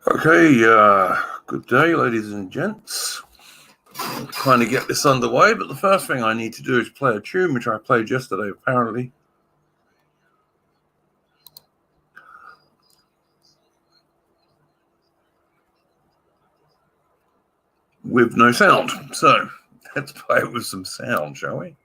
Okay, good day, ladies and gents. I'm trying to get this underway, but the first thing I need to do is play a tune, which I played yesterday, apparently. With no sound. So, let's play it with some sound, shall we?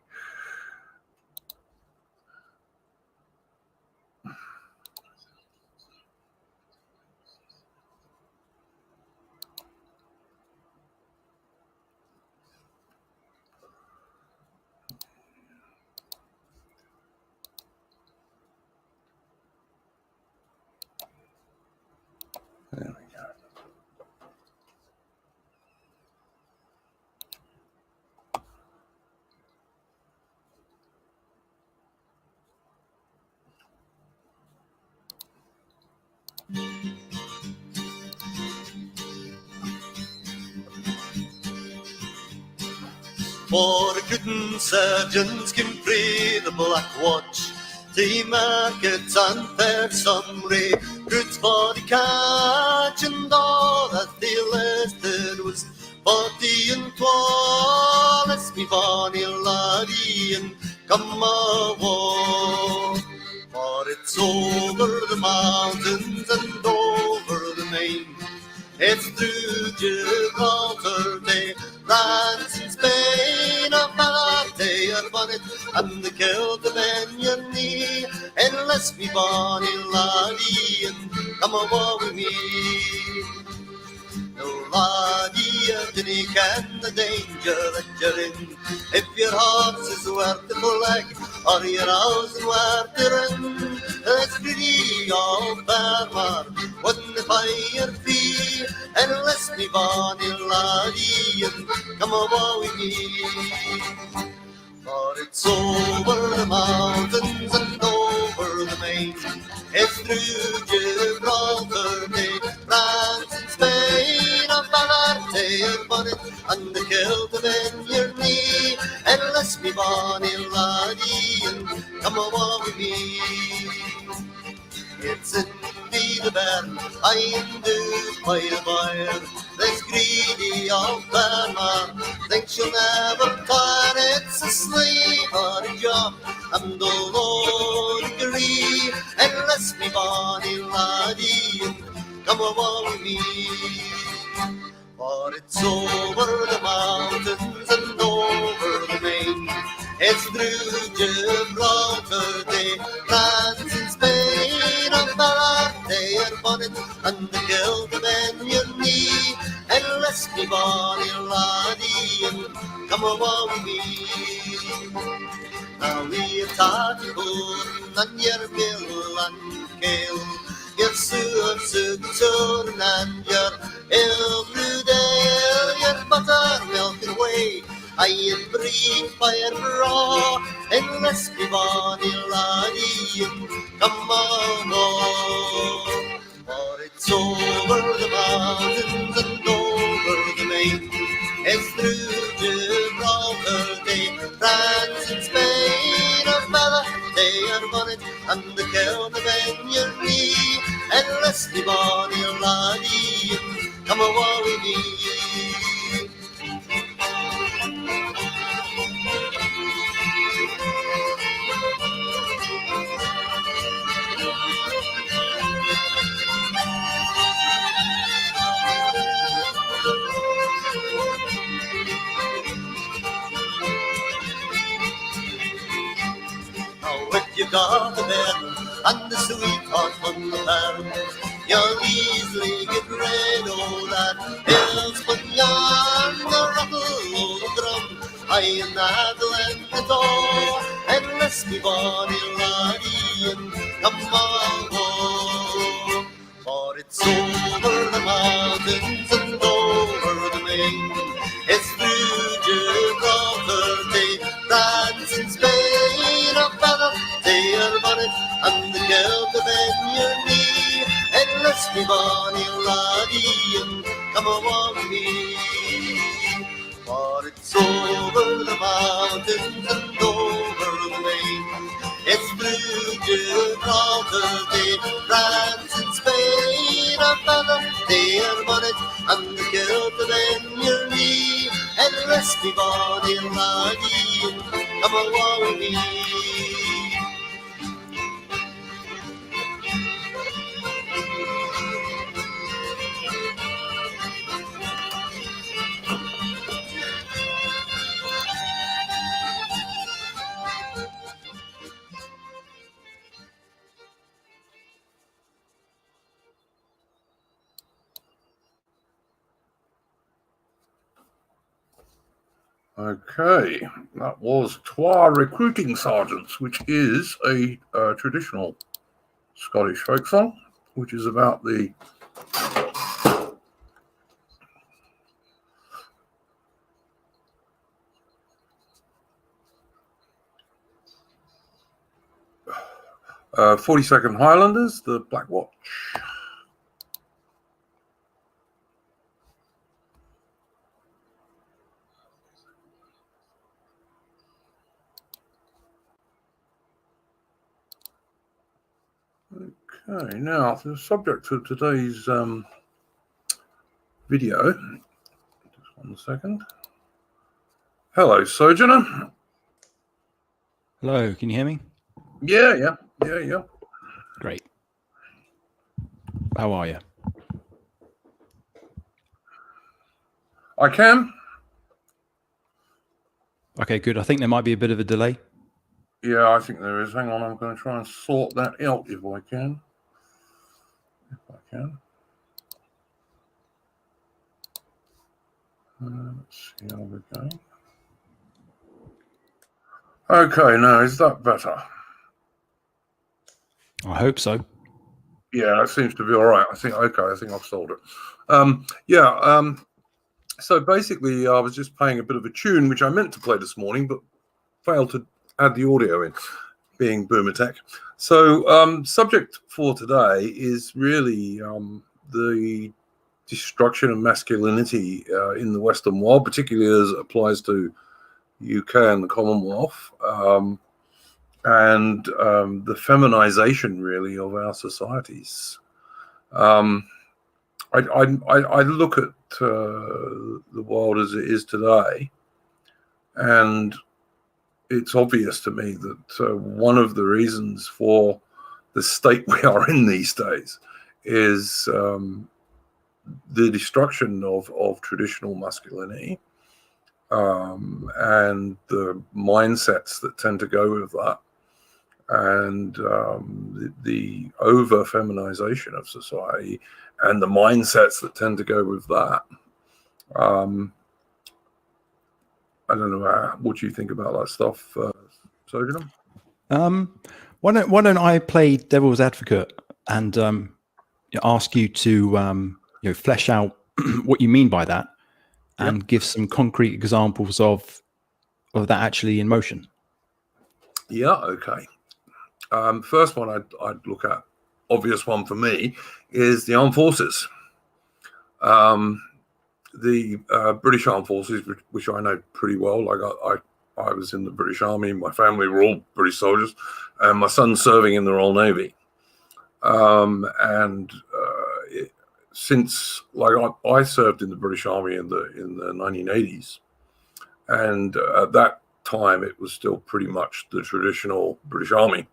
There we go. For good surgeons can pray the black watch, they market and fair summary, goods for the catch, and all that they listed was 40 and 12. Let's be bonny laddie and come away. For it's over the mountains and over the main, it's through Gibraltar, they France and Spain, a ballad they are bonnet, and they killed the men you knee, and let's be bonny laddie, and come away with me. No laddie, you didn't ken the danger that you're in, if your horse is worth the leg, or your house is worth the ring, that's pretty old farmer, wouldn't pay your fee, and let's be bonny laddie, and come away with me. For it's over the mountains and over the main, it's through Gibraltar, they France and Spain, a ballad they are bonnet, and they killed the men your knee, and let's be bonny laddie, and come away with me. It's indeed a bairn, I'm due by the fire, this greedy old farmer thinks she'll never tire, it's a slave or a job, and the Lord agree, and let's be bonny laddie, and come away with me. For it's over the mountains and over the main, it's through Gibraltar, they France and Spain, a ballad they are bonnet, and they killed the men you knee, and let's be bonny laddie, and come away with me. Now we are talking and your mill and kale, your sugar and your every day, your buttermilk and whey, I breed fire raw, and let's be bonny laddie, and come on. For it's over the mountains and over the main, it's through Gibraltar, they France and Spain, a fella they are bonnet, and they kill the men your knee, and let's be bonny laddie, and come away with me. If you got the bed and the sweetheart on the pan, you'll easily get rid of that hillspun yarn, the rattle of the drum, I and Adel and the door, and let's be bonny laddie, and come on home. For it's over the mountains and over the main, it's through Gibraltar, they France and Spain, a battle they are bonnet, and they killed the men your knee, and let's be bonny laddie, and come away with me. For it's over the mountains and over the main, it's through Gibraltar, they France and Spain, a feather, dear bonnet, and the kilt in your knee, and rest me body laddie, come along with me. Okay, that was Twa Recruiting Sergeants, which is a traditional Scottish folk song, which is about the uh, 42nd Highlanders, the Black Watch. Okay, now the subject of today's video. Just 1 second. Hello, Sojourner. Hello, can you hear me? Yeah. Great. How are you? I can. Okay, good. I think there might be a bit of a delay. Yeah, I think there is. Hang on, I'm going to try and sort that out if I can. Let's see how we're going. Okay, now is that better? I hope so. Yeah, that seems to be all right. I think I've solved it. So basically, I was just playing a bit of a tune, which I meant to play this morning, but failed to add the audio in, being Boomer Tech. So subject for today is really the destruction of masculinity in the Western world, particularly as it applies to UK and the Commonwealth, and the feminization really of our societies. I look at the world as it is today, and it's obvious to me that one of the reasons for the state we are in these days is the destruction of traditional masculinity and the mindsets that tend to go with that, and the over-feminization of society and the mindsets that tend to go with that. I don't know what you think about that stuff, Sojourner. Why don't I play devil's advocate and ask you to flesh out what you mean by that and give some concrete examples of that actually in motion. Yeah, okay. First one I'd look at, obvious one for me, is the armed forces. The British Armed Forces, which I know pretty well. Like I was in the British Army. My family were all British soldiers, and my son's serving in the Royal Navy. Since I served in the British Army in the 1980s, and at that time it was still pretty much the traditional British Army.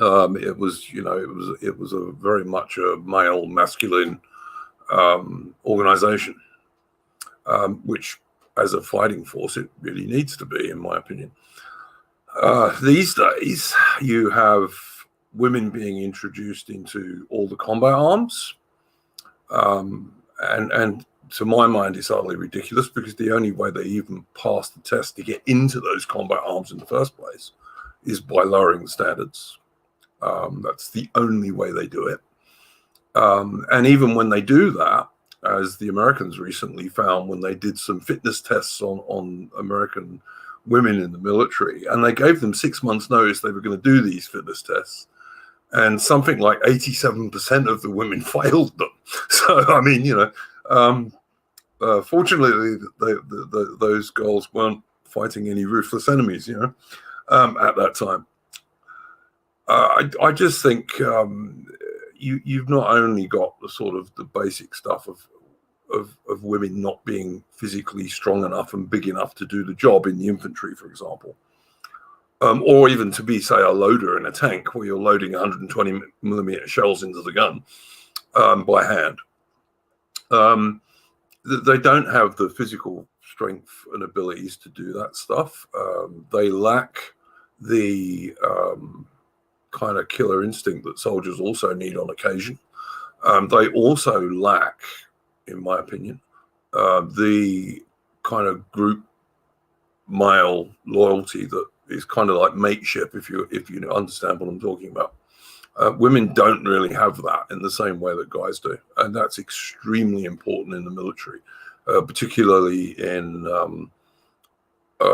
It was a very much a male, masculine organization, which as a fighting force it really needs to be, in my opinion. These days you have women being introduced into all the combat arms, and to my mind it's utterly ridiculous, because the only way they even pass the test to get into those combat arms in the first place is by lowering the standards. That's the only way they do it. And even when they do that, as the Americans recently found when they did some fitness tests on American women in the military, and they gave them 6 months notice they were going to do these fitness tests, and something like 87% of the women failed them. So, I mean, fortunately, those girls weren't fighting any ruthless enemies, at that time. I just think, you've not only got the sort of the basic stuff of women not being physically strong enough and big enough to do the job in the infantry, for example, or even to be, say, a loader in a tank where you're loading 120 millimeter shells into the gun by hand. They don't have the physical strength and abilities to do that stuff. They lack the kind of killer instinct that soldiers also need on occasion. They also lack, in my opinion, the kind of group male loyalty that is kind of like mateship, if you understand what I'm talking about. Women don't really have that in the same way that guys do, and that's extremely important in the military, particularly in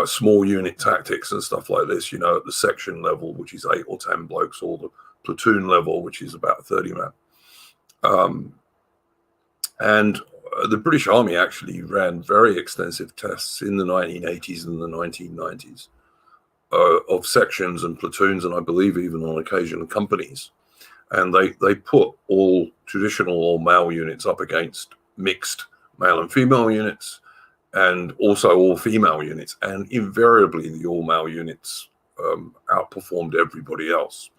small unit tactics and stuff like this, you know, at the section level, which is 8 or 10 blokes, or the platoon level, which is about 30 men. And the British Army actually ran very extensive tests in the 1980s and the 1990s of sections and platoons, and I believe even on occasion companies. And they put all traditional or male units up against mixed male and female units, and also all female units. And invariably, the all male units outperformed everybody else.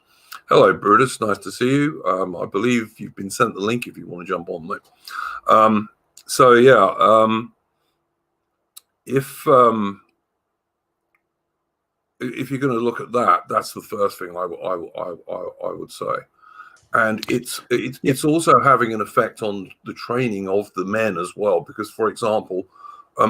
Hello, Brutus. Nice to see you. I believe you've been sent the link if you want to jump on there. So yeah, if you're going to look at that, that's the first thing I would say. And it's also having an effect on the training of the men as well, because, for example,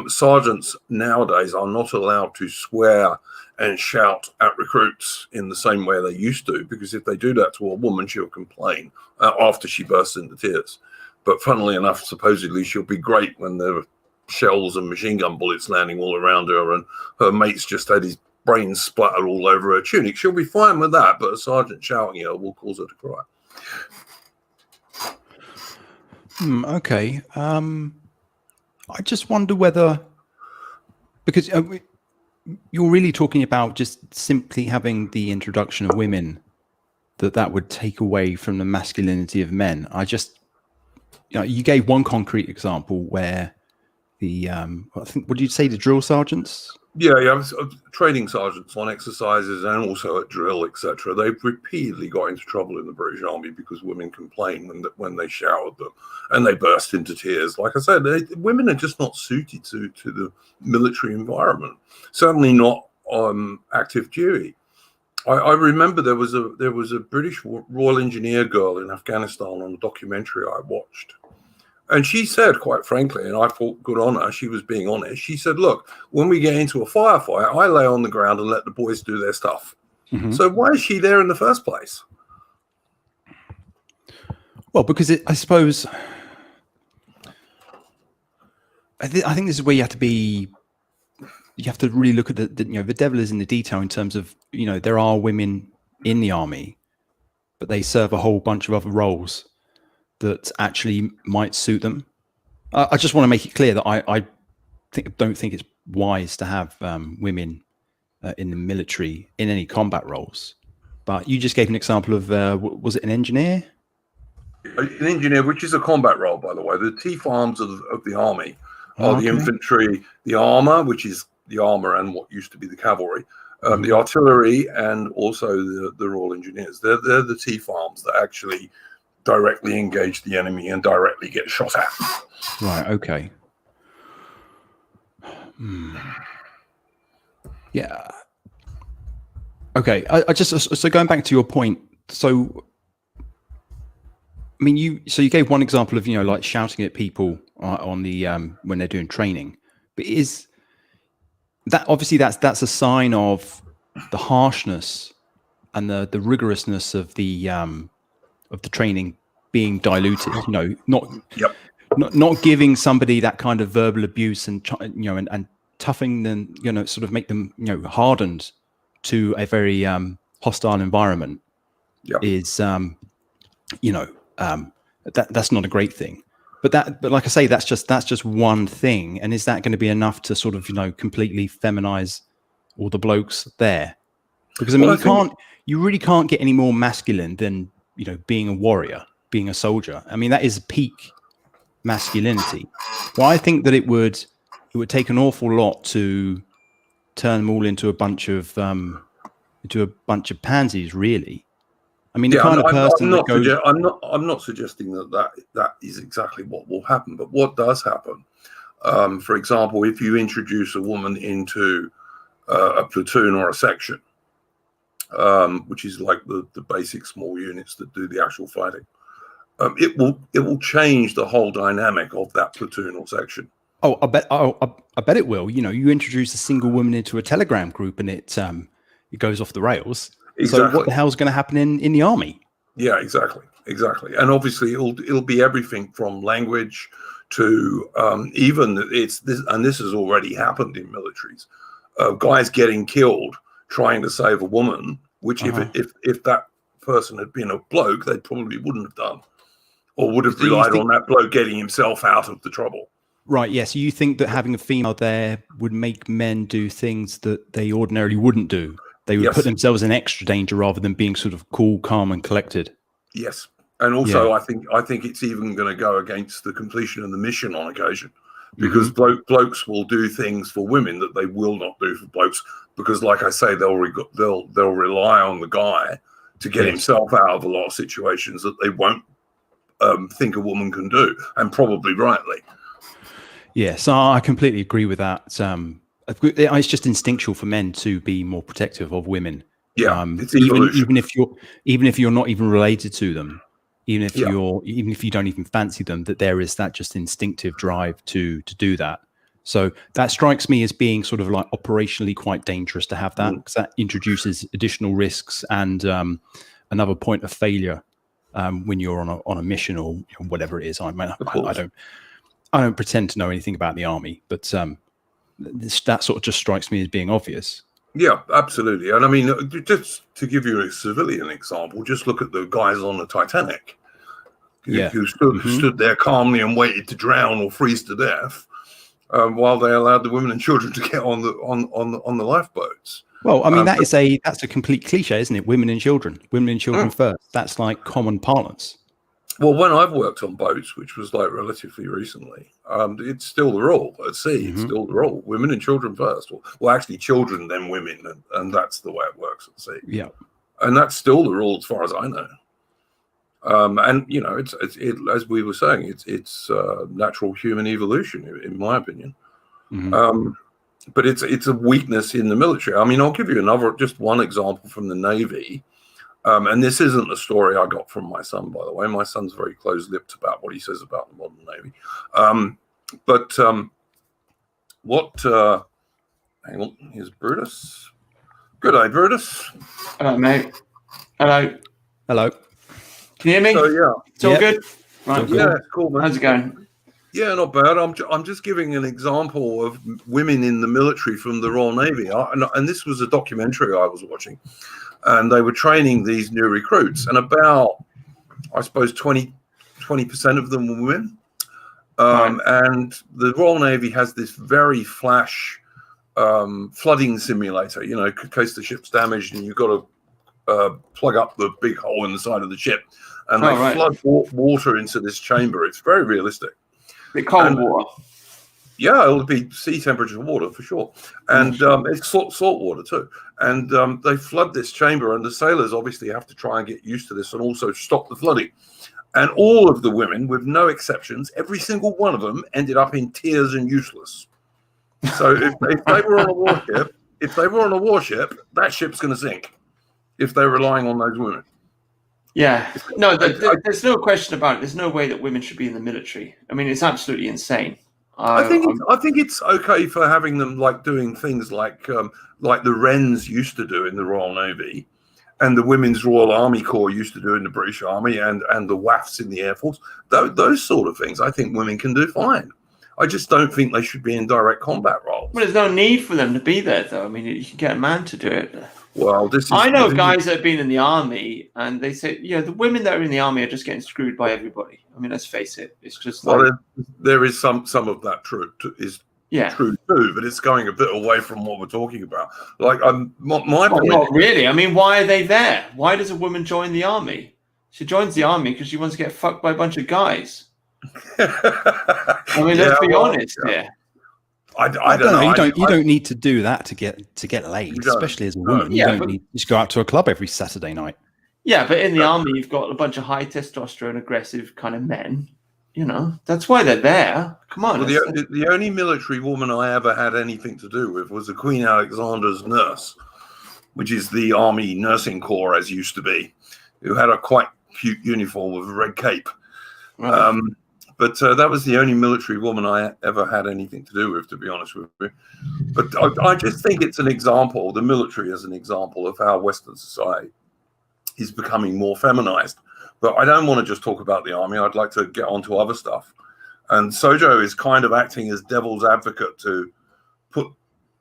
sergeants nowadays are not allowed to swear and shout at recruits in the same way they used to, because if they do that to a woman, she'll complain after she bursts into tears. But funnily enough, supposedly she'll be great when there are shells and machine gun bullets landing all around her and her mate's just had his brains splattered all over her tunic. She'll be fine with that, but a sergeant shouting at her will cause her to cry. Okay. I just wonder whether, because you're really talking about just simply having the introduction of women, that would take away from the masculinity of men. I just, you gave one concrete example where the, I think, what did you say, the drill sergeants? Yeah, training sergeants on exercises and also at drill, etc. They've repeatedly got into trouble in the British Army because women complain when they showered them and they burst into tears. Like I said, women are just not suited to the military environment. Certainly not on active duty. I remember there was a British Royal Engineer girl in Afghanistan on a documentary I watched. And she said, quite frankly, and I thought good on her, she was being honest. She said, look, when we get into a firefight, I lay on the ground and let the boys do their stuff. Mm-hmm. So why is she there in the first place? Well, because I suppose, I think this is where you have to really look at the devil is in the detail in terms of, there are women in the army, but they serve a whole bunch of other roles that actually might suit them. I just want to make it clear that I don't think it's wise to have women in the military in any combat roles. But you just gave an example of, was it an engineer? An engineer, which is a combat role, by the way. The T-farms of the army are the infantry, the armor, which is the armor and what used to be the cavalry, the artillery, and also the Royal Engineers. They're the T-farms that actually directly engage the enemy and directly get shot at. Right. Okay. Yeah. Okay. I just, so going back to your point. So, I mean, you gave one example of, like shouting at people on the, when they're doing training, but is that obviously that's a sign of the harshness and the rigorousness of the training being diluted, not giving somebody that kind of verbal abuse and toughing them, sort of make them, hardened to a very hostile environment is, that's not a great thing. But like I say, that's just one thing. And is that going to be enough to sort of, completely feminize all the blokes there? Because I mean, you really can't get any more masculine than, being a warrior. being a soldier. I mean, that is peak masculinity. Well, I think that it would take an awful lot to turn them all into a bunch of pansies, really. I mean, the kind of person that goes. I'm not suggesting that is exactly what will happen, but what does happen, for example, if you introduce a woman into a platoon or a section, which is like the basic small units that do the actual fighting, it will change the whole dynamic of that platoon or section. Oh, I bet it will. You know, you introduce a single woman into a Telegram group and it goes off the rails. Exactly. So what the hell's going to happen in the army? Yeah, exactly. And obviously it'll be everything from language to even this has already happened in militaries. Guys getting killed trying to save a woman, which if that person had been a bloke, they probably wouldn't have done, or would have relied on that bloke getting himself out of the trouble. Right. Yes. Yeah, so you think that having a female there would make men do things that they ordinarily wouldn't do? They would put themselves in extra danger rather than being sort of cool, calm, and collected. Yes, and also I think it's even going to go against the completion of the mission on occasion, because blokes will do things for women that they will not do for blokes, because, like I say, they'll rely on the guy to get himself out of a lot of situations that they won't think a woman can do, and probably rightly. Yes, I completely agree with that. It's just instinctual for men to be more protective of women. Yeah, it's evolution. even if you're not even related to them, even if you don't even fancy them, that there is that just instinctive drive to do that. So that strikes me as being sort of like operationally quite dangerous to have that, because that introduces additional risks and another point of failure when you're on a mission or whatever it is. I don't pretend to know anything about the army, but that sort of just strikes me as being obvious. Yeah, absolutely. And I mean, just to give you a civilian example, just look at the guys on the Titanic who stood there calmly and waited to drown or freeze to death while they allowed the women and children to get on the lifeboats. Well, I mean, that's a complete cliche, isn't it? Women and children first. That's like common parlance. Well, when I've worked on boats, which was like relatively recently, it's still the rule at sea. It's still the rule. Women and children first. Well, actually, children then women, and that's the way it works at sea. Yeah, and that's still the rule as far as I know. And it's as we were saying, it's natural human evolution, in my opinion. But it's a weakness in the military. I mean, I'll give you just one example from the Navy. And this isn't the story I got from my son, by the way. My son's very close-lipped about what he says about the modern Navy. Hang on, here's Brutus. Good day, Brutus. Hello, mate. Hello. Hello. Can you hear me? So, yeah. It's all good? Right. Yeah, it's cool, man. How's it going? Yeah, not bad. I'm just giving an example of women in the military from the Royal Navy. And this was a documentary I was watching. And they were training these new recruits, and about, I suppose, 20% of them were women. And the Royal Navy has this very flash flooding simulator, in case the ship's damaged and you've got to plug up the big hole in the side of the ship. And they flood water into this chamber. It's very realistic. Cold water. Yeah, it'll be sea temperature water for sure. And it's salt water too. And they flood this chamber, and the sailors obviously have to try and get used to this and also stop the flooding. And all of the women, with no exceptions, every single one of them ended up in tears and useless. So if they were on a warship, that ship's going to sink if they're relying on those women. Yeah. No, there's no question about it. There's no way that women should be in the military. I mean, it's absolutely insane. I think it's okay for having them like doing things like the Wrens used to do in the Royal Navy, and the Women's Royal Army Corps used to do in the British Army, and the WAFs in the Air Force. Those sort of things, I think women can do fine. I just don't think they should be in direct combat roles. Well, there's no need for them to be there, though. I mean, you can get a man to do it. Well, I know guys that have been in the army, and they say, the women that are in the army are just getting screwed by everybody. I mean, let's face it. It's just there is some of that true too, but it's going a bit away from what we're talking about. Like, my point. Not really. I mean, why are they there? Why does a woman join the army? She joins the army because she wants to get fucked by a bunch of guys. I mean, Yeah, let's be well, honest here. I don't know. You don't need to do that to get laid, You don't. especially as a No. woman. You Yeah, don't but- need to just go out to a club every Saturday night. Yeah, but in the army, you've got a bunch of high testosterone, aggressive kind of men. You know, that's why they're there. Come on. Well, the only military woman I ever had anything to do with was the Queen Alexander's nurse, which is the army nursing corps as used to be, who had a quite cute uniform with a red cape. Right. But that was the only military woman I ever had anything to do with, to be honest with you. But I just think it's an example, the military is an example of how Western society is becoming more feminized. But I don't want to just talk about the army. I'd like to get onto other stuff. And Sojo is kind of acting as devil's advocate to put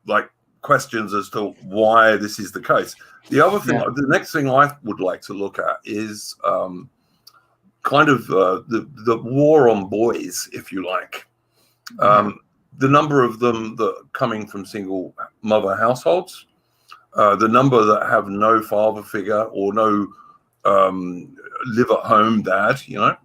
like questions as to why this is the case. The other thing, the next thing I would like to look at is kind of the war on boys, if you like. The number of them that are coming from single mother households, the number that have no father figure or no live at home dad, you know.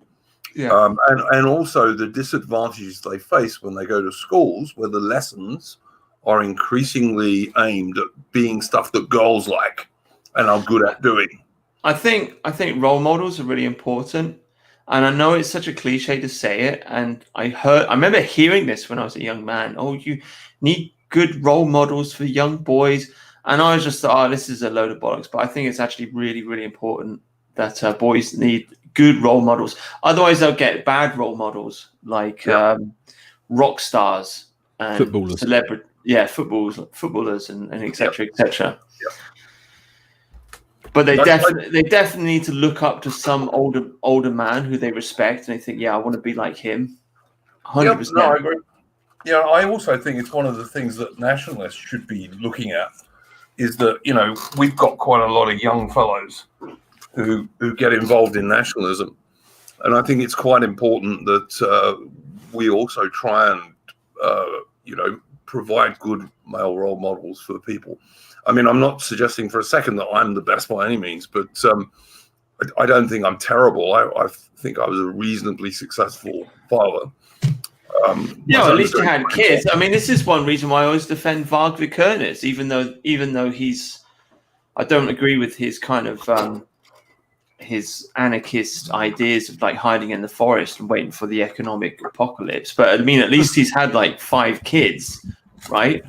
Yeah. And also the disadvantages they face when they go to schools where the lessons are increasingly aimed at being stuff that girls like and are good at doing. I think role models are really important. And I know it's such a cliche to say it. And I remember hearing this when I was a young man. Oh, you need good role models for young boys. And I was just thought, oh, this is a load of bollocks. But I think it's actually really, really important that boys need good role models. Otherwise, they'll get bad role models like rock stars and footballers. Celebrity, footballers and et cetera, et cetera. But they definitely need to look up to some older man who they respect and they think, yeah, I want to be like him. 100%. No, I agree. Yeah, I also think it's one of the things that nationalists should be looking at is that, you know, we've got quite a lot of young fellows who get involved in nationalism. And I think it's quite important that we also try and, you know, provide good male role models for people. I mean, I'm not suggesting for a second that I'm the best by any means, but I don't think I'm terrible. I think I was a reasonably successful father. At least you had kids. I mean, this is one reason why I always defend Vagner Kernes, even though I don't agree with his kind of his anarchist ideas of like hiding in the forest and waiting for the economic apocalypse. But I mean, at least he's had like 5 kids, right?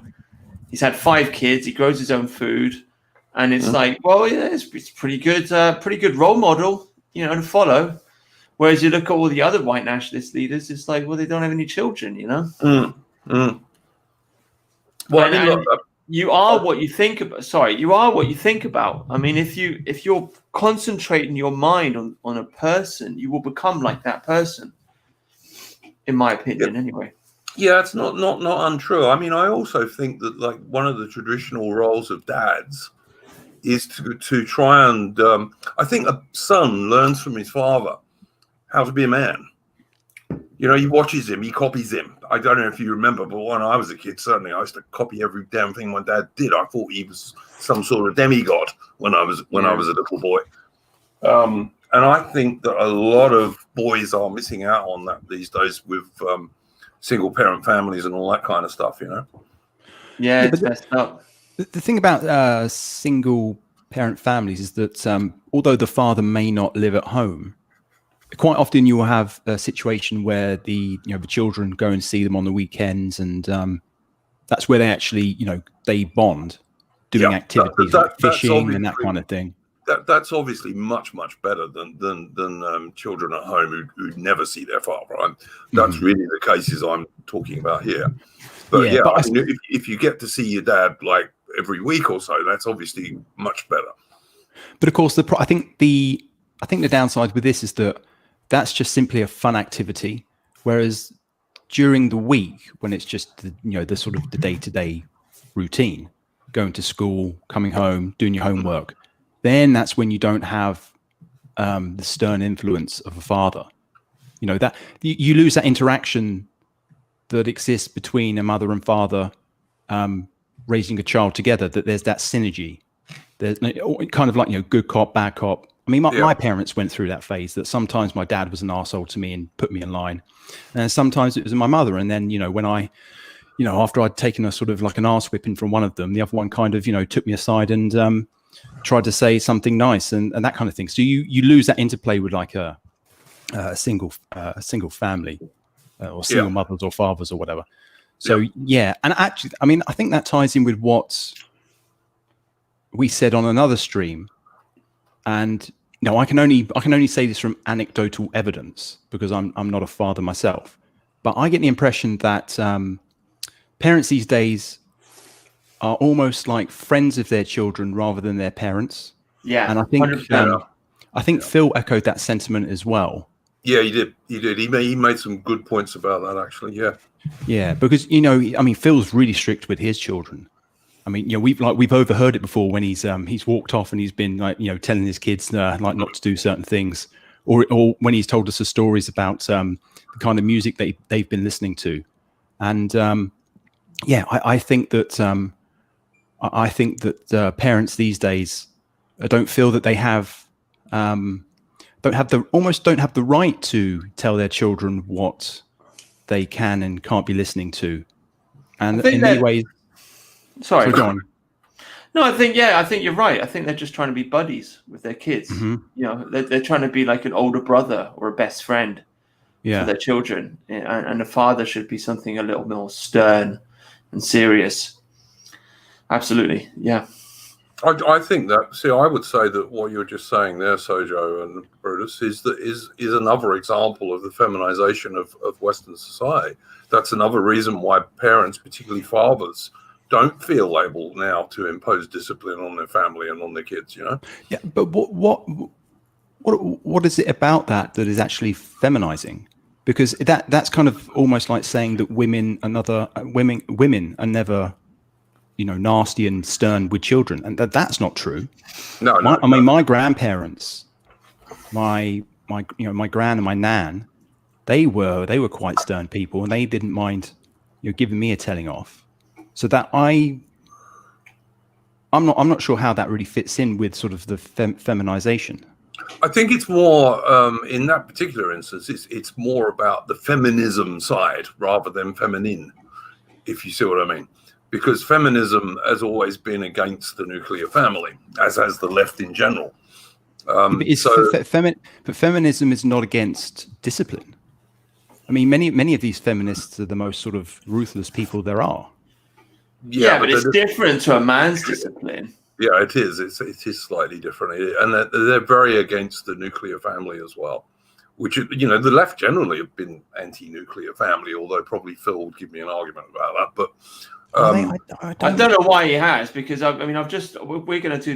He's had 5 kids. He grows his own food, and it's like, well, yeah, it's pretty good role model, you know, to follow. Whereas you look at all the other white nationalist leaders, it's like, well, they don't have any children, you know. Well, you are what you think about. Sorry, you are what you think about. I mean, if you're concentrating your mind on a person, you will become like that person. In my opinion, anyway. Yeah, it's not untrue. I mean, I also think that like one of the traditional roles of dads is to try and I think a son learns from his father how to be a man. You know, he watches him, he copies him. I don't know if you remember, but when I was a kid, certainly I used to copy every damn thing my dad did. I thought he was some sort of demigod when I was a little boy. And I think that a lot of boys are missing out on that these days with single parent families and all that kind of stuff, you know? Yeah, it's messed up. The thing about single parent families is that although the father may not live at home, quite often you will have a situation where the children go and see them on the weekends, and that's where they actually, they bond, doing activities like fishing and that kind of thing. That's obviously much better than children at home who never see their father. That's really the cases I'm talking about here. But I mean, if you get to see your dad like every week or so, that's obviously much better. But of course, I think the downside with this is that that's just simply a fun activity, whereas during the week, when it's just the sort of the day-to-day routine, going to school, coming home, doing your homework, then that's when you don't have the stern influence of a father. That you lose that interaction that exists between a mother and father raising a child together. That there's that synergy. There's kind of like good cop, bad cop, I mean, my parents went through that phase that sometimes my dad was an arsehole to me and put me in line. And sometimes it was my mother. And then, when I, after I'd taken a sort of like an arse whipping from one of them, the other one kind of, took me aside and tried to say something nice and that kind of thing. So you lose that interplay with like a single family or single mothers or fathers or whatever. So, and actually, I mean, I think that ties in with what we said on another stream. And I can only say this from anecdotal evidence because I'm not a father myself, but I get the impression that parents these days are almost like friends of their children rather than their parents. Yeah, and I think Phil echoed that sentiment as well. Yeah, he did. He made some good points about that, actually. Yeah, because I mean, Phil's really strict with his children. I mean, we've overheard it before when he's walked off and he's been like, telling his kids like not to do certain things, or when he's told us the stories about the kind of music they've been listening to, and I think that parents these days don't feel that they have don't have the right to tell their children what they can and can't be listening to, and in many ways. Sorry, go on. No, I think you're right. I think they're just trying to be buddies with their kids. Mm-hmm. They're trying to be like an older brother or a best friend for their children, and a father should be something a little more stern and serious. Absolutely, yeah. I think that. See, I would say that what you're just saying there, Sojo and Brutus, is another example of the feminization of Western society. That's another reason why parents, particularly fathers, don't feel able now to impose discipline on their family and on their kids. Yeah, but what is it about that is actually feminizing? Because that's kind of almost like saying that women are never nasty and stern with children, and that's not true. No. I mean, my grandparents, my gran and my nan, they were quite stern people, and they didn't mind giving me a telling off. So that I'm not sure how that really fits in with sort of the feminization. I think it's more in that particular instance. It's more about the feminism side rather than feminine, if you see what I mean. Because feminism has always been against the nuclear family, as has the left in general. But feminism is not against discipline. I mean, many of these feminists are the most sort of ruthless people there are. Yeah, but it's different to a man's discipline. Yeah, it is. It is slightly different, and they're very against the nuclear family as well. Which the left generally have been anti-nuclear family, although probably Phil would give me an argument about that. But I don't know why he has, because we're going to do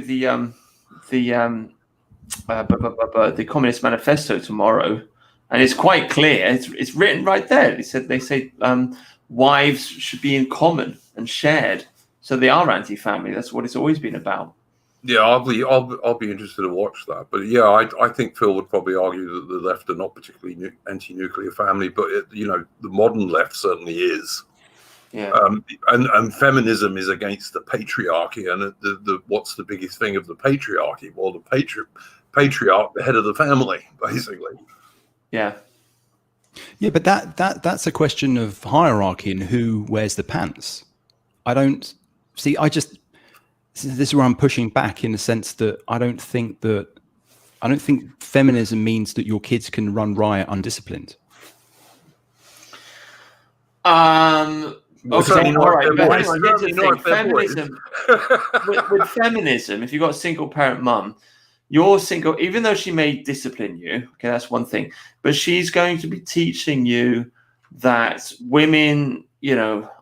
the Communist Manifesto tomorrow, and it's quite clear. It's written right there. They say wives should be in common and shared, so they are anti-family. That's what it's always been about. Yeah, I'll be interested to watch that. But yeah, I think Phil would probably argue that the left are not particularly anti-nuclear family, but the modern left certainly is. Yeah. And feminism is against the patriarchy, and what's the biggest thing of the patriarchy? Well, the patriarch, the head of the family, basically. Yeah. Yeah, but that's a question of hierarchy and who wears the pants. I don't see. This is where I'm pushing back in the sense that I don't think feminism means that your kids can run riot undisciplined. Okay, all right. But hang on, here's the thing. Feminism, with feminism, if you've got a single parent mum, you're single, even though she may discipline you, okay, that's one thing, but she's going to be teaching you that women,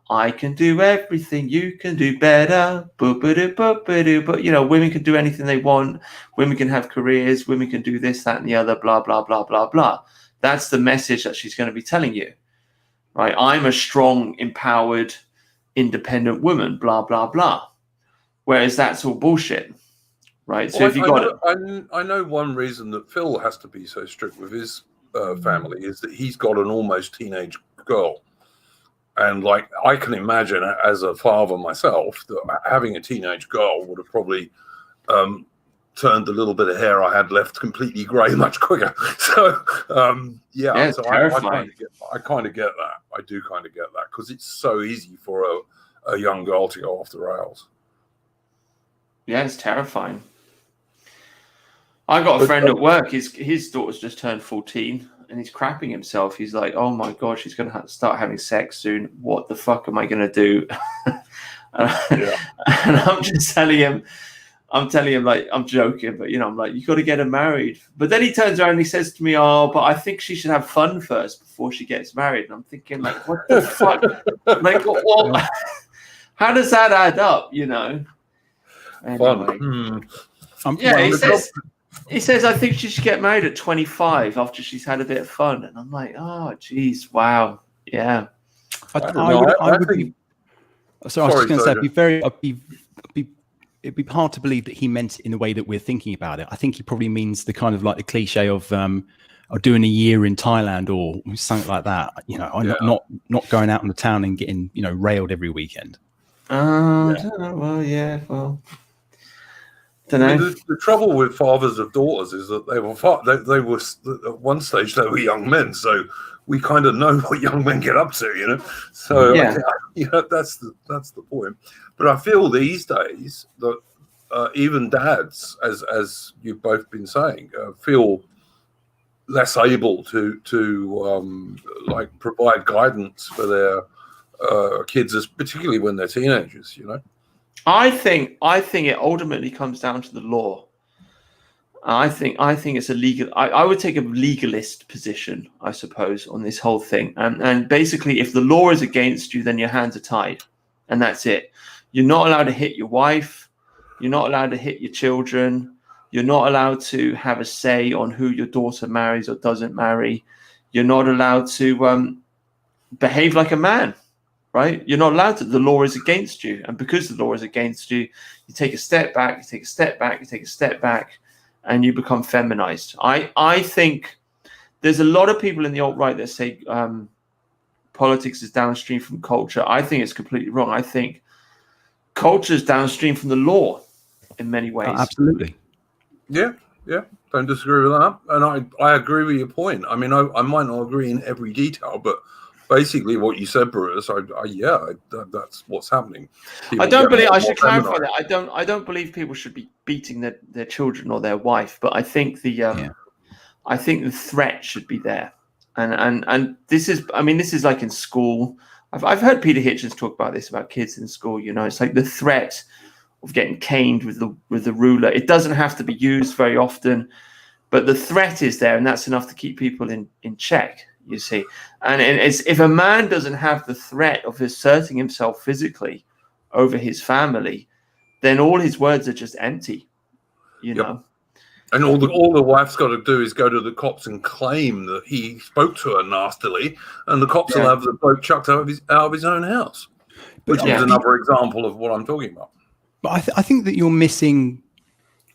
I can do everything, you can do better, but women can do anything they want, women can have careers, women can do this, that, and the other, blah, blah, blah, blah, blah. That's the message that she's going to be telling you, right? I'm a strong, empowered, independent woman, blah, blah, blah. Whereas that's all bullshit. Right. So I know one reason that Phil has to be so strict with his family is that he's got an almost teenage girl. And like, I can imagine as a father myself that having a teenage girl would have probably turned the little bit of hair I had left completely grey much quicker. So Yeah, so terrifying. I kind of get that. I do kind of get that, because it's so easy for a young girl to go off the rails. Yeah, it's terrifying. I got a friend at work. His daughter's just turned 14, and he's crapping himself. He's like, "Oh my god, she's going to start having sex soon. What the fuck am I going to do?" And I'm just telling him, like, I'm joking, but I'm like, you got to get her married. But then he turns around and he says to me, "Oh, but I think she should have fun first before she gets married." And I'm thinking, like, what the fuck? Like, what? How does that add up? Anyway. Fun. He says, I think she should get married at 25 after she's had a bit of fun. And I'm like, oh, geez, wow. Yeah. I would be. So I was just going to say, it'd be hard to believe that he meant it in the way that we're thinking about it. I think he probably means the kind of like the cliche of doing a year in Thailand or something like that. Not going out in the town and getting railed every weekend. Well, don't know. I mean, the trouble with fathers of daughters is that they were at one stage they were young men, so we kind of know what young men get up to, So that's the point. But I feel these days that even dads, as you've both been saying, feel less able to like provide guidance for their kids, particularly when they're teenagers, I think it ultimately comes down to the law. I think it's a legal. I would take a legalist position, I suppose, on this whole thing. And basically, if the law is against you, then your hands are tied, and that's it. You're not allowed to hit your wife. You're not allowed to hit your children. You're not allowed to have a say on who your daughter marries or doesn't marry. You're not allowed to behave like a man. Right? You're not allowed to. The law is against you. And because the law is against you, you take a step back, you take a step back, you take a step back, and you become feminized. I think there's a lot of people in the alt-right that say politics is downstream from culture. I think it's completely wrong. I think culture is downstream from the law in many ways. Absolutely. Yeah. Don't disagree with that. And I agree with your point. I mean, I might not agree in every detail, but basically what you said, Bruce, that's what's happening. I should clarify that. I don't believe people should be beating their children or their wife, but I think I think the threat should be there. And this is like in school. I've heard Peter Hitchens talk about this, about kids in school, it's like the threat of getting caned with the ruler. It doesn't have to be used very often, but the threat is there, and that's enough to keep people in check. You see, and it's, if a man doesn't have the threat of asserting himself physically over his family, then all his words are just empty, know. And all the wife's got to do is go to the cops and claim that he spoke to her nastily, and the cops will have the bloke chucked out of his own house, which is another example of what I'm talking about. But I think that you're missing.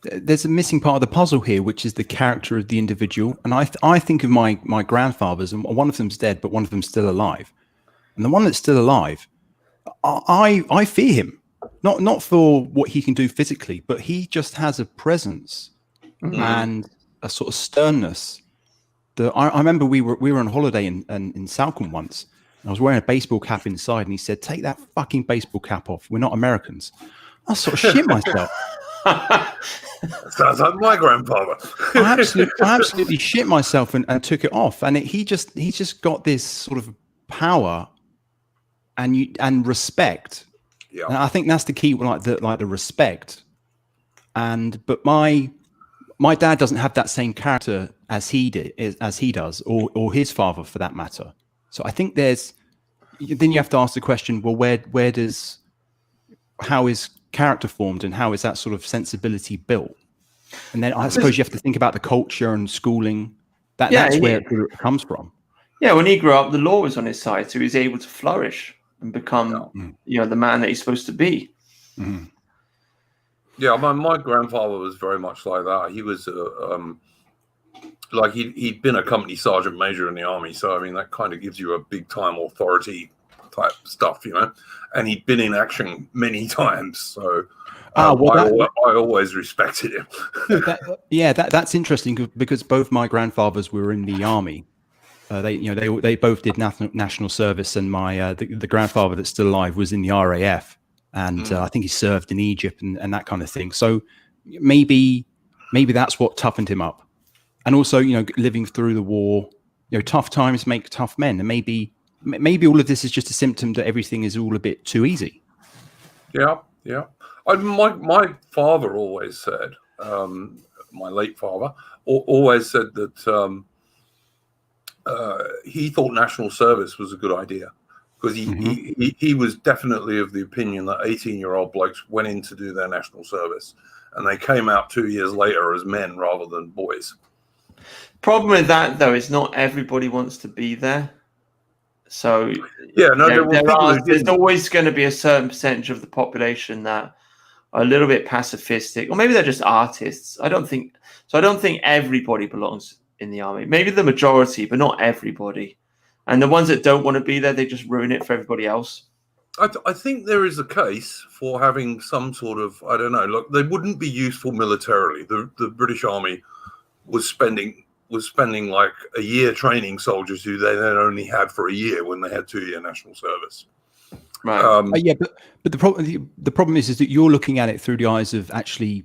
There's a missing part of the puzzle here, which is the character of the individual. And I think of my grandfathers, and one of them's dead, but one of them's still alive. And the one that's still alive, I fear him, not for what he can do physically, but he just has a presence and a sort of sternness. I remember we were on holiday in Salcombe once. And I was wearing a baseball cap inside, and he said, "Take that fucking baseball cap off. We're not Americans." I sort of shit myself. Sounds like my grandfather. I absolutely shit myself and took it off, and he's just got this sort of power and respect. Yeah, and I think that's the key, like the respect. But my dad doesn't have that same character as he does, or his father for that matter. So I think then you have to ask the question: well, how is character formed, and how is that sort of sensibility built? And then I suppose you have to think about the culture and schooling. That's where it comes from. Yeah, when he grew up, the law was on his side, so he was able to flourish and become, the man that he's supposed to be. Mm-hmm. Yeah, my grandfather was very much like that. He was like he'd been a company sergeant major in the army, so I mean that kind of gives you a big time authority type stuff, and he'd been in action many times. So I always respected him. That's interesting because both my grandfathers were in the army. They both did national service, and my the grandfather that's still alive was in the RAF, and I think he served in Egypt and that kind of thing. So maybe that's what toughened him up. And also, living through the war, tough times make tough men, and maybe all of this is just a symptom that everything is all a bit too easy. Yeah. My father always said, my late father always said that he thought national service was a good idea because he was definitely of the opinion that 18-year-old blokes went in to do their national service and they came out 2 years later as men rather than boys. Problem with that, though, is not everybody wants to be there. So there's always going to be a certain percentage of the population that are a little bit pacifistic, or maybe they're just artists. I don't think everybody belongs in the army. Maybe the majority, but not everybody. And the ones that don't want to be there, they just ruin it for everybody else. I think there is a case for having some sort of, I don't know, look, they wouldn't be useful militarily. The British Army was spending like a year training soldiers who they then only had for a year when they had 2-year national service. Right. But the problem is that you're looking at it through the eyes of actually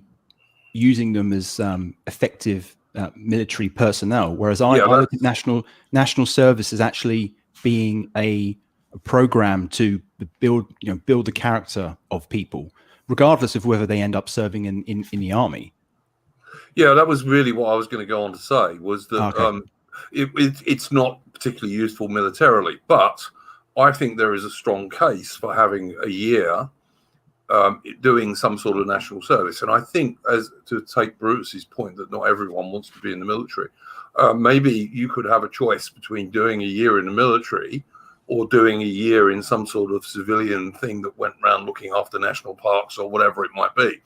using them as effective military personnel, whereas I look at national service as actually being a program to build the character of people, regardless of whether they end up serving in the army. Yeah, that was really what I was going to go on to say, was that it's not particularly useful militarily, but I think there is a strong case for having a year doing some sort of national service. And I think, as to take Bruce's point that not everyone wants to be in the military, maybe you could have a choice between doing a year in the military or doing a year in some sort of civilian thing that went around looking after national parks or whatever it might be.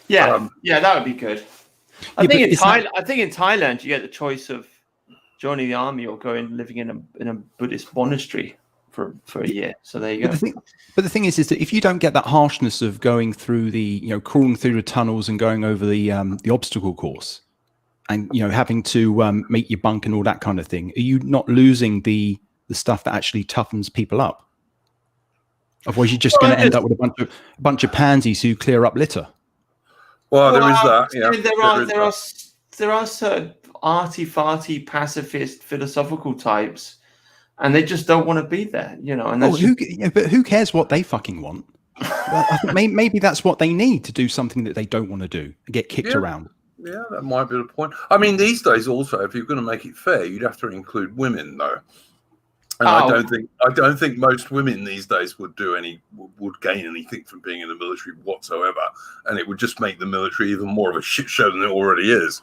Yeah, that would be good. I think in Thailand you get the choice of joining the army or going living in a Buddhist monastery for a year. So there you go. But the thing is that if you don't get that harshness of going through the crawling through the tunnels and going over the obstacle course, and having to make your bunk and all that kind of thing, are you not losing the stuff that actually toughens people up? Otherwise, you're just going to end up with a bunch of pansies who clear up litter. Well, there is that. Yeah, I mean, there are certain arty-farty, pacifist, philosophical types, and they just don't want to be there, And but who cares what they fucking want? I think maybe that's what they need to do something that they don't want to do and get kicked around. Yeah, that might be the point. I mean, these days also, if you're going to make it fair, you'd have to include women, though. And I don't think most women these days would gain anything from being in the military whatsoever, and it would just make the military even more of a shit show than it already is.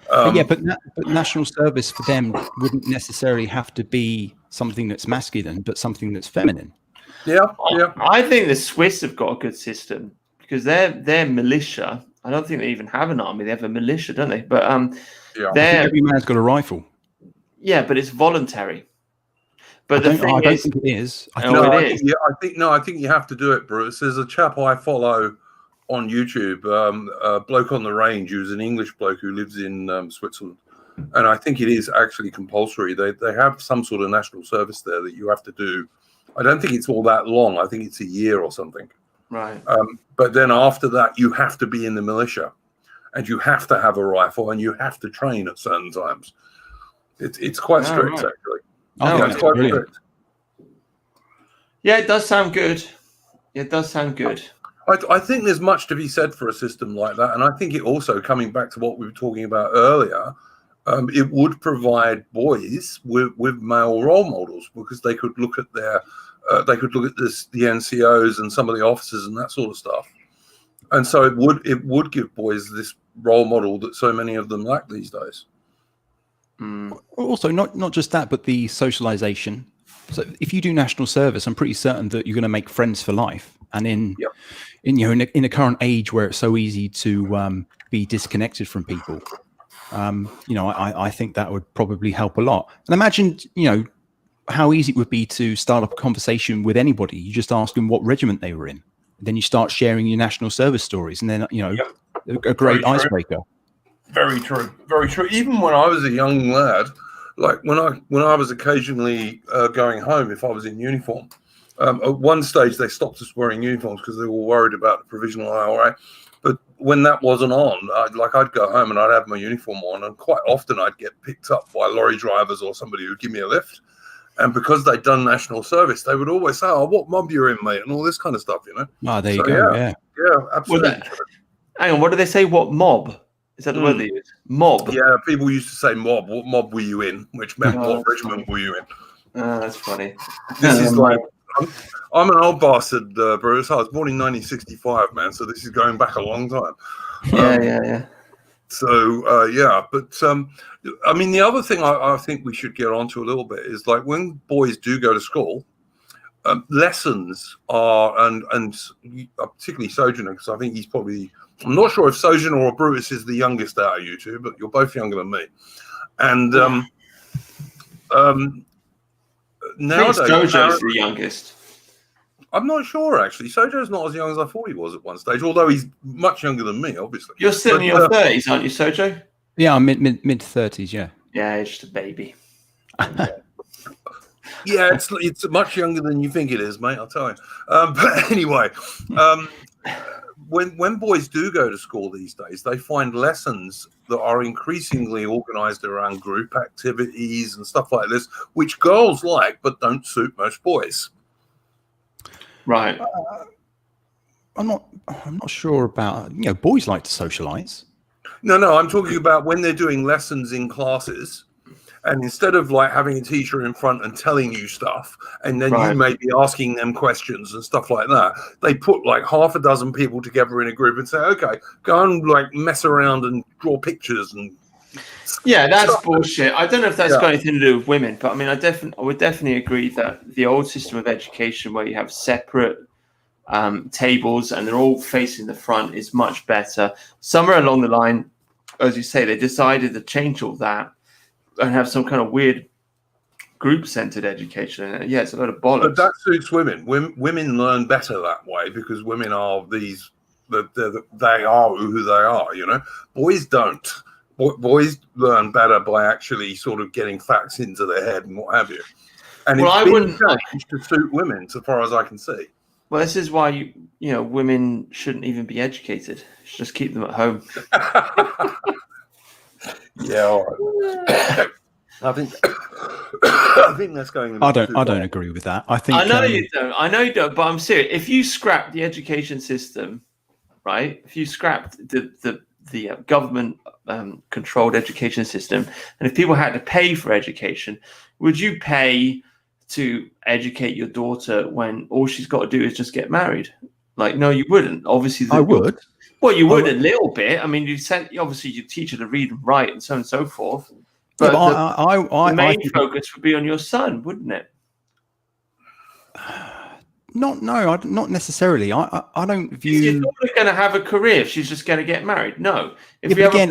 But national service for them wouldn't necessarily have to be something that's masculine, but something that's feminine. Yeah. I think the Swiss have got a good system because their militia. I don't think they even have an army; they have a militia, don't they? But I think every man's got a rifle. Yeah, but it's voluntary. But I don't think it is. I think you have to do it, Bruce. There's a chap I follow on YouTube, a bloke on the range who's an English bloke who lives in Switzerland, and I think it is actually compulsory. They have some sort of national service there that you have to do. I don't think it's all that long. I think it's a year or something. Right. But then after that, you have to be in the militia, and you have to have a rifle, and you have to train at certain times. It's quite strict, actually. It's quite strict. Yeah, it does sound good. I think there's much to be said for a system like that, and I think it also, coming back to what we were talking about earlier, it would provide boys with male role models because they could look at the NCOs and some of the officers and that sort of stuff, and so it would give boys this role model that so many of them lack these days. Also, not just that, but the socialization. So if you do national service, I'm pretty certain that you're going to make friends for life. And in a current age where it's so easy to be disconnected from people, I think that would probably help a lot. And imagine, how easy it would be to start up a conversation with anybody. You just ask them what regiment they were in. Then you start sharing your national service stories, and then a great icebreaker. Very true. Very true. Even when I was a young lad, like when I was occasionally going home, if I was in uniform, at one stage they stopped us wearing uniforms because they were worried about the provisional IRA. But when that wasn't on, I'd go home and I'd have my uniform on, and quite often I'd get picked up by lorry drivers or somebody who'd give me a lift. And because they'd done national service, they would always say, "Oh, what mob you're in, mate," and all this kind of stuff, Oh, there you go. Yeah, absolutely. Hang on, what do they say? What mob? Is that the word they use? Mob. Yeah, people used to say mob. What mob were you in? Which meant what regiment were you in? Oh, that's funny. This is like, I'm an old bastard, Bruce. I was born in 1965, man. So this is going back a long time. Yeah. So, but I mean, the other thing I think we should get onto a little bit is like when boys do go to school, lessons are, and particularly Sojourner, because I think he's probably, I'm not sure if Sojourner or Brutus is the youngest out of you two, but you're both younger than me. And nowadays, Sojourner's the youngest. I'm not sure, actually. Sojo's not as young as I thought he was at one stage, although he's much younger than me, obviously. You're still in your 30s, aren't you, Sojo? Yeah, I'm mid 30s, yeah. Yeah, it's just a baby. Yeah, it's much younger than you think it is, mate, I'll tell you. But anyway, when boys do go to school these days, they find lessons that are increasingly organized around group activities and stuff like this, which girls like but don't suit most boys. Right. I'm not sure about, boys like to socialize. No, I'm talking about when they're doing lessons in classes, and instead of like having a teacher in front and telling you stuff, and then you may be asking them questions and stuff like that, they put like half a dozen people together in a group and say, okay, go and like mess around and draw pictures and that's bullshit. I don't know if that's got anything to do with women, but I mean, I would definitely agree that the old system of education where you have separate tables and they're all facing the front is much better. Somewhere along the line, as you say, they decided to change all that and have some kind of weird group-centered education. And it's a lot of bollocks. But that suits women. Women learn better that way because women are they are who they are. Boys don't. Boys learn better by actually sort of getting facts into their head and what have you. And it's been changed to suit women, so far as I can see. Well, this is why women shouldn't even be educated. You should just keep them at home. Yeah, all right. I think that's going. I don't agree with that. I know you don't. I know you don't. But I'm serious. If you scrap the education system, right? If you scrapped the government controlled education system, and if people had to pay for education, would you pay to educate your daughter when all she's got to do is just get married? Like, no, you wouldn't. Obviously, I would. Well, you would a little bit. I mean, you teach her to read and write and so on and so forth. But the main focus would be on your son, wouldn't it? Not necessarily. I don't view. Is your daughter going to have a career if she's just going to get married? No. Herein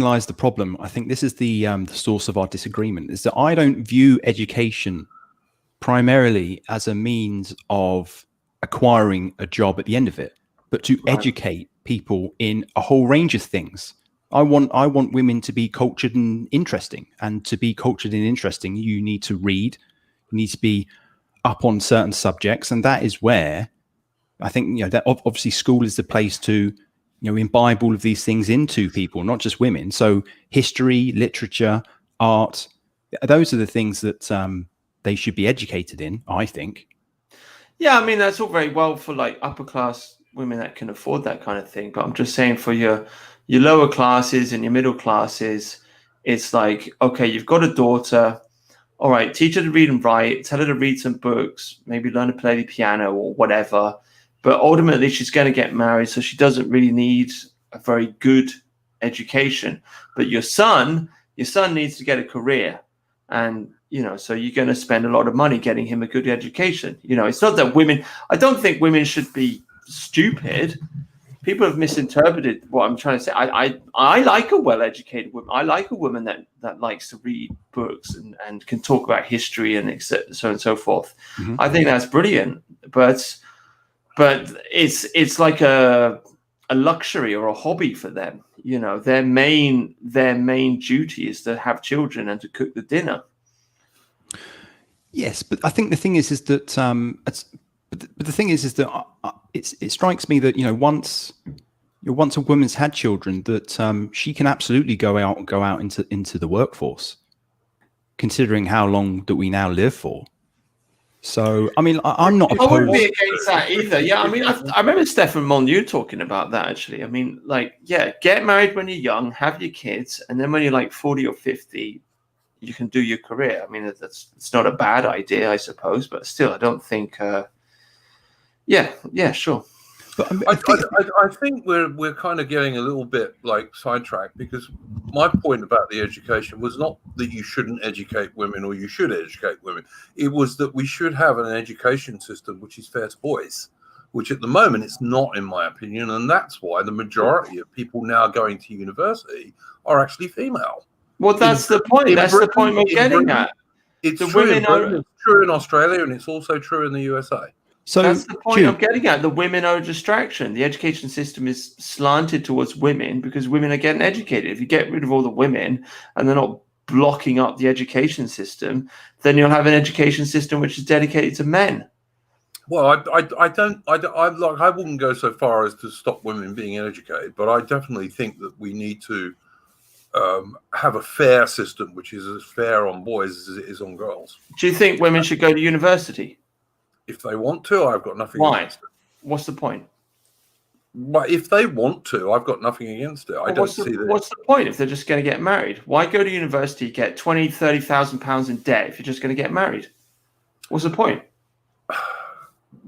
lies the problem. I think this is the source of our disagreement. Is that I don't view education primarily as a means of acquiring a job at the end of it, but to educate people in a whole range of things. I want women to be cultured and interesting, and to be cultured and interesting, you need to read. You need to be up on certain subjects, and that is where I think that obviously school is the place to imbibe all of these things into people, not just women. So history, literature, art, those are the things that they should be educated in, I think. Yeah, I mean that's all very well for like upper class women that can afford that kind of thing, but I'm just saying for your lower classes and your middle classes, it's like, okay, you've got a daughter. All right, teach her to read and write, tell her to read some books, maybe learn to play the piano or whatever. But ultimately, she's going to get married, so she doesn't really need a very good education. But your son needs to get a career. And, so you're going to spend a lot of money getting him a good education. It's not that I don't think women should be stupid. people have misinterpreted what I'm trying to say. I like a well-educated woman. I like a woman that likes to read books and can talk about history and so on and so forth. Mhm. I think that's brilliant, but it's like a luxury or a hobby for them. You know, their main duty is to have children and to cook the dinner. Yes, but I think the thing is that but the thing is that it strikes me that once a woman's had children, that she can absolutely go out into the workforce, considering how long that we now live for. So, I mean, I'm not opposed. I wouldn't be against that either. Yeah, I mean, I remember Stefan Molyneux talking about that, actually. I mean, like, yeah, get married when you're young, have your kids, and then when you're like 40 or 50, you can do your career. I mean, it's not a bad idea, I suppose, but still, I don't think. Yeah, sure. But I think we're kind of getting a little bit like sidetracked, because my point about the education was not that you shouldn't educate women or you should educate women. It was that we should have an education system which is fair to boys, which at the moment it's not, in my opinion, and that's why the majority of people now going to university are actually female. Well, that's the point. That's the point we're getting at. It's true in Britain, it's true in Australia, and it's also true in the USA. So that's the point I'm getting at. The women are a distraction. The education system is slanted towards women because women are getting educated. If you get rid of all the women and they're not blocking up the education system, then you'll have an education system which is dedicated to men. Well, I wouldn't go so far as to stop women being educated, but I definitely think that we need to have a fair system which is as fair on boys as it is on girls. Do you think women should go to university? If they want to, I've got nothing against it. What's the point? But if they want to, I've got nothing against it. I don't see that. What's the point if they're just going to get married? Why go to university, get 20, 30,000 pounds in debt if you're just going to get married? What's the point?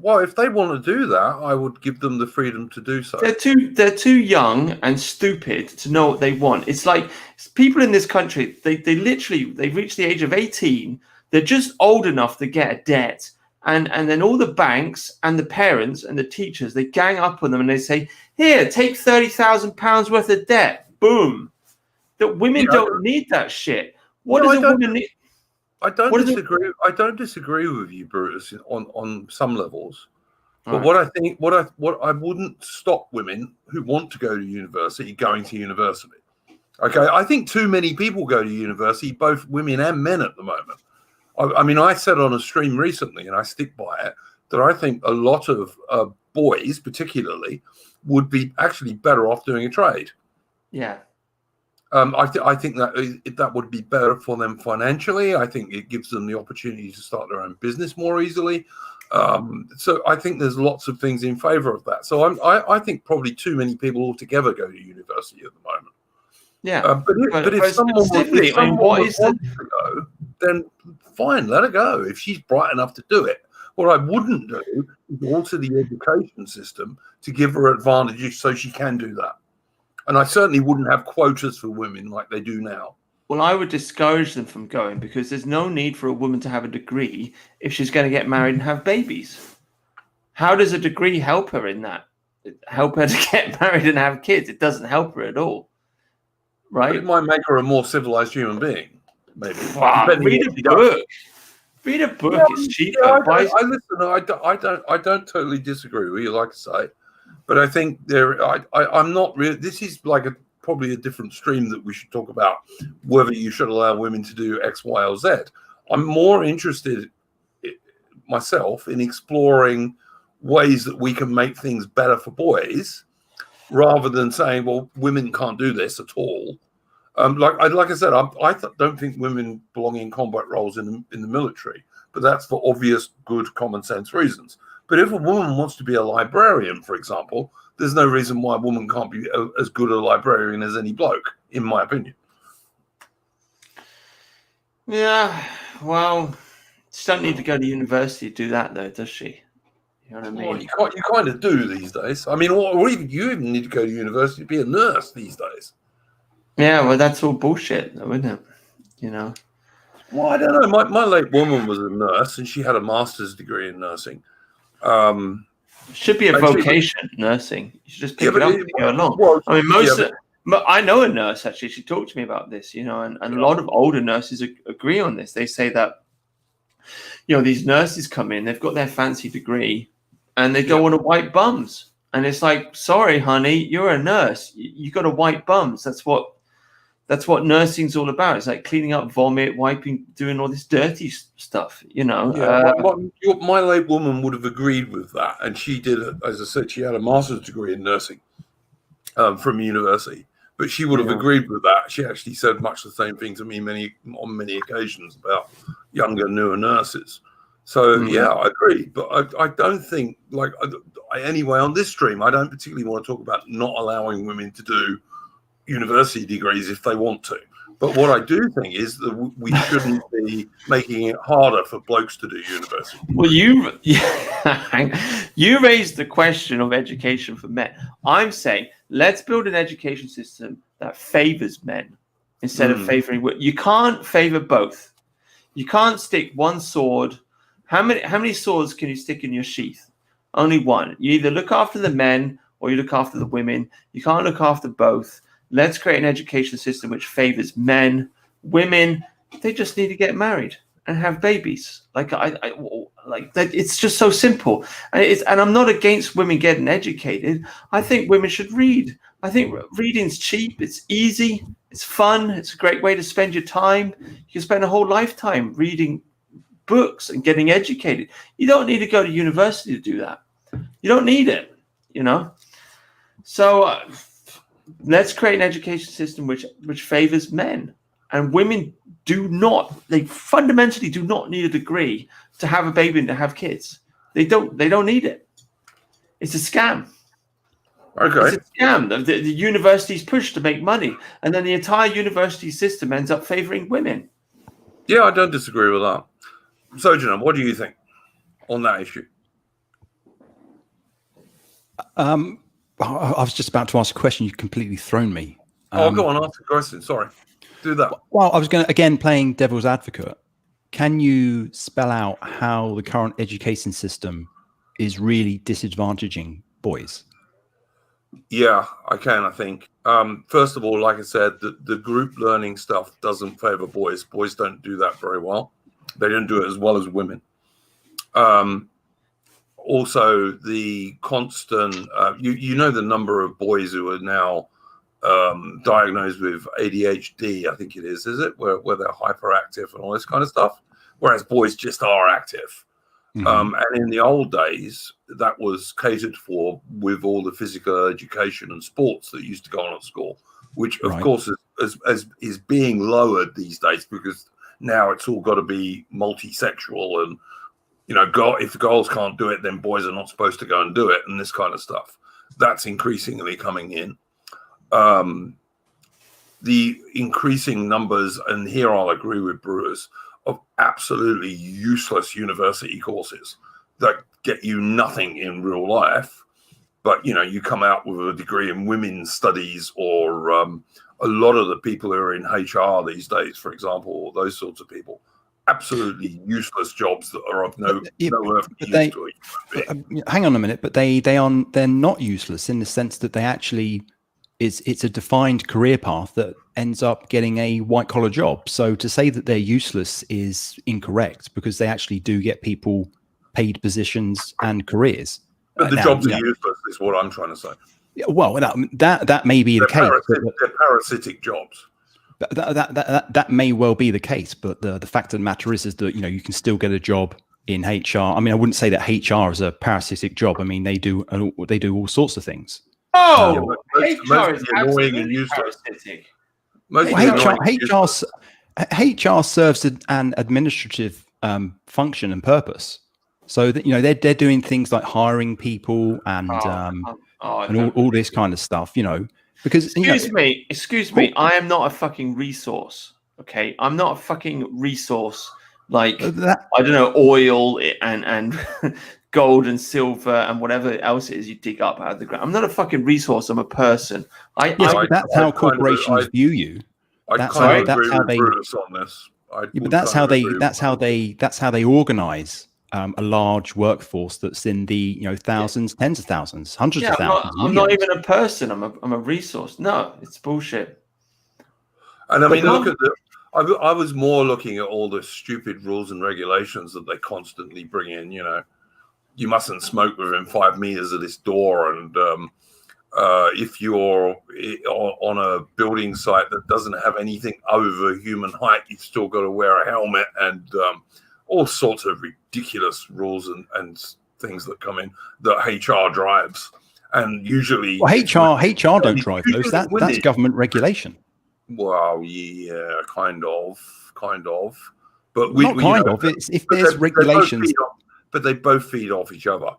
Well, if they want to do that, I would give them the freedom to do so. They're too young and stupid to know what they want. It's like people in this country, they've reached the age of 18. They're just old enough to get a debt. And then all the banks and the parents and the teachers, they gang up on them and they say, here, take £30,000 worth of debt. Boom. That women don't need that shit. What does a woman need? I don't disagree with you, Brutus, on some levels. But right. what I wouldn't stop women who want to go to university going to university. Okay, I think too many people go to university, both women and men at the moment. I mean, I said on a stream recently, and I stick by it, that I think a lot of boys, particularly, would be actually better off doing a trade. Yeah. I think that would be better for them financially. I think it gives them the opportunity to start their own business more easily. So I think there's lots of things in favor of that. So I think probably too many people altogether go to university at the moment. Yeah. But if someone wants to go, then fine, let her go. If she's bright enough to do it. What I wouldn't do is alter the education system to give her advantages so she can do that. And I certainly wouldn't have quotas for women like they do now. Well, I would discourage them from going because there's no need for a woman to have a degree if she's going to get married and have babies. How does a degree help her in that? Help her to get married and have kids? It doesn't help her at all. Right? But it might make her a more civilized human being. Maybe. Read a book. Read a book. It's cheaper. Yeah, I don't totally disagree with you, like I say, but I think I'm not really. This is like probably a different stream that we should talk about whether you should allow women to do X, Y, or Z. I'm more interested myself in exploring ways that we can make things better for boys, rather than saying, well, women can't do this at all. Like I said, I don't think women belong in combat roles in the military, but that's for obvious, good, common sense reasons. But if a woman wants to be a librarian, for example, there's no reason why a woman can't be as good a librarian as any bloke, in my opinion. Yeah, well, she doesn't need to go to university to do that, though, does she? You know what I mean? Well, you kind of do these days. I mean, or even you even need to go to university to be a nurse these days. Yeah, well, that's all bullshit, though, isn't it? You know? Well, I don't know. My late woman was a nurse, and she had a master's degree in nursing. Should be a Actually, vocation, nursing. You should just pick Yeah, it up but and go along. well, I mean, yeah, but I know a nurse actually. She talked to me about this, and a lot of older nurses agree on this. They say that these nurses come in, they've got their fancy degree, and they go on to white bums, and it's like, sorry, honey, you're a nurse. You got to white bums. That's what nursing's all about. It's like cleaning up vomit, wiping, doing all this dirty stuff. my late woman would have agreed with that, and she did. As I said, she had a master's degree in nursing from university, but she would have agreed with that. She actually said much the same thing to me on many occasions about younger, newer nurses. So yeah, I agree, but I don't think anyway on this stream, I don't particularly want to talk about not allowing women to do university degrees if they want to. But what I do think is that we shouldn't be making it harder for blokes to do university. Well, you raised the question of education for men. I'm saying let's build an education system that favors men instead of favoring women. You can't favor both. You can't stick one sword. How many swords can you stick in your sheath? Only one. You either look after the men or you look after the women. You can't look after both. Let's create an education system which favors men. Women, they just need to get married and have babies. Like that. It's just so simple. And I'm not against women getting educated. I think women should read. I think reading's cheap. It's easy. It's fun. It's a great way to spend your time. You can spend a whole lifetime reading books and getting educated. You don't need to go to university to do that. You don't need it. So. Let's create an education system which favors men, and women they fundamentally do not need a degree to have a baby and to have kids. They don't need it. It's a scam. Okay. It's a scam. The universities push to make money, and then the entire university system ends up favoring women. Yeah, I don't disagree with that. Sojourner, what do you think on that issue? I was just about to ask a question. You've completely thrown me. Go on, ask a question. Sorry. Do that. Well, I was going to, again, playing devil's advocate. Can you spell out how the current education system is really disadvantaging boys? Yeah, I can, I think. First of all, like I said, the group learning stuff doesn't favor boys. Boys don't do that very well. They don't do it as well as women. Also, the constant, the number of boys who are now diagnosed with ADHD, I think it is it? Where they're hyperactive and all this kind of stuff, whereas boys just are active. And in the old days, that was catered for with all the physical education and sports that used to go on at school, which, of course, is being lowered these days because now it's all got to be multi-sexual and if the girls can't do it, then boys are not supposed to go and do it, and this kind of stuff. That's increasingly coming in. The increasing numbers, and here I'll agree with Brewers, of absolutely useless university courses that get you nothing in real life, but you come out with a degree in women's studies, or a lot of the people who are in HR these days, for example, or those sorts of people. Absolutely useless jobs that are of no earthly use to it. Hang on a minute, but they're not useless in the sense that they actually it's a defined career path that ends up getting a white collar job. So to say that they're useless is incorrect because they actually do get people paid positions and careers. But the jobs are useless is what I'm trying to say. Well, that may be the case. They're parasitic jobs. That may well be the case, but the fact of the matter is that you can still get a job in HR. I mean, I wouldn't say that HR is a parasitic job. I mean, they do all sorts of things. Oh, HR is absolutely parasitic. HR serves an administrative function and purpose, so that they're doing things like hiring people and all this kind of stuff. Because excuse me, I am not a fucking resource. Okay, I'm not a fucking resource like I don't know, oil and gold and silver and whatever else it is you dig up out of the ground. I'm not a fucking resource. I'm a person. That's how corporations view you. That's how they organize a large workforce that's in the thousands, tens of thousands, hundreds of thousands. I'm not even a person. I'm a resource. No, it's bullshit. And I mean, look at I was more looking at all the stupid rules and regulations that they constantly bring in. You mustn't smoke within 5 meters of this door, and if you're on a building site that doesn't have anything over human height, you've still got to wear a helmet, and all sorts of ridiculous rules and things that come in that HR drives. And usually, HR don't drive those. That's government regulation. Well, yeah, kind of. But It's if there's regulations, but they both feed off each other.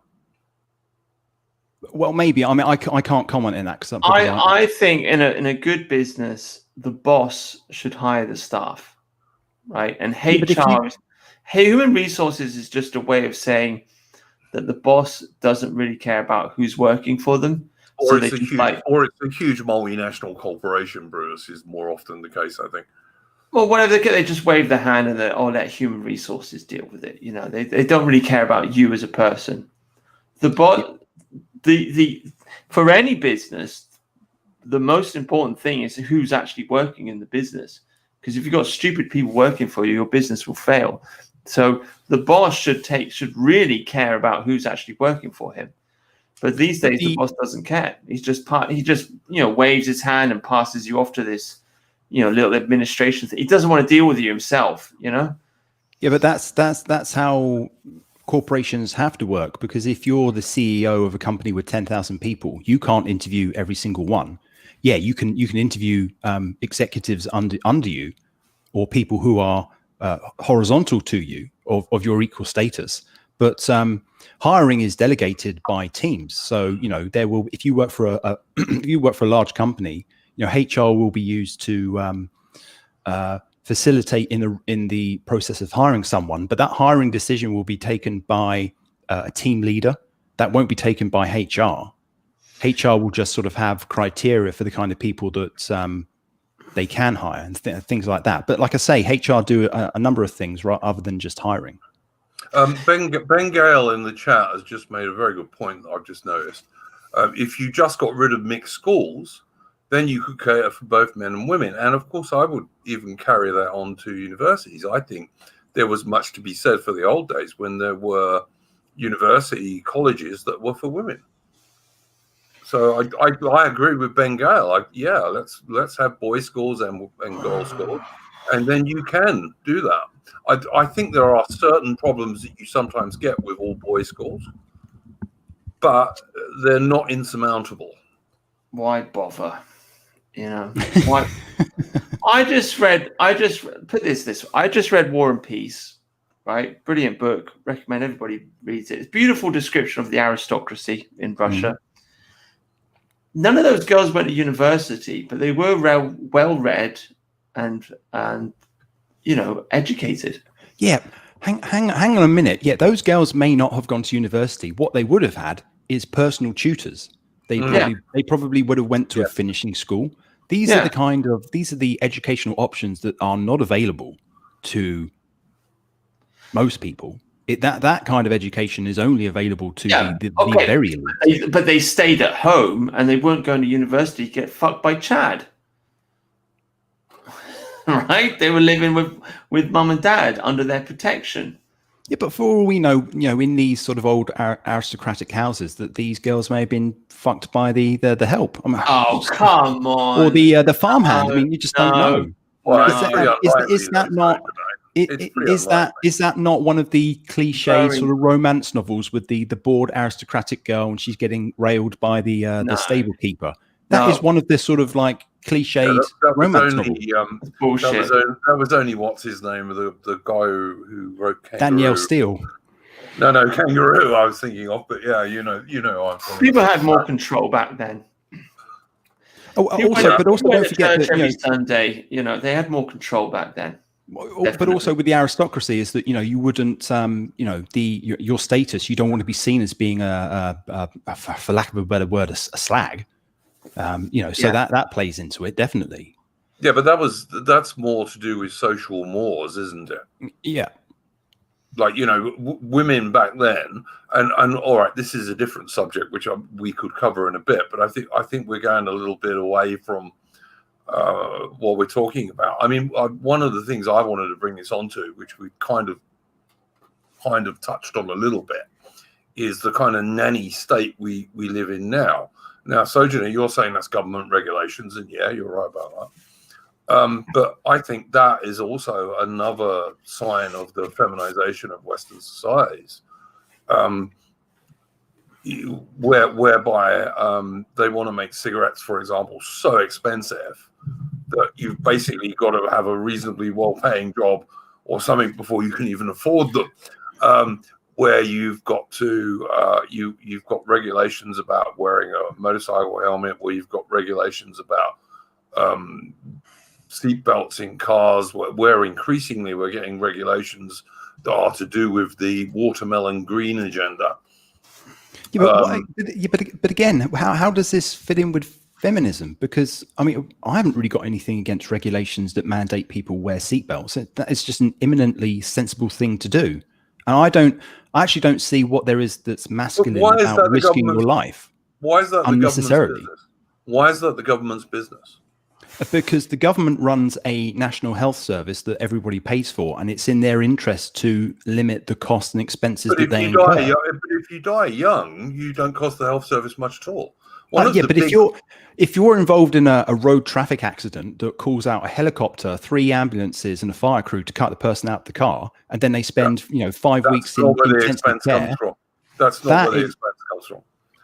Well, maybe. I mean, I can't comment on that because I think in a good business, the boss should hire the staff, right? And HR, human resources is just a way of saying that the boss doesn't really care about who's working for them. Or it's a huge multinational corporation, Bruce, is more often the case, I think. Well, whenever they just wave their hand and let human resources deal with it. They don't really care about you as a person. For any business, the most important thing is who's actually working in the business. Because if you've got stupid people working for you, your business will fail. So the boss should really care about who's actually working for him. But these days, the boss doesn't care. He just waves his hand and passes you off to this, little administration thing. He doesn't want to deal with you himself, Yeah, but that's how corporations have to work, because if you're the CEO of a company with 10,000 people, you can't interview every single one. Yeah, you can interview executives under you, or people who are horizontal to you of your equal status. But hiring is delegated by teams. So there will, if you work for a large company, HR will be used to facilitate in the process of hiring someone. But that hiring decision will be taken by a team leader. That won't be taken by HR. HR will just sort of have criteria for the kind of people that they can hire and things like that. But like I say, HR do a number of things other than just hiring. Ben Gale in the chat has just made a very good point that I've just noticed. If you just got rid of mixed schools, then you could cater for both men and women. And of course, I would even carry that on to universities. I think there was much to be said for the old days when there were university colleges that were for women. So I agree with Ben Gale. Let's have boys' schools and girls' schools, and then you can do that. I think there are certain problems that you sometimes get with all boys' schools, but they're not insurmountable. Why bother? Why? I just read War and Peace, right? Brilliant book. Recommend everybody reads it. It's a beautiful description of the aristocracy in Russia. Mm. None of those girls went to university, but they were well read and educated. Yeah. Hang on a minute. Yeah, those girls may not have gone to university. What they would have had is personal tutors. They probably would have went to a finishing school. These are the educational options that are not available to most people. That kind of education is only available to the very elite. But they stayed at home and they weren't going to university to get fucked by Chad. Right? They were living with mum and dad under their protection. Yeah, but for all we know, in these sort of old aristocratic houses, that these girls may have been fucked by the help. I mean, come on! Or the farmhand. I mean, you just don't know. Well, is that not? Is that not one of the cliche sort of romance novels with the bored aristocratic girl and she's getting railed by the stable keeper? That is one of the sort of like cliched romance novels. Bullshit. That was only what's his name, the guy who wrote Kangaroo. Danielle Steele. No, Kangaroo. I was thinking of, but yeah, you know, I'm people had more control back then. Also don't forget that every Sunday, they had more control back then. Definitely. But also with the aristocracy is that you wouldn't your status, you don't want to be seen as being a for lack of a better word, a slag. So that plays into it definitely. Yeah, but that's more to do with social mores, isn't it? Yeah. like, you know, women back then, and all right, this is a different subject which we could cover in a bit, but I think we're going a little bit away from what we're talking about. I mean, one of the things I wanted to bring this onto, which we kind of touched on a little bit, is the kind of nanny state we live in now. Now, Sojourner, you're saying that's government regulations, and yeah, you're right about that. But I think that is also another sign of the feminization of Western societies, whereby they want to make cigarettes, for example, so expensive that you've basically got to have a reasonably well-paying job or something before you can even afford them. Where you've got to you've got regulations about wearing a motorcycle helmet, where you've got regulations about seat belts in cars, where increasingly we're getting regulations that are to do with the watermelon green agenda. Yeah, but again, how does this fit in with feminism? Because I mean, I haven't really got anything against regulations that mandate people wear seatbelts. That is just an eminently sensible thing to do. And I actually don't see what there is that's masculine about risking your life. Why is that unnecessarily? Why is that the government's business? Because the government runs a national health service that everybody pays for, and it's in their interest to limit the costs and expenses that they incur. But if you die young, you don't cost the health service much at all. If you're involved in a road traffic accident that calls out a helicopter, 3 ambulances, and a fire crew to cut the person out of the car, and then they spend 5 weeks in intensive care, that's not where the expense comes from.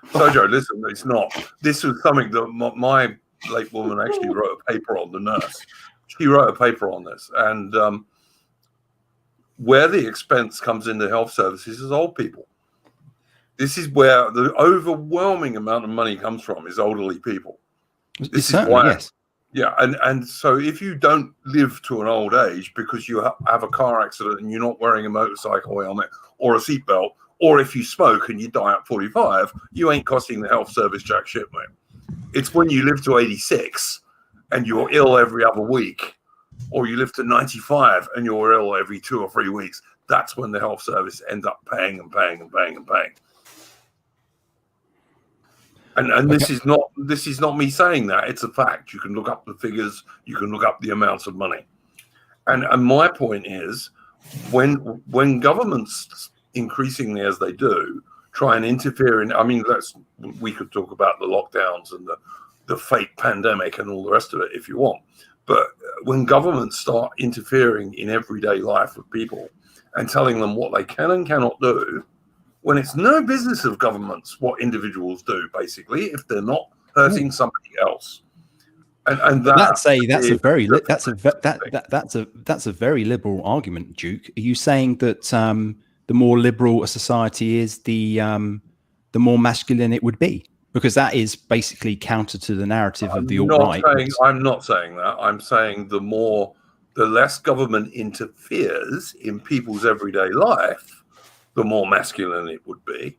Sojo, listen, it's not. This was something that my late woman actually wrote a paper on, the nurse. She wrote a paper on this, and where the expense comes into health services is old people. This is where the overwhelming amount of money comes from, is elderly people. This is why, yes. Yeah, and so if you don't live to an old age because you have a car accident and you're not wearing a motorcycle helmet or a seatbelt, or if you smoke and you die at 45, you ain't costing the health service jack shit, mate. It's when you live to 86 and you're ill every other week, or you live to 95 and you're ill every 2 or 3 weeks. That's when the health service ends up paying and paying and paying and paying. And this is not me saying that. It's a fact. You can look up the figures. You can look up the amounts of money. And my point is, when governments, increasingly as they do, try and interfere in, I mean, we could talk about the lockdowns and the fake pandemic and all the rest of it if you want. But when governments start interfering in everyday life of people and telling them what they can and cannot do, when it's no business of governments what individuals do, basically, if they're not hurting somebody else. And that's a very liberal argument, Duke. Are you saying that the more liberal a society is, the more masculine it would be? Because that is basically counter to the narrative of the alt-right. I'm not saying that. I'm saying the less government interferes in people's everyday life, the more masculine it would be.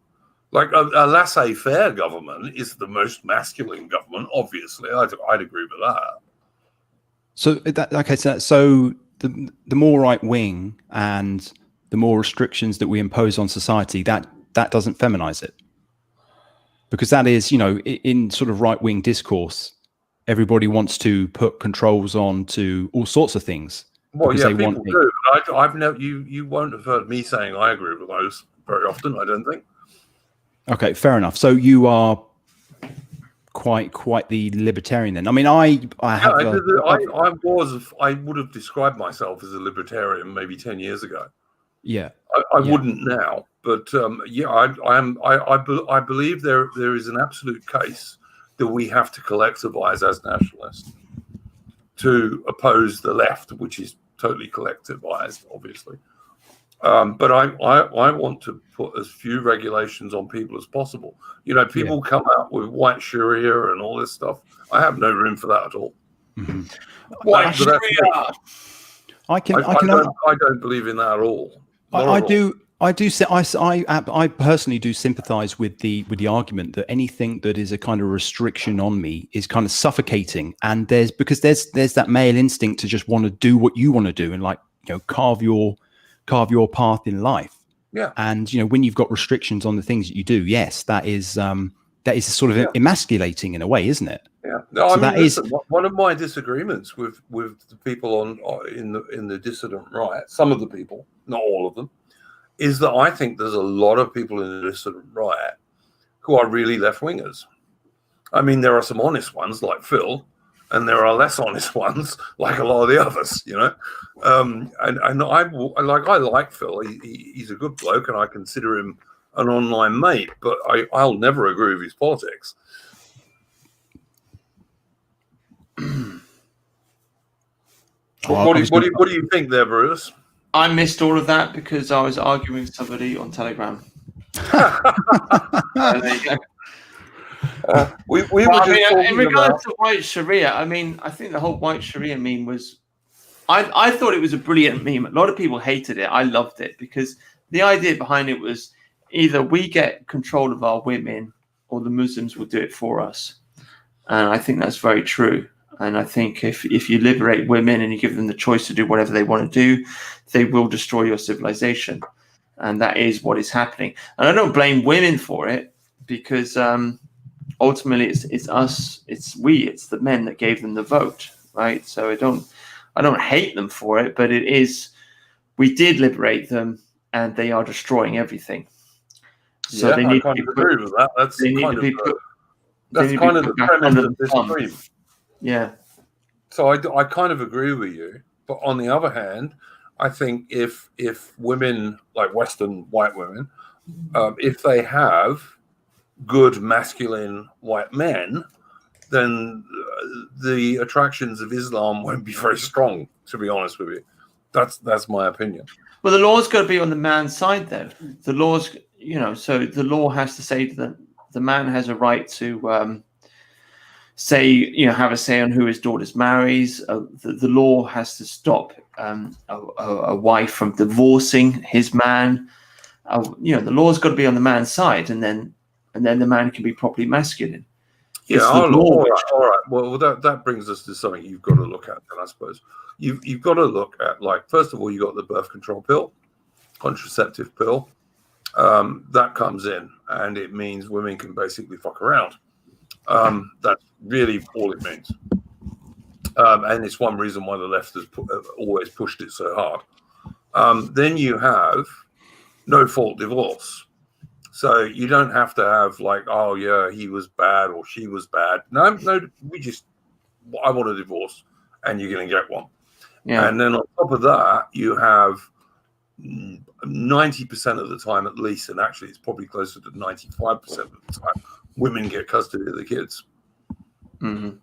Like a laissez-faire government is the most masculine government, obviously. I'd agree with that. So the more right wing and the more restrictions that we impose on society, that doesn't feminize it. Because that is, in sort of right wing discourse, everybody wants to put controls on to all sorts of things. Well, yeah, people do. But I've never. You won't have heard me saying I agree with those very often. I don't think. Okay, fair enough. So you are quite the libertarian then. I mean, I would have described myself as a libertarian maybe 10 years ago. Yeah, I wouldn't now, but I believe there is an absolute case that we have to collectivize as nationalists to oppose the left, which is totally collectivized, obviously. But I want to put as few regulations on people as possible. People come out with white Sharia and all this stuff. I have no room for that at all. Mm-hmm. White Sharia. I don't believe in that at all. I personally do sympathize with the argument that anything that is a kind of restriction on me is kind of suffocating, and there's that male instinct to just want to do what you want to do and carve your carve your path in life. Yeah. And, you know, when you've got restrictions on the things that you do, yes, that is sort of emasculating in a way, isn't it? Yeah. No, So I mean, that listen, one of my disagreements with the people in the dissident right, some of the people, not all of them, is that I think there's a lot of people in the dissident right who are really left-wingers. I mean, there are some honest ones like Phil, and there are less honest ones like a lot of the others, you know. And I like Phil. He's a good bloke, and I consider him an online mate. But I'll never agree with his politics. What do you think there, Bruce? I missed all of that because I was arguing with somebody on Telegram. There you go. We were just talking in regards to white Sharia, I mean, I think the whole white Sharia meme was, I thought it was a brilliant meme. A lot of people hated it. I loved it because the idea behind it was either we get control of our women or the Muslims will do it for us. And I think that's very true. And I think if you liberate women and you give them the choice to do whatever they want to do, they will destroy your civilization. And that is what is happening. And I don't blame women for it because ultimately it's us, it's the men that gave them the vote, right? So I don't hate them for it, but it is, we did liberate them and they are destroying everything. So yeah, they need I kind of agree with that. That's kind of the premise of this stream. Yeah. So I kind of agree with you, but on the other hand, I think if women, like Western white women, if they have good masculine white men, then the attractions of Islam won't be very strong. To be honest with you, that's my opinion. Well, the law's got to be on the man's side, though. The law's, you know, so the law has to say that the man has a right to say, you know, have a say on who his daughter marries. The law has to stop a wife from divorcing his man. You know, the law's got to be on the man's side, and then the man can be properly masculine. Yeah, all right. Well, that brings us to something you've got to look at, then I suppose. You've got to look at, like, first of all, you got the birth control pill, contraceptive pill. That comes in, and it means women can basically fuck around. That's really all it means. And it's one reason why the left has always pushed it so hard. Then you have no-fault divorce. So you don't have to have like, oh yeah, he was bad or she was bad. No, I want a divorce, and you're going to get one. Yeah. And then on top of that, you have 90% of the time, at least, and actually it's probably closer to 95% of the time, women get custody of the kids. Mm-hmm.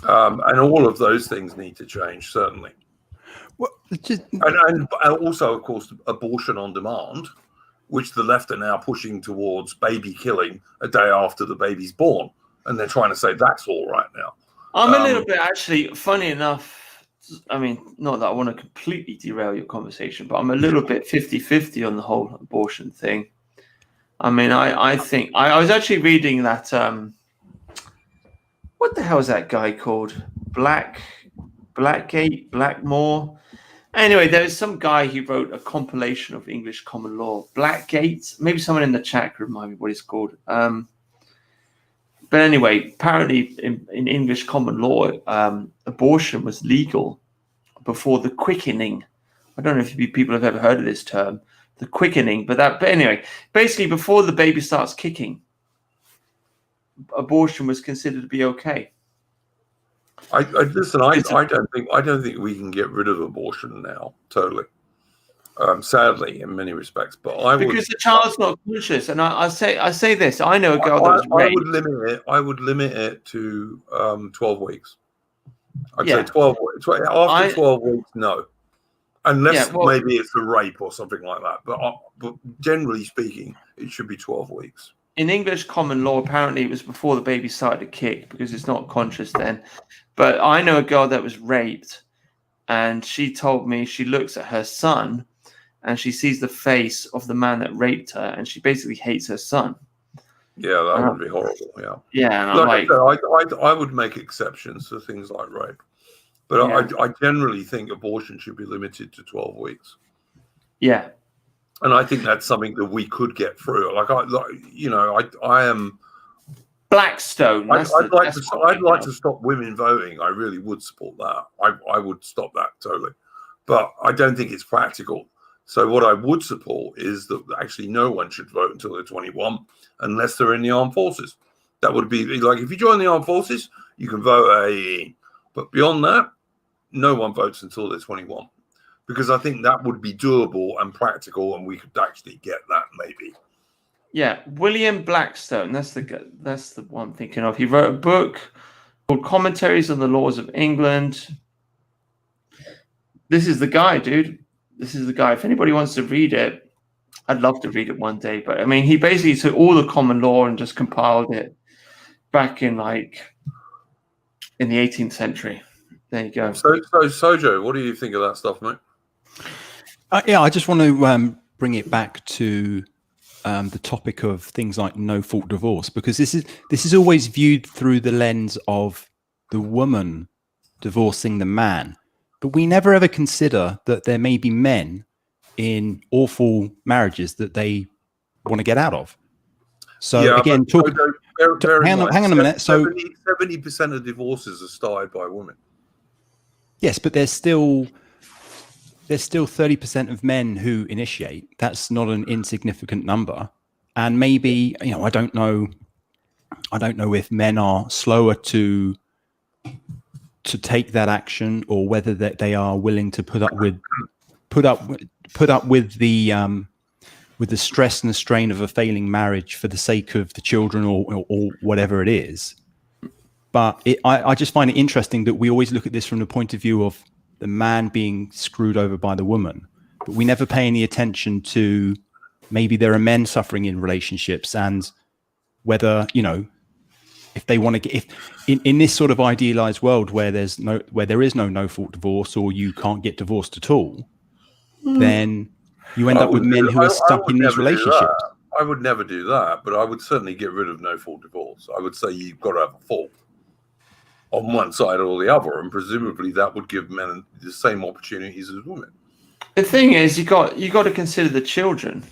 And all of those things need to change, certainly. Well, and also, of course, abortion on demand, which the left are now pushing towards baby killing a day after the baby's born. And they're trying to say that's all right now. I'm a little bit, actually, funny enough, I mean, not that I want to completely derail your conversation, but I'm a little bit 50-50 on the whole abortion thing. I mean, I think, I was actually reading that, what the hell is that guy called? Blackmore? Anyway, there was some guy who wrote a compilation of English common law. Blackgate? Maybe someone in the chat could remind me what it's called. But anyway, apparently in English common law, abortion was legal before the quickening. I don't know if people have ever heard of this term, the quickening. But anyway, basically before the baby starts kicking, abortion was considered to be okay. I don't think we can get rid of abortion now totally. Sadly, in many respects, but because the child's not conscious, and I say this. I know a girl that was raped. I would limit it to 12 weeks. I'd say 12 weeks. After 12 weeks, no, unless maybe it's a rape or something like that. But generally speaking, it should be 12 weeks. In English common law, apparently it was before the baby started to kick because it's not conscious then. But I know a girl that was raped, and she told me she looks at her son and she sees the face of the man that raped her, and she basically hates her son. Yeah, that would be horrible. Yeah. Yeah, and I would make exceptions for things like rape, but I generally think abortion should be limited to 12 weeks. Yeah. And I think that's something that we could get through. I am Blackstone. I'd like to stop women voting. I really would support that. I would stop that totally, but I don't think it's practical. So what I would support is that actually no one should vote until they're 21, unless they're in the armed forces. That would be like, if you join the armed forces, you can vote AE, but beyond that, no one votes until they're 21, because I think that would be doable and practical, and we could actually get that maybe. Yeah, William Blackstone. That's the one I'm thinking of. He wrote a book called Commentaries on the Laws of England. This is the guy, dude. This is the guy. If anybody wants to read it, I'd love to read it one day. But I mean, he basically took all the common law and just compiled it back in the 18th century. There you go. So Sojo, what do you think of that stuff, mate? Yeah, I just want to bring it back to the topic of things like no-fault divorce, because this is always viewed through the lens of the woman divorcing the man, but we never ever consider that there may be men in awful marriages that they want to get out of. So yeah, again, hang on a minute. So 70% of divorces are started by women. Yes, but there's still 30% of men who initiate. That's not an insignificant number. And maybe, I don't know if men are slower to take that action, or whether that they are willing to put up with the stress and the strain of a failing marriage for the sake of the children or whatever it is. But I just find it interesting that we always look at this from the point of view of the man being screwed over by the woman, but we never pay any attention to maybe there are men suffering in relationships, and whether, if they want to get, if in this sort of idealized world where there is no no-fault divorce, or you can't get divorced at all, then you end up with men who are stuck in these relationships. I would never do that, but I would certainly get rid of no-fault divorce. I would say you've got to have a fault on one side or the other, and presumably that would give men the same opportunities as women. The thing is, you got to consider the children.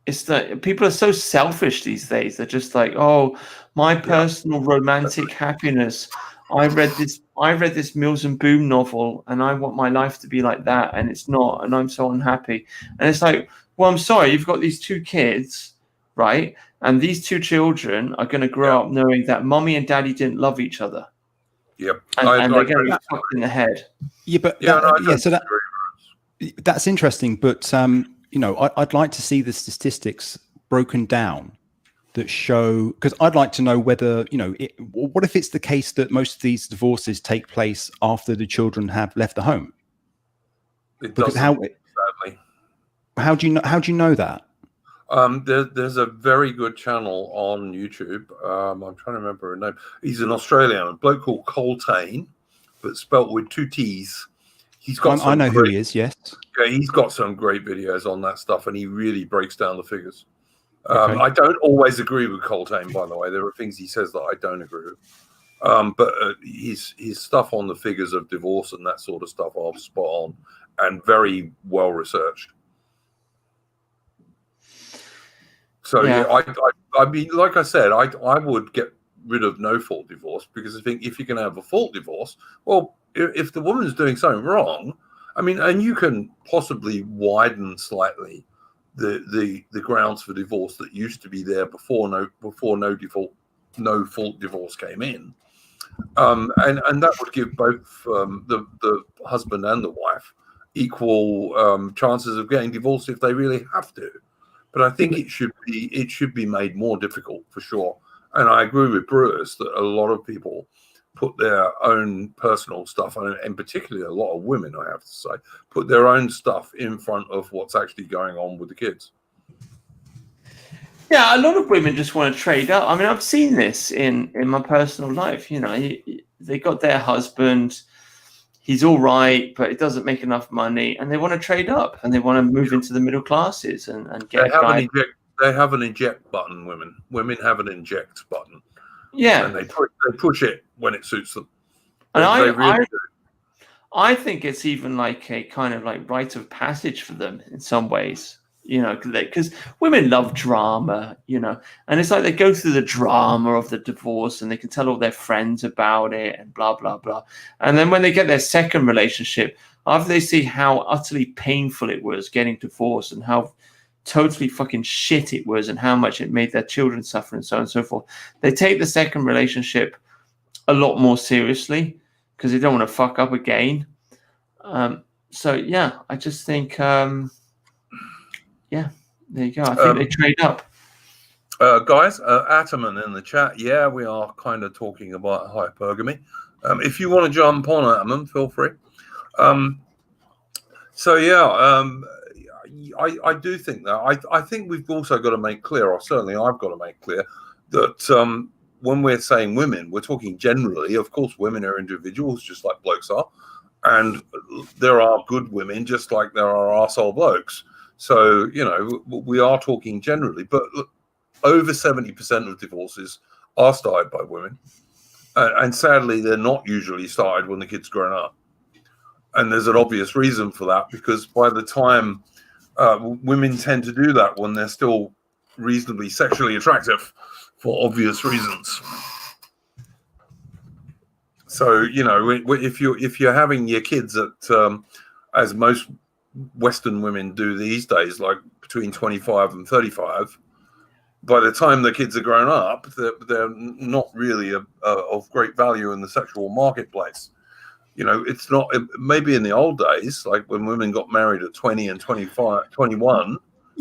It's that people are so selfish these days. They're just like, oh, my personal romantic happiness. I read this Mills and Boon novel, and I want my life to be like that, and it's not, and I'm so unhappy. And it's like, well, I'm sorry, you've got these two kids, right? And these two children are going to grow up knowing that mommy and daddy didn't love each other. Yep, and they're going to be fucked in the head. Yeah, but that's interesting. But I'd like to see the statistics broken down that show, because I'd like to know whether what if it's the case that most of these divorces take place after the children have left the home? It doesn't, sadly. How do you know that? There's a very good channel on YouTube. I'm trying to remember her name. He's an Australian, a bloke called Coltane, but spelt with two T's. He's got. I know who he is. Yes. Yeah, he's got some great videos on that stuff, and he really breaks down the figures. Okay. I don't always agree with Coltane, by the way. There are things he says that I don't agree with. But his stuff on the figures of divorce and that sort of stuff are spot on and very well researched. So yeah, I mean, like I said, I would get rid of no-fault divorce, because I think if you can have a fault divorce, well, if the woman's doing something wrong, I mean, and you can possibly widen slightly the grounds for divorce that used to be there before no fault divorce came in, and that would give both the husband and the wife equal chances of getting divorced if they really have to. But I think it should be made more difficult, for sure. And I agree with Bruce that a lot of people put their own personal stuff, and particularly a lot of women, I have to say, put their own stuff in front of what's actually going on with the kids. Yeah, a lot of women just want to trade up. I mean, I've seen this in my personal life. They got their husband, he's all right, but it doesn't make enough money, and they want to trade up, and they want to move into the middle classes and get a guy. They have an eject button, women. Women have an inject button. Yeah. And they push it when it suits them. And I think it's even like a kind of like rite of passage for them in some ways, you know, because women love drama, you know, and it's like they go through the drama of the divorce and they can tell all their friends about it and blah, blah, blah. And then when they get their second relationship, after they see how utterly painful it was getting divorced and how totally fucking shit it was and how much it made their children suffer and so on and so forth, they take the second relationship a lot more seriously because they don't want to fuck up again. So yeah, I just think yeah, there you go. I think they trade up. Guys, Ataman in the chat, yeah, we are kind of talking about hypergamy. If you want to jump on, Ataman, feel free. So yeah, I do think that. I think we've also got to make clear, or certainly I've got to make clear, that when we're saying women, we're talking generally. Of course, women are individuals, just like blokes are. And there are good women, just like there are arsehole blokes. So, you know, we are talking generally. But look, over 70% of divorces are started by women. And sadly, they're not usually started when the kid's grown up. And there's an obvious reason for that, because by the time women tend to do that when they're still reasonably sexually attractive for obvious reasons. So, you know, if you're having your kids at, as most Western women do these days, like between 25 and 35, by the time the kids are grown up, they're not really of great value in the sexual marketplace. You know, it's not, maybe in the old days, like when women got married at 20 and 25, 21,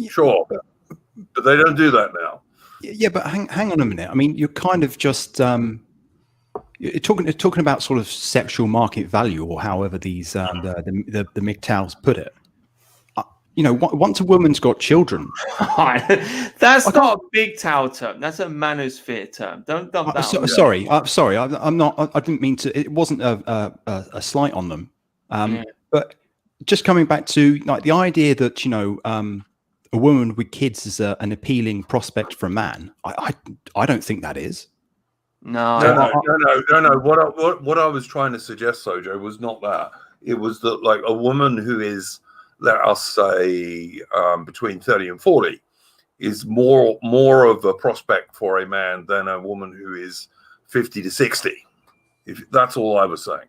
sure, but they don't do that now. Yeah, but hang on a minute. I mean, you're kind of just you're talking about sort of sexual market value, or however these the MGTOWs put it. You know, once a woman's got children, that's not a big towel term. That's a manosphere term. Don't dump that. Sorry. I'm not. I didn't mean to. It wasn't a slight on them. But just coming back to like the idea that, you know, a woman with kids is an appealing prospect for a man. I don't think that is. No. What I was trying to suggest, Sojo, was not that. It was that, like, a woman who is, let us say, between 30 and 40 is more of a prospect for a man than a woman who is 50 to 60. That's all I was saying.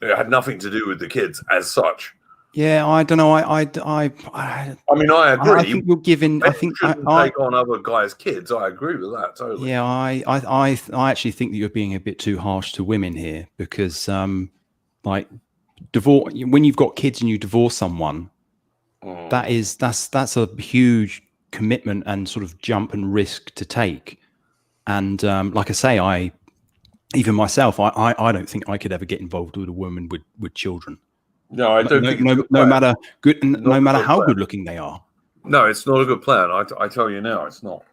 It had nothing to do with the kids as such. Yeah, I don't know. I mean, I agree. I think you're giving. I think take on other guys' kids. I agree with that totally. Yeah, I actually think that you're being a bit too harsh to women here, because like divorce, when you've got kids and you divorce someone, that's a huge commitment and sort of jump and risk to take. And like I say, even myself, I don't think I could ever get involved with a woman with children. No, I don't think no matter how good looking they are. No, it's not a good plan. I tell you now, it's not.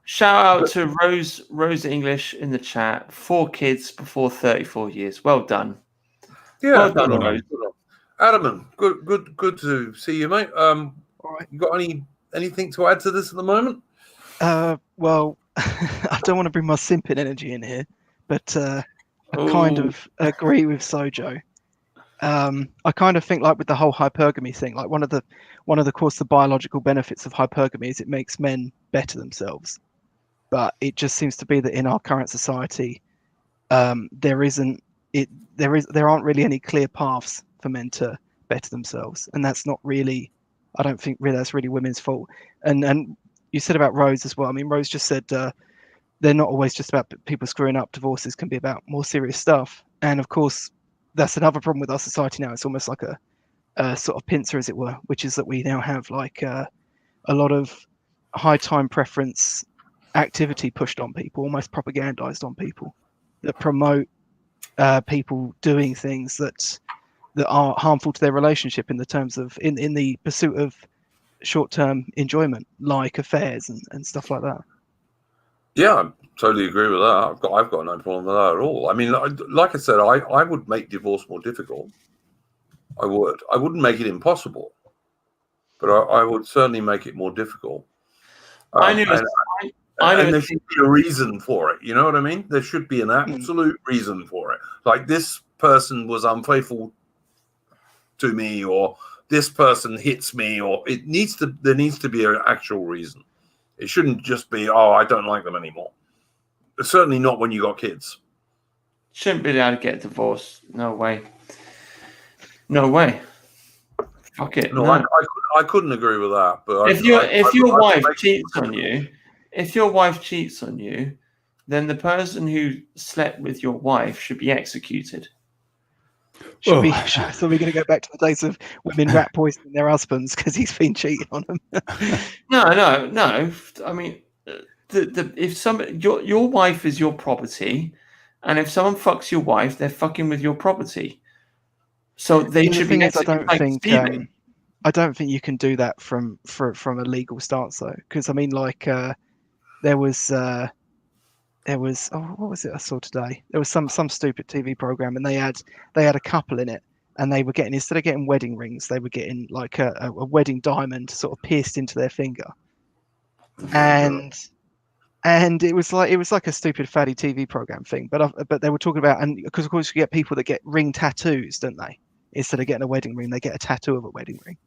Shout out to Rose English in the chat. 4 kids before 34 years. Well done. Yeah, well done, Rose. Adaman, good to see you, mate. All right. You got anything to add to this at the moment? Well, I don't want to bring my simping energy in here, but I kind of agree with Sojo. I kind of think, like, with the whole hypergamy thing, like one of the course the biological benefits of hypergamy is it makes men better themselves. But it just seems to be that in our current society, there aren't really any clear paths for men to better themselves, and that's not really, I don't think really that's really women's fault. And you said about Rose as well. I mean, Rose just said they're not always just about people screwing up. Divorces can be about more serious stuff, and of course, that's another problem with our society now. It's almost like a sort of pincer, as it were, which is that we now have like a lot of high time preference activity pushed on people, almost propagandized on people, that promote people doing things that are harmful to their relationship in the terms of in the pursuit of short-term enjoyment, like affairs and stuff like that. Yeah, I totally agree with that. I've got no problem with that at all. I mean, like I said, I would make divorce more difficult. I would. I wouldn't make it impossible, but I would certainly make it more difficult. And there should be a reason for it. You know what I mean? There should be an absolute reason for it. Like this person was unfaithful to me, or this person hits me, or there needs to be an actual reason. It shouldn't just be, oh, I don't like them anymore. Certainly not when you got kids. Shouldn't be able to get a divorce. No way. No way. Fuck it. No. I couldn't agree with that. But if your wife cheats on you, then the person who slept with your wife should be executed. So we're going to go back to the days of women rat poisoning their husbands because he's been cheating on them. No. I mean, if your wife is your property, and if someone fucks your wife, they're fucking with your property. So they should be executed. I don't think you can do that from a legal stance though, because I mean, like there was what was it I saw today? There was some stupid TV program, and they had a couple in it, and they were getting, instead of getting wedding rings, they were getting like a wedding diamond sort of pierced into their finger, and it was like a stupid fatty TV program thing. But they were talking about, and because of course you get people that get ring tattoos, don't they? Instead of getting a wedding ring, they get a tattoo of a wedding ring.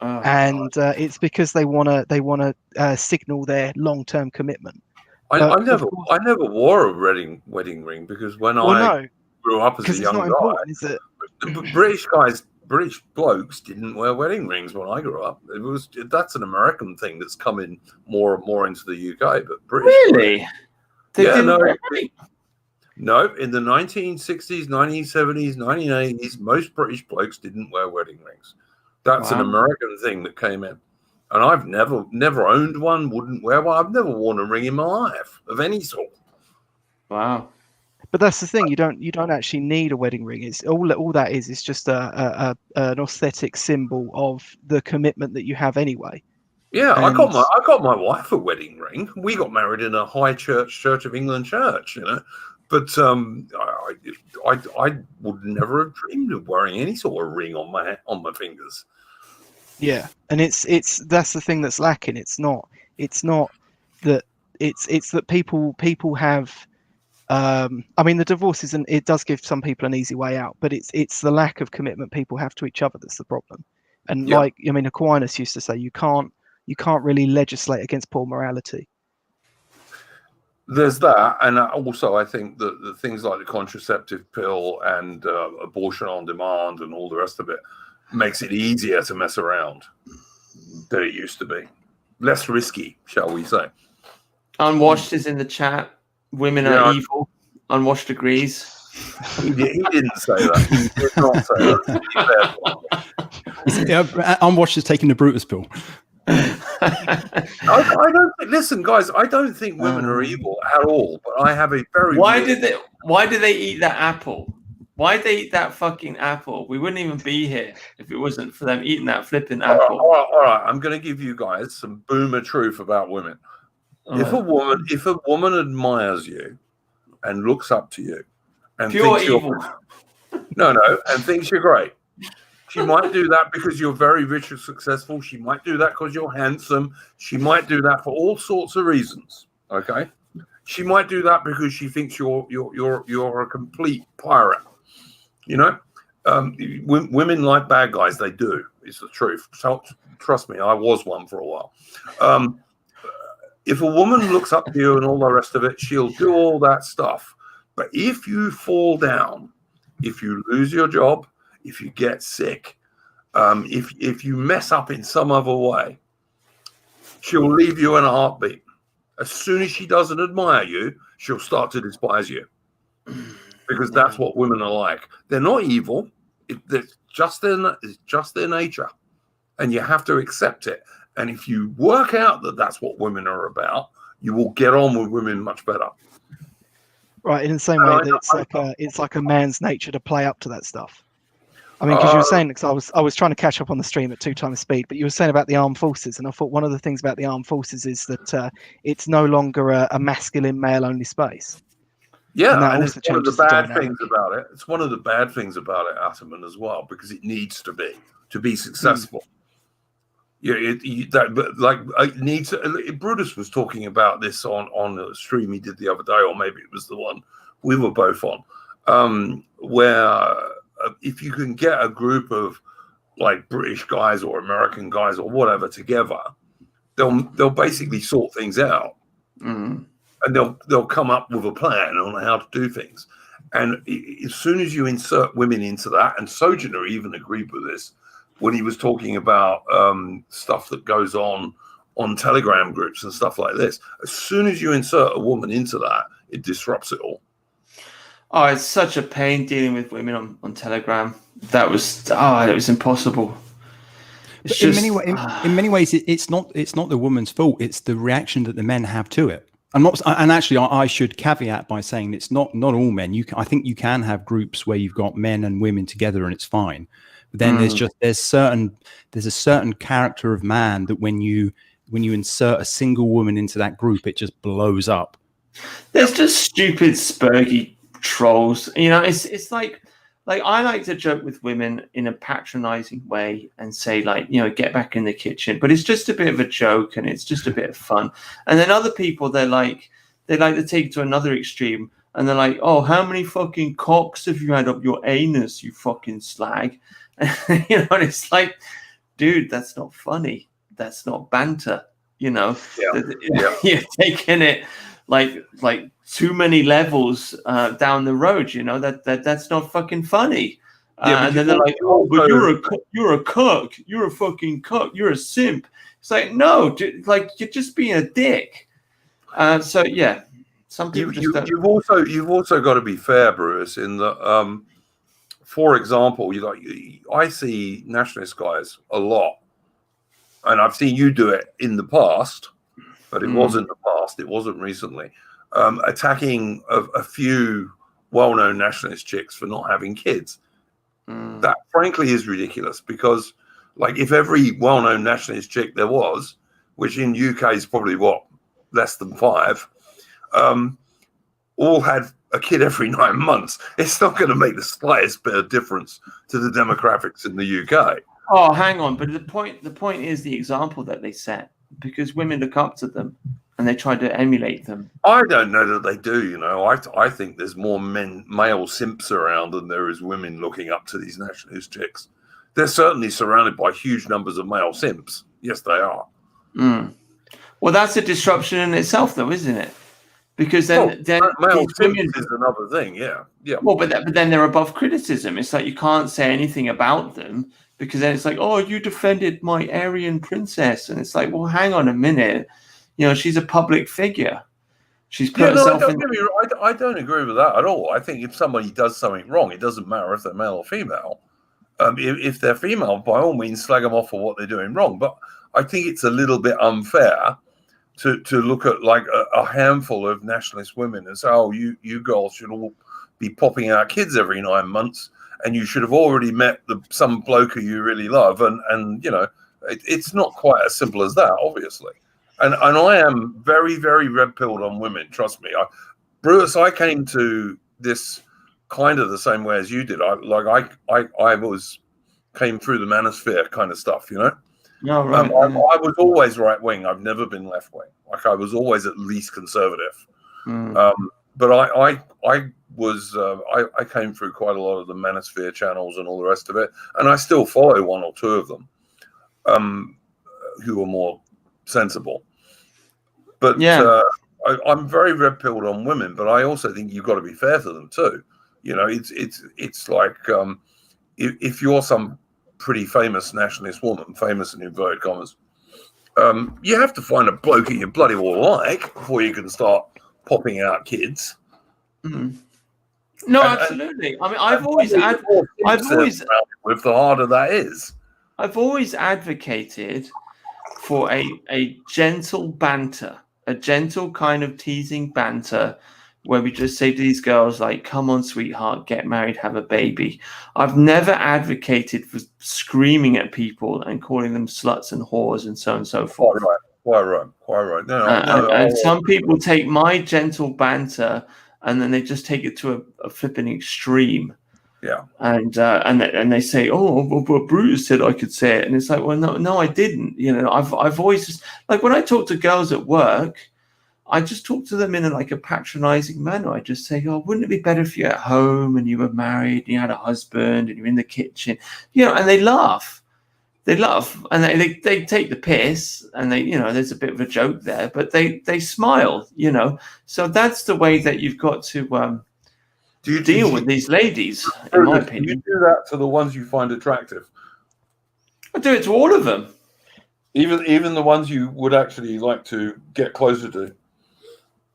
Oh, and it's because they want to signal their long-term commitment. I never wore a wedding ring because when I grew up as a young guy, is it? British blokes didn't wear wedding rings when I grew up. That's an American thing that's coming more and more into the UK. But British really, no, in the 1960s, 1970s, 1980s, most British blokes didn't wear wedding rings. That's an American thing that came in. And I've never owned one, wouldn't wear one. I've never worn a ring in my life of any sort. Wow. But that's the thing, you don't actually need a wedding ring. It's all that is just an aesthetic symbol of the commitment that you have anyway. Yeah, I got my wife a wedding ring. We got married in a high Church of England church, But I would never have dreamed of wearing any sort of ring on my fingers. Yeah, and that's the thing that's lacking. It's not that it's that people have. I mean, the divorce it does give some people an easy way out, but it's the lack of commitment people have to each other that's the problem. And like, I mean, Aquinas used to say, you can't really legislate against poor morality. There's that, and also I think that the things like the contraceptive pill and abortion on demand and all the rest of it makes it easier to mess around than it used to be. Less risky, shall we say. Unwashed is in the chat. Women are evil. Unwashed agrees. He didn't say that. He did not say that. Unwashed is taking the Brutus pill. I don't listen, guys. I don't think women are evil at all. But I have a very. Why did they eat that apple? Why did they eat that fucking apple? We wouldn't even be here if it wasn't for them eating that flipping apple. All right. I'm going to give you guys some boomer truth about women. If a woman admires you and looks up to you and pure thinks evil. and thinks you're great. She might do that because you're very rich and successful. She might do that because you're handsome. She might do that for all sorts of reasons. Okay. She might do that because she thinks you're a complete pirate. Women like bad guys. They do. It's the truth. So, trust me, I was one for a while. If a woman looks up to you and all the rest of it, she'll do all that stuff. But if you fall down, if you lose your job, if you get sick, if you mess up in some other way, she'll leave you in a heartbeat. As soon as she doesn't admire you, she'll start to despise you. Because that's what women are like. They're not evil. It's just their nature. And you have to accept it. And if you work out that that's what women are about, you will get on with women much better. Right, in the same way that it's like a man's nature to play up to that stuff. I mean, because you were saying, because I was trying to catch up on the stream at 2 times speed, but you were saying about the armed forces, and I thought one of the things about the armed forces is that it's no longer a masculine male-only space. Yeah, and it's one of the bad things about it. It's one of the bad things about it, Ataman, as well, because it needs to be successful. Brutus was talking about this on a stream he did the other day, or maybe it was the one we were both on. where if you can get a group of like British guys or American guys or whatever together, they'll basically sort things out, and they'll come up with a plan on how to do things. And as soon as you insert women into that, and Sojourner even agreed with this when he was talking about stuff that goes on Telegram groups and stuff like this, as soon as you insert a woman into that, it disrupts it all. Oh, it's such a pain dealing with women on Telegram. It was impossible. In many ways, it's not the woman's fault. It's the reaction that the men have to it. And actually, I should caveat by saying it's not all men. I think you can have groups where you've got men and women together and it's fine. But then there's a certain character of man that when you insert a single woman into that group, it just blows up. There's just stupid spurgy trolls. It's like I like to joke with women in a patronizing way and say, like, get back in the kitchen, but it's just a bit of a joke and it's just a bit of fun. And then other people, they like to take it to another extreme and they're like, oh, how many fucking cocks have you had up your anus, you fucking slag? And it's like, dude, that's not funny. That's not banter. You're taking it like too many levels down the road. That's not fucking funny. And then they're like, oh, but you're a cuck, you're a fucking cuck, you're a simp. It's like, no, dude, like, you're just being a dick. So yeah, some people you've also got to be fair, Bruce, in that for example, I see nationalist guys a lot, and I've seen you do it in the past, but it wasn't the past. It wasn't recently. Attacking a few well-known nationalist chicks for not having kids. That, frankly, is ridiculous because, like, if every well-known nationalist chick there was, which in UK is probably less than 5, all had a kid every 9 months, it's not going to make the slightest bit of difference to the demographics in the UK. Oh, hang on, but the point is the example that they set, because women look up to them and they try to emulate them. I don't know that they do. I think there's more male simps around than there is women looking up to these nationalist chicks. They're certainly surrounded by huge numbers of male simps. Yes, they are. Well, that's a disruption in itself, though, isn't it? Because then male simps is another thing. Yeah. Well, but then they're above criticism. It's like you can't say anything about them because then it's like, oh, you defended my Aryan princess, and it's like, well, hang on a minute. She's a public figure. She's put herself in. I don't agree with that at all. I think if somebody does something wrong, it doesn't matter if they're male or female. If they're female, by all means, slag them off for what they're doing wrong. But I think it's a little bit unfair to look at like a handful of nationalist women and say, oh, you girls should all be popping out kids every 9 months, and you should have already met some bloke who you really love. And it's not quite as simple as that, obviously. And I am very, very red-pilled on women. Trust me, Bruce. I came to this kind of the same way as you did. I came through the manosphere kind of stuff, No, right. I was always right-wing. I've never been left-wing. Like, I was always at least conservative. But I came through quite a lot of the manosphere channels and all the rest of it, and I still follow one or two of them who are more sensible. But I'm very red-pilled on women, but I also think you've got to be fair to them too. It's like if you're some pretty famous nationalist woman, famous in inverted commas, you have to find a bloke you bloody well like before you can start popping out kids. No, absolutely. I mean, I've always with the harder that is. I've always advocated for a gentle banter, a gentle kind of teasing banter where we just say to these girls, like, come on, sweetheart, get married, have a baby. I've never advocated for screaming at people and calling them sluts and whores and so on and so forth. Quite right. And some people take my gentle banter and then they just take it to a flipping extreme. Yeah. And they say, oh, well, Bruce said I could say it. And it's like, well, no, I didn't. I've always, like, when I talk to girls at work, I just talk to them in a patronizing manner. I just say, oh, wouldn't it be better if you're at home and you were married and you had a husband and you're in the kitchen, and they laugh. They laugh and they take the piss and there's a bit of a joke there, but they smile, So that's the way that you've got to deal with these ladies, in my opinion. Do you do that to the ones you find attractive? I do it to all of them. Even the ones you would actually like to get closer to.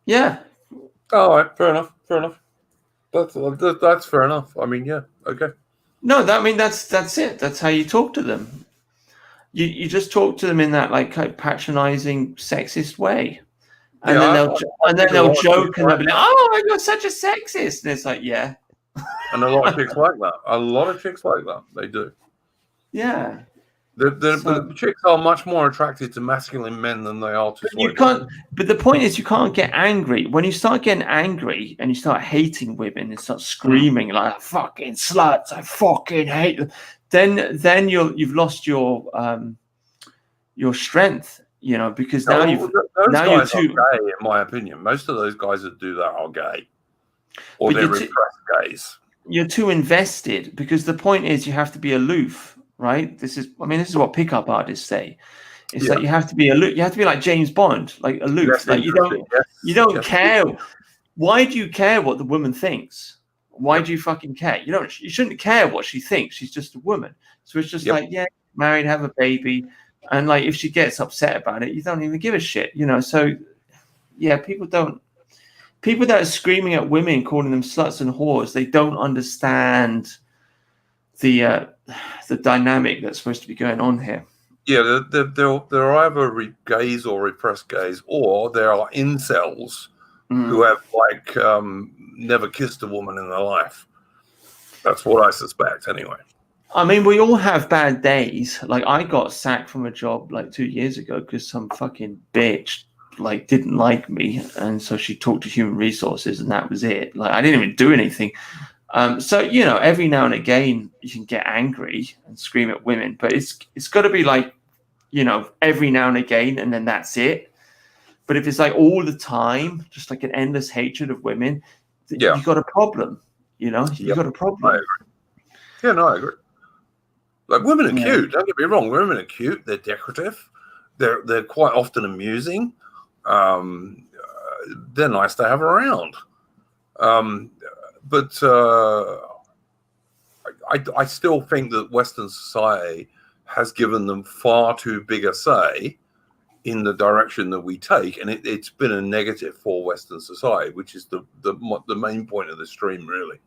Yeah. All right, fair enough. That's fair enough. I mean, yeah, okay. No, that's it. That's how you talk to them. You just talk to them in that patronizing, sexist way, and then they'll joke and they'll be like, "Oh, you're such a sexist," and it's like, yeah. And a lot of chicks like that. A lot of chicks like that. They do. Yeah. The chicks are much more attracted to masculine men than they are to. You can't. But the point is, you can't get angry. When you start getting angry and you start hating women and start screaming like "fucking sluts," I fucking hate them. Then you've lost your strength, because now you're too gay, in my opinion. Most of those guys that do that are gay, or they're repressed gays. You're too invested, because the point is you have to be aloof, right? This is what pickup artists say. It's like you have to be aloof. You have to be like James Bond, like aloof. Like you don't care. Why do you care what the woman thinks? Why do you fucking care? You shouldn't care what she thinks. She's just a woman. So it's just married, have a baby. And if she gets upset about it, you don't even give a shit, So yeah, people that are screaming at women, calling them sluts and whores, they don't understand the dynamic that's supposed to be going on here. Yeah, they're either gays or repressed gays, or there are incels who have never kissed a woman in their life. That's what I suspect, anyway. I mean, we all have bad days. I got sacked from a job 2 years ago because some fucking bitch didn't like me, and so she talked to human resources, and that was it. I didn't even do anything. So every now and again you can get angry and scream at women, but it's got to be every now and again, and then that's it. But if it's all the time, just an endless hatred of women, you got a problem. You got a problem. I agree. Yeah, no, I agree. Women are cute. Don't get me wrong. Women are cute. They're decorative. They're quite often amusing. They're nice to have around. But I still think that Western society has given them far too big a say in the direction that we take, and it's been a negative for Western society, which is the main point of the stream, really.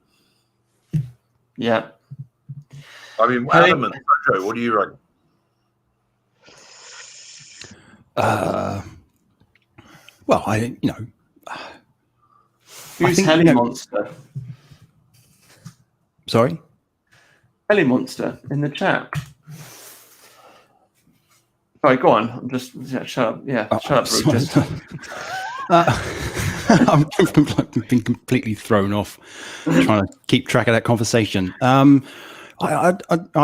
Yeah. I mean, Adam and Joe, what do you reckon? Well, who's Helly Monster? Sorry? Helly Monster in the chat. Sorry, go on. I'm just shut up. Yeah, shut up, Brutus. I've been completely thrown off trying to keep track of that conversation. I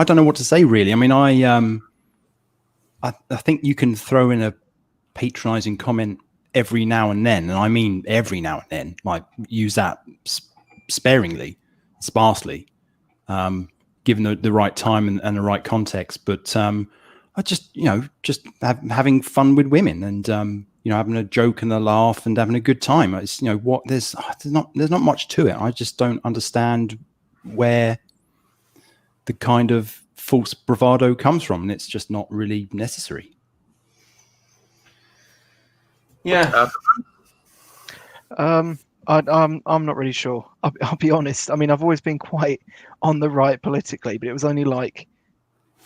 don't know what to say, really. I mean, I think you can throw in a patronizing comment every now and then, and I mean every now and then. Use that sparingly, sparsely, given the right time and the right context. But I just having fun with women and having a joke and a laugh and having a good time. It's there's not much to it. I just don't understand where the kind of false bravado comes from, and it's just not really necessary. Yeah. I'm not really sure. I'll be honest. I mean, I've always been quite on the right politically, but it was only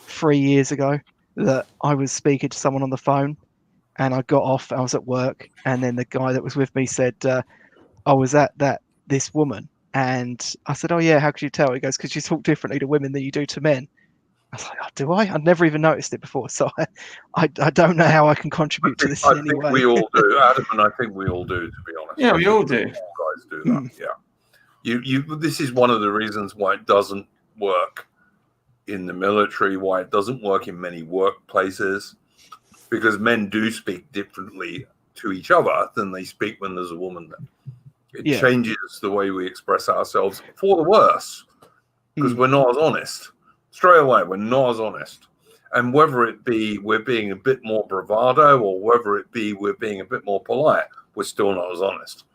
3 years ago that I was speaking to someone on the phone, and I got off. I was at work, and then the guy that was with me said, "I was at this woman," and I said, "Oh yeah, how could you tell?" He goes, "Because you talk differently to women than you do to men." I was like, "Oh, do I? I'd never even noticed it before, so I don't know how I can contribute to this in any way." We all do, Adam, and I think we all do, to be honest. Yeah, we all do. All guys do that. Yeah, this is one of the reasons why it doesn't work in the military, why it doesn't work in many workplaces, because men do speak differently to each other than they speak when there's a woman there. It Yeah. changes the way we express ourselves for the worse, because we're not as honest. Straight away, we're not as honest. And whether it be we're being a bit more bravado or whether it be we're being a bit more polite, we're still not as honest.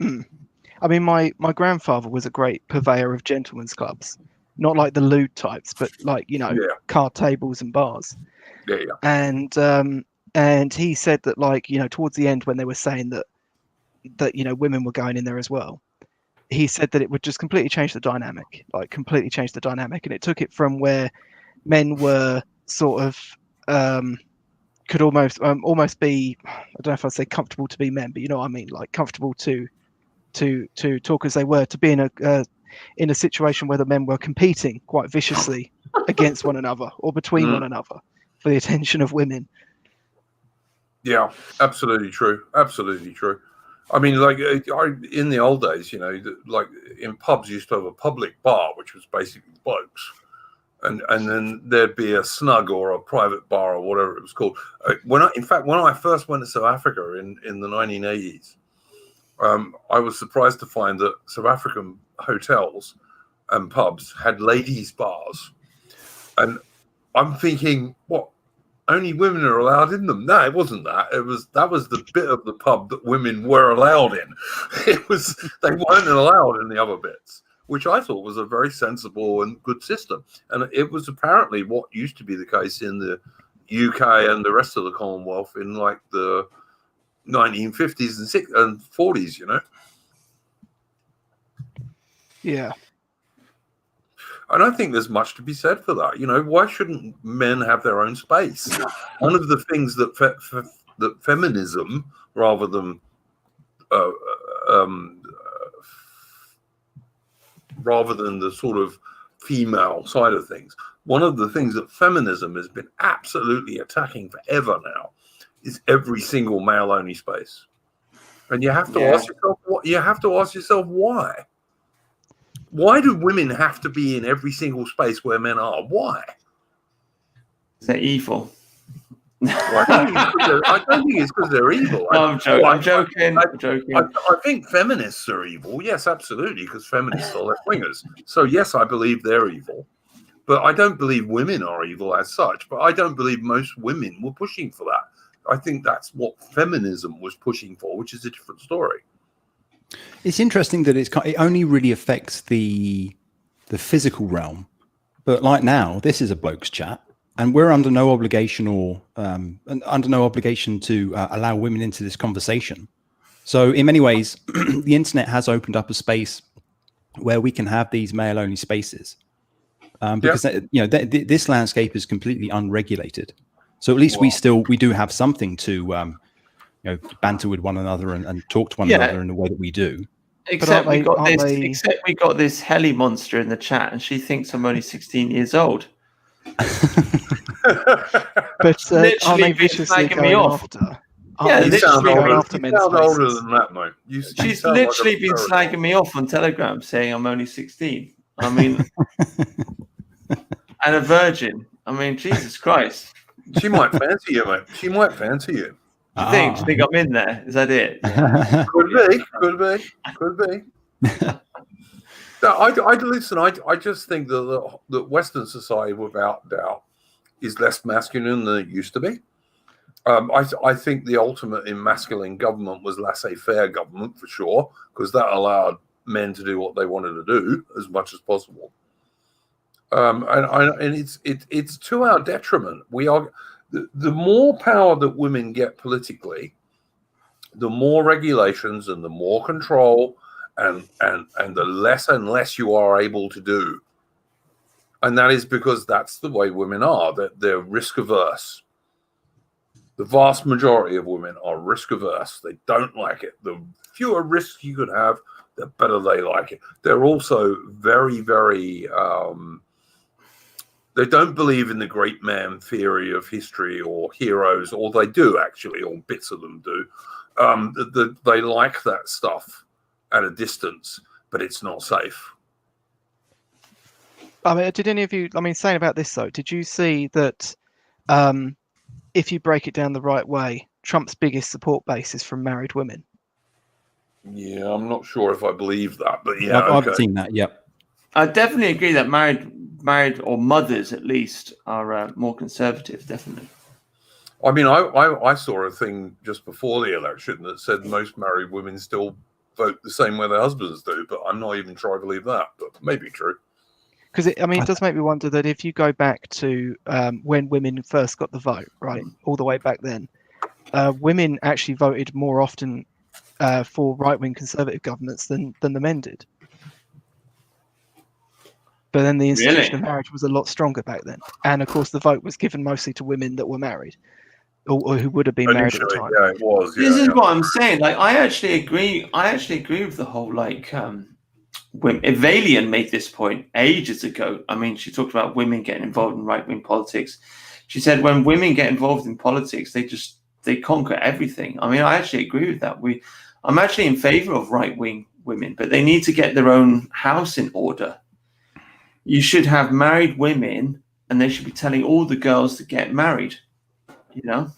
I mean, my grandfather was a great purveyor of gentlemen's clubs, not like the lewd types, but like, you know, card tables and bars. And he said that, like, you know, towards the end when they were saying that you know, women were going in there as well, he said that it would just completely change the dynamic, like completely change the dynamic. And it took it from where men were sort of could almost be, I don't know if I'd say comfortable to be men, but you know what I mean, like comfortable to talk as they were, to be in a situation where the men were competing quite viciously against one another or between one another for the attention of women. Yeah, absolutely true. Absolutely true. I mean, like in the old days, you know, like in pubs, you used to have a public bar, which was basically blokes. And then there'd be a snug or a private bar or whatever it was called. When I first went to South Africa in the 1980s, I was surprised to find that South African hotels and pubs had ladies' bars. And I'm thinking, what? Only women are allowed in them? No, it wasn't that. That was the bit of the pub that women were allowed in. They weren't allowed in the other bits, which I thought was a very sensible and good system. And it was apparently what used to be the case in the UK and the rest of the Commonwealth in like the 1950s and 40s, you know? Yeah. And I think there's much to be said for that. You know, why shouldn't men have their own space? One of the things that that feminism, rather than the sort of female side of things, one of the things that feminism has been absolutely attacking forever now is every single male-only space. And you have to ask yourself why. Why do women have to be in every single space where men are? Why? They're evil. Well, I don't think it's because they're evil. No, I'm joking. I think feminists are evil. Yes, absolutely, because feminists are left-wingers. So, yes, I believe they're evil. But I don't believe women are evil as such. But I don't believe most women were pushing for that. I think that's what feminism was pushing for, which is a different story. It's interesting that it only really affects the physical realm, but like now, this is a bloke's chat, and we're under no obligation to allow women into this conversation. So, in many ways, the internet has opened up a space where we can have these male-only spaces, because you know this landscape is completely unregulated. So at least we do have something to you know, banter with one another and talk to one another in the way that we do. Except we got this Helly monster in the chat, and she thinks I'm only 16 years old. But literally been slagging me off. You sound older than that, mate. She's literally been slagging me off on Telegram, saying I'm only 16. I mean, and a virgin. I mean, Jesus Christ. She might fancy you, mate. She might fancy you. Do you think I'm in there? Is that it? Yeah. Could be. No, I just think that Western society, without doubt, is less masculine than it used to be. I think the ultimate in masculine government was laissez-faire government for sure, because that allowed men to do what they wanted to do as much as possible. And it's to our detriment. We are. The more power that women get politically, the more regulations and the more control and the less and less you are able to do. And that is because that's the way women are. They're risk averse. The vast majority of women are risk averse. They don't like it. The fewer risks you could have, the better they like it. They're also very, very... they don't believe in the great man theory of history or heroes, or they do actually, or bits of them do. They like that stuff at a distance, but it's not safe. I mean, did any of you, saying about this though, did you see that if you break it down the right way, Trump's biggest support base is from married women. Yeah, I'm not sure if I believe that, but yeah, I've seen that. Yeah, I definitely agree that married or mothers at least are more conservative. Definitely. I mean, I saw a thing just before the election that said most married women still vote the same way their husbands do, but I'm not even sure I believe that, but maybe true. Because it does make me wonder that if you go back to when women first got the vote, right, all the way back then, women actually voted more often for right-wing conservative governments than the men did. But then the institution of marriage was a lot stronger back then, and of course the vote was given mostly to women that were married, or who would have been married at the time. Yeah, it was. This is what I'm saying. Like, I actually agree with the whole when Evalian made this point ages ago. I mean, she talked about women getting involved in right-wing politics. She said when women get involved in politics, they conquer everything. I mean, I actually agree with that. I'm actually in favor of right-wing women, but they need to get their own house in order. You should have married women, and they should be telling all the girls to get married. You know.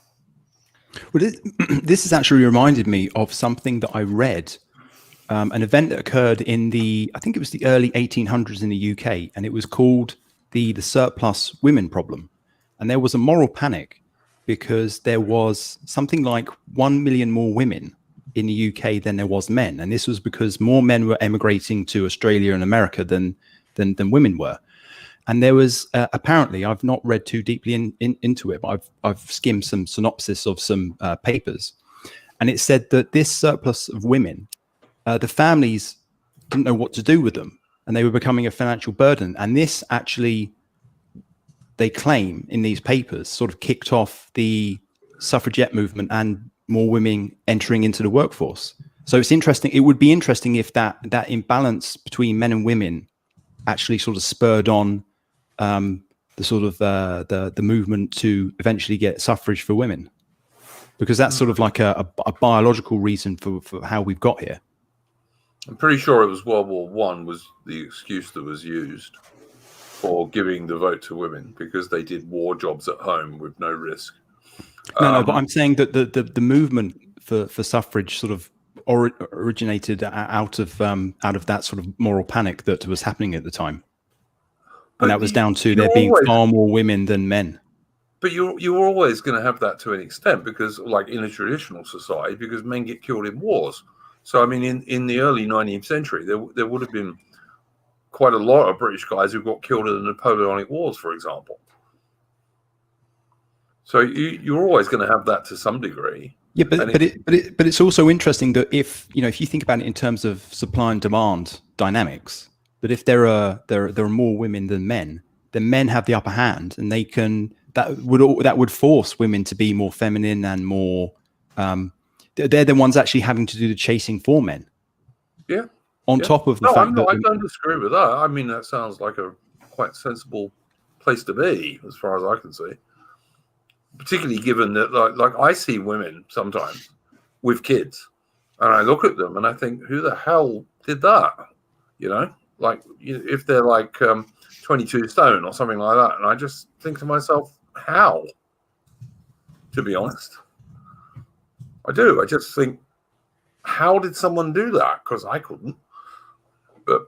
Well, this has actually reminded me of something that I read. An event that occurred I think it was the early 1800s in the UK, and it was called the surplus women problem. And there was a moral panic because there was something like 1 million more women in the UK than there was men. And this was because more men were emigrating to Australia and America than women were. And there was apparently, I've not read too deeply into it, but I've skimmed some synopsis of some papers. And it said that this surplus of women, the families didn't know what to do with them, and they were becoming a financial burden. And this actually, they claim in these papers, sort of kicked off the suffragette movement and more women entering into the workforce. So it's interesting. It would be interesting if that imbalance between men and women actually sort of spurred on the sort of the movement to eventually get suffrage for women, because that's sort of like a biological reason for how we've got here. I'm pretty sure it was World War One was the excuse that was used for giving the vote to women, because they did war jobs at home with no risk. No, but I'm saying that the movement for suffrage sort of originated out of that sort of moral panic that was happening at the time, and that was down to there being far more women than men. But you're always going to have that to an extent, because, like, in a traditional society, because men get killed in wars. So, I mean, in the early 19th century, there would have been quite a lot of British guys who got killed in the Napoleonic Wars, for example. So you're always going to have that to some degree. Yeah, but it's also interesting that if you think about it in terms of supply and demand dynamics, that if there are more women than men, then men have the upper hand, and they can that would force women to be more feminine and more. They're the ones actually having to do the chasing for men. Yeah. On top of the fact that I don't disagree with that. I mean, that sounds like a quite sensible place to be, as far as I can see. Particularly given that, like I see women sometimes with kids, and I look at them and I think, who the hell did that? Like, if they're like 22 stone or something like that, and I just think to myself, how? To be honest, I do. I just think, how did someone do that? Because I couldn't. But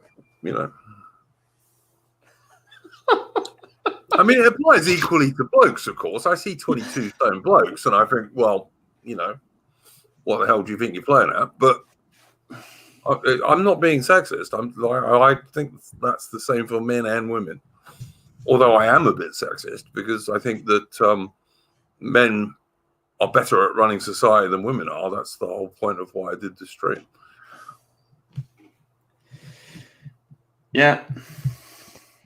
I mean, it applies equally to blokes, of course. I see 22 stone blokes, and I think, well, what the hell do you think you're playing at? But I'm not being sexist. I think that's the same for men and women. Although I am a bit sexist, because I think that men are better at running society than women are. That's the whole point of why I did this stream. Yeah.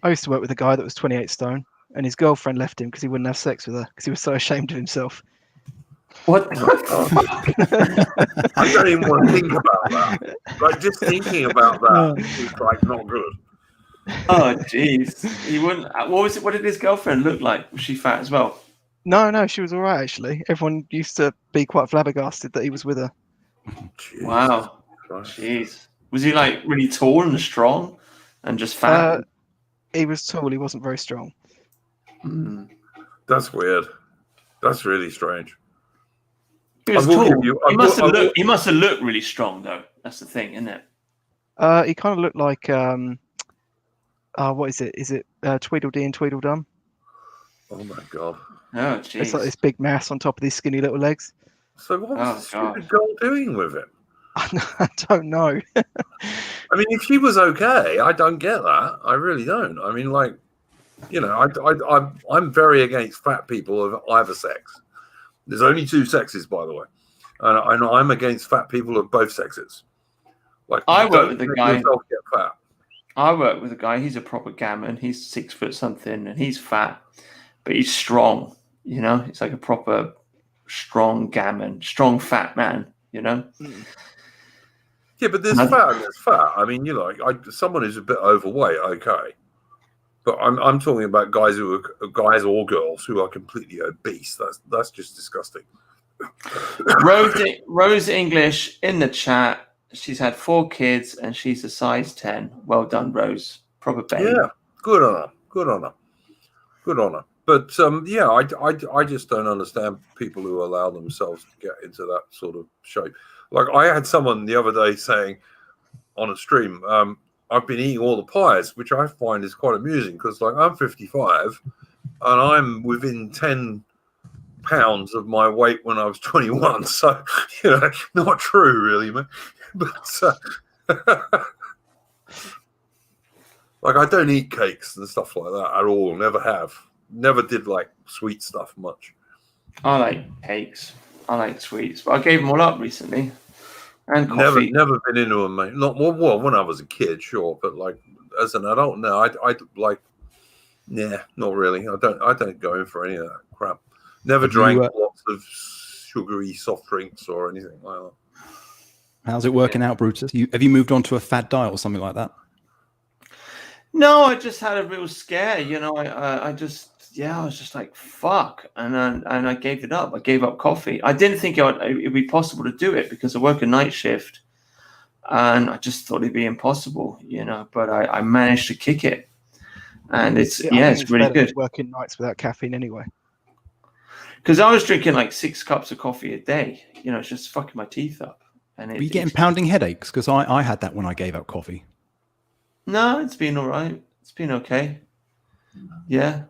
I used to work with a guy that was 28 stone, and his girlfriend left him because he wouldn't have sex with her because he was so ashamed of himself. What? I don't even want to think about that. Like, just thinking about that is like not good. Oh, jeez. He wouldn't. What did his girlfriend look like? Was she fat as well? No, she was all right, actually. Everyone used to be quite flabbergasted that he was with her. Jesus wow. Christ. Jeez. Was he like really tall and strong and just fat? He was tall. He wasn't very strong. That's weird. That's really strange. He was tall. He must have looked really strong, though. That's the thing, isn't it? He kind of looked like what is it? Is it Tweedledee and Tweedledum? Oh my god! Oh, jeez. It's like this big mass on top of these skinny little legs. So what was the stupid girl doing with it? I don't know. I mean, if she was okay, I don't get that. I really don't. I mean, like, you know, I'm very against fat people of either sex. There's only two sexes, by the way, and I'm against fat people of both sexes. Like, I work with a guy. Get fat. I work with a guy. He's a proper gammon. He's 6 foot something, and he's fat, but he's strong. You know, he's like a proper strong gammon, strong fat man. You know. Yeah, but there's fat and there's fat. I mean, you know, someone who's a bit overweight, okay, but I'm talking about guys or girls who are completely obese. That's just disgusting. Rose English in the chat. She's had 4 kids and she's a size 10. Well done, Rose. Proper babe. Yeah, good on her. Good on her. Good on her. But yeah, I just don't understand people who allow themselves to get into that sort of shape. Like, I had someone the other day saying on a stream, I've been eating all the pies, which I find is quite amusing because, like, I'm 55 and I'm within 10 pounds of my weight when I was 21. So, you know, not true, really, man. But like, I don't eat cakes and stuff like that at all. Never have. Never did like sweet stuff much. I like cakes. I like sweets, but I gave them all up recently. And coffee. Never been into them, mate. Not well when I was a kid, sure, but like as an adult, no. I like, nah, not really. I don't go in for any of that crap. Never drank lots of sugary soft drinks or anything like that. How's it working out, Brutus? Have you moved on to a fad diet or something like that? No, I just had a real scare. You know, I was just like, fuck. And I gave it up. I gave up coffee. I didn't think it'd be possible to do it because I work a night shift and I just thought it'd be impossible, you know, but I managed to kick it. And it's really good. Working nights without caffeine anyway. Because I was drinking like 6 cups of coffee a day. You know, it's just fucking my teeth up. And Were you getting pounding headaches? Because I had that when I gave up coffee. No, it's been all right. It's been okay. Yeah.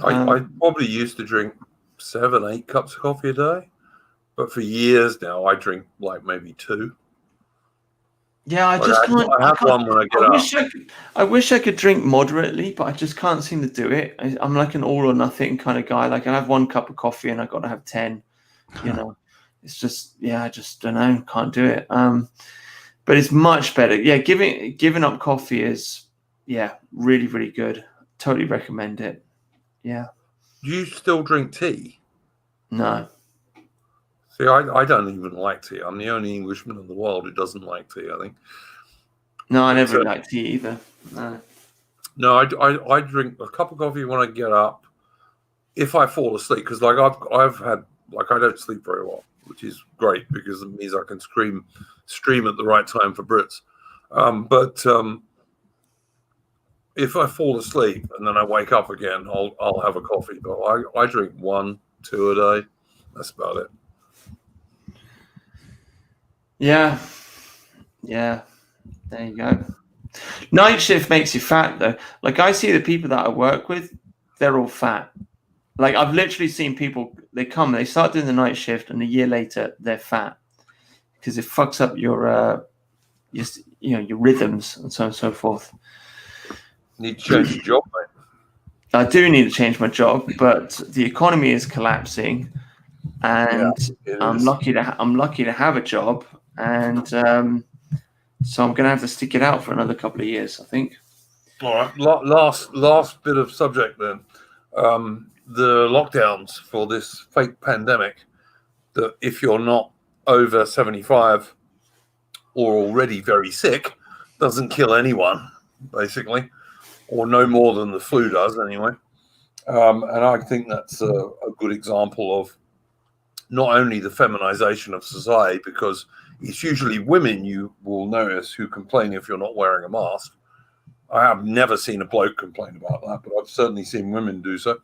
I probably used to drink 7, 8 cups of coffee a day, but for years now I drink like maybe 2. Yeah, I just can't. I have one when I get up. I wish I could drink moderately, but I just can't seem to do it. I'm like an all or nothing kind of guy. Like, I have 1 cup of coffee and I got to have 10. You know, it's just, yeah, I just don't know, can't do it. But it's much better. Yeah, giving up coffee is, yeah, really, really good. Totally recommend it. Yeah. Do you still drink tea? No. See, I don't even like tea. I'm the only Englishman in the world who doesn't like tea, I think. No, I never liked tea either. No, I drink a cup of coffee when I get up. If I fall asleep, because like I've had, like, I don't sleep very well, which is great because it means I can stream at the right time for Brits. But if I fall asleep and then I wake up again, I'll have a coffee. But I drink 1, 2 a day. That's about it. Yeah. Yeah. There you go. Night shift makes you fat, though. Like, I see the people that I work with, they're all fat. Like, I've literally seen people, they start doing the night shift, and a year later, they're fat. Because it fucks up your rhythms and so on and so forth. Need to change your job, mate. I do need to change my job, but the economy is collapsing, and I'm lucky to have a job, and so I'm going to have to stick it out for another couple of years, I think. All right, last bit of subject then. The lockdowns for this fake pandemic, that if you're not over 75 or already very sick, doesn't kill anyone, basically, or no more than the flu does anyway. And I think that's a good example of not only the feminization of society, because it's usually women, you will notice, who complain if you're not wearing a mask. I have never seen a bloke complain about that, but I've certainly seen women do so.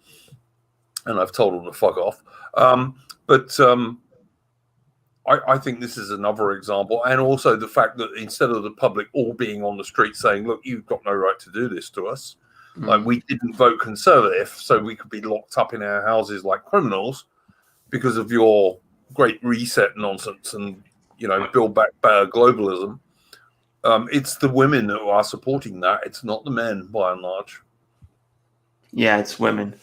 And I've told them to fuck off. But I think this is another example, and also the fact that instead of the public all being on the street saying, "Look, you've got no right to do this to us," like we didn't vote Conservative, so we could be locked up in our houses like criminals because of your Great Reset nonsense and Build Back Better globalism. It's the women who are supporting that. It's not the men, by and large. Yeah, it's women.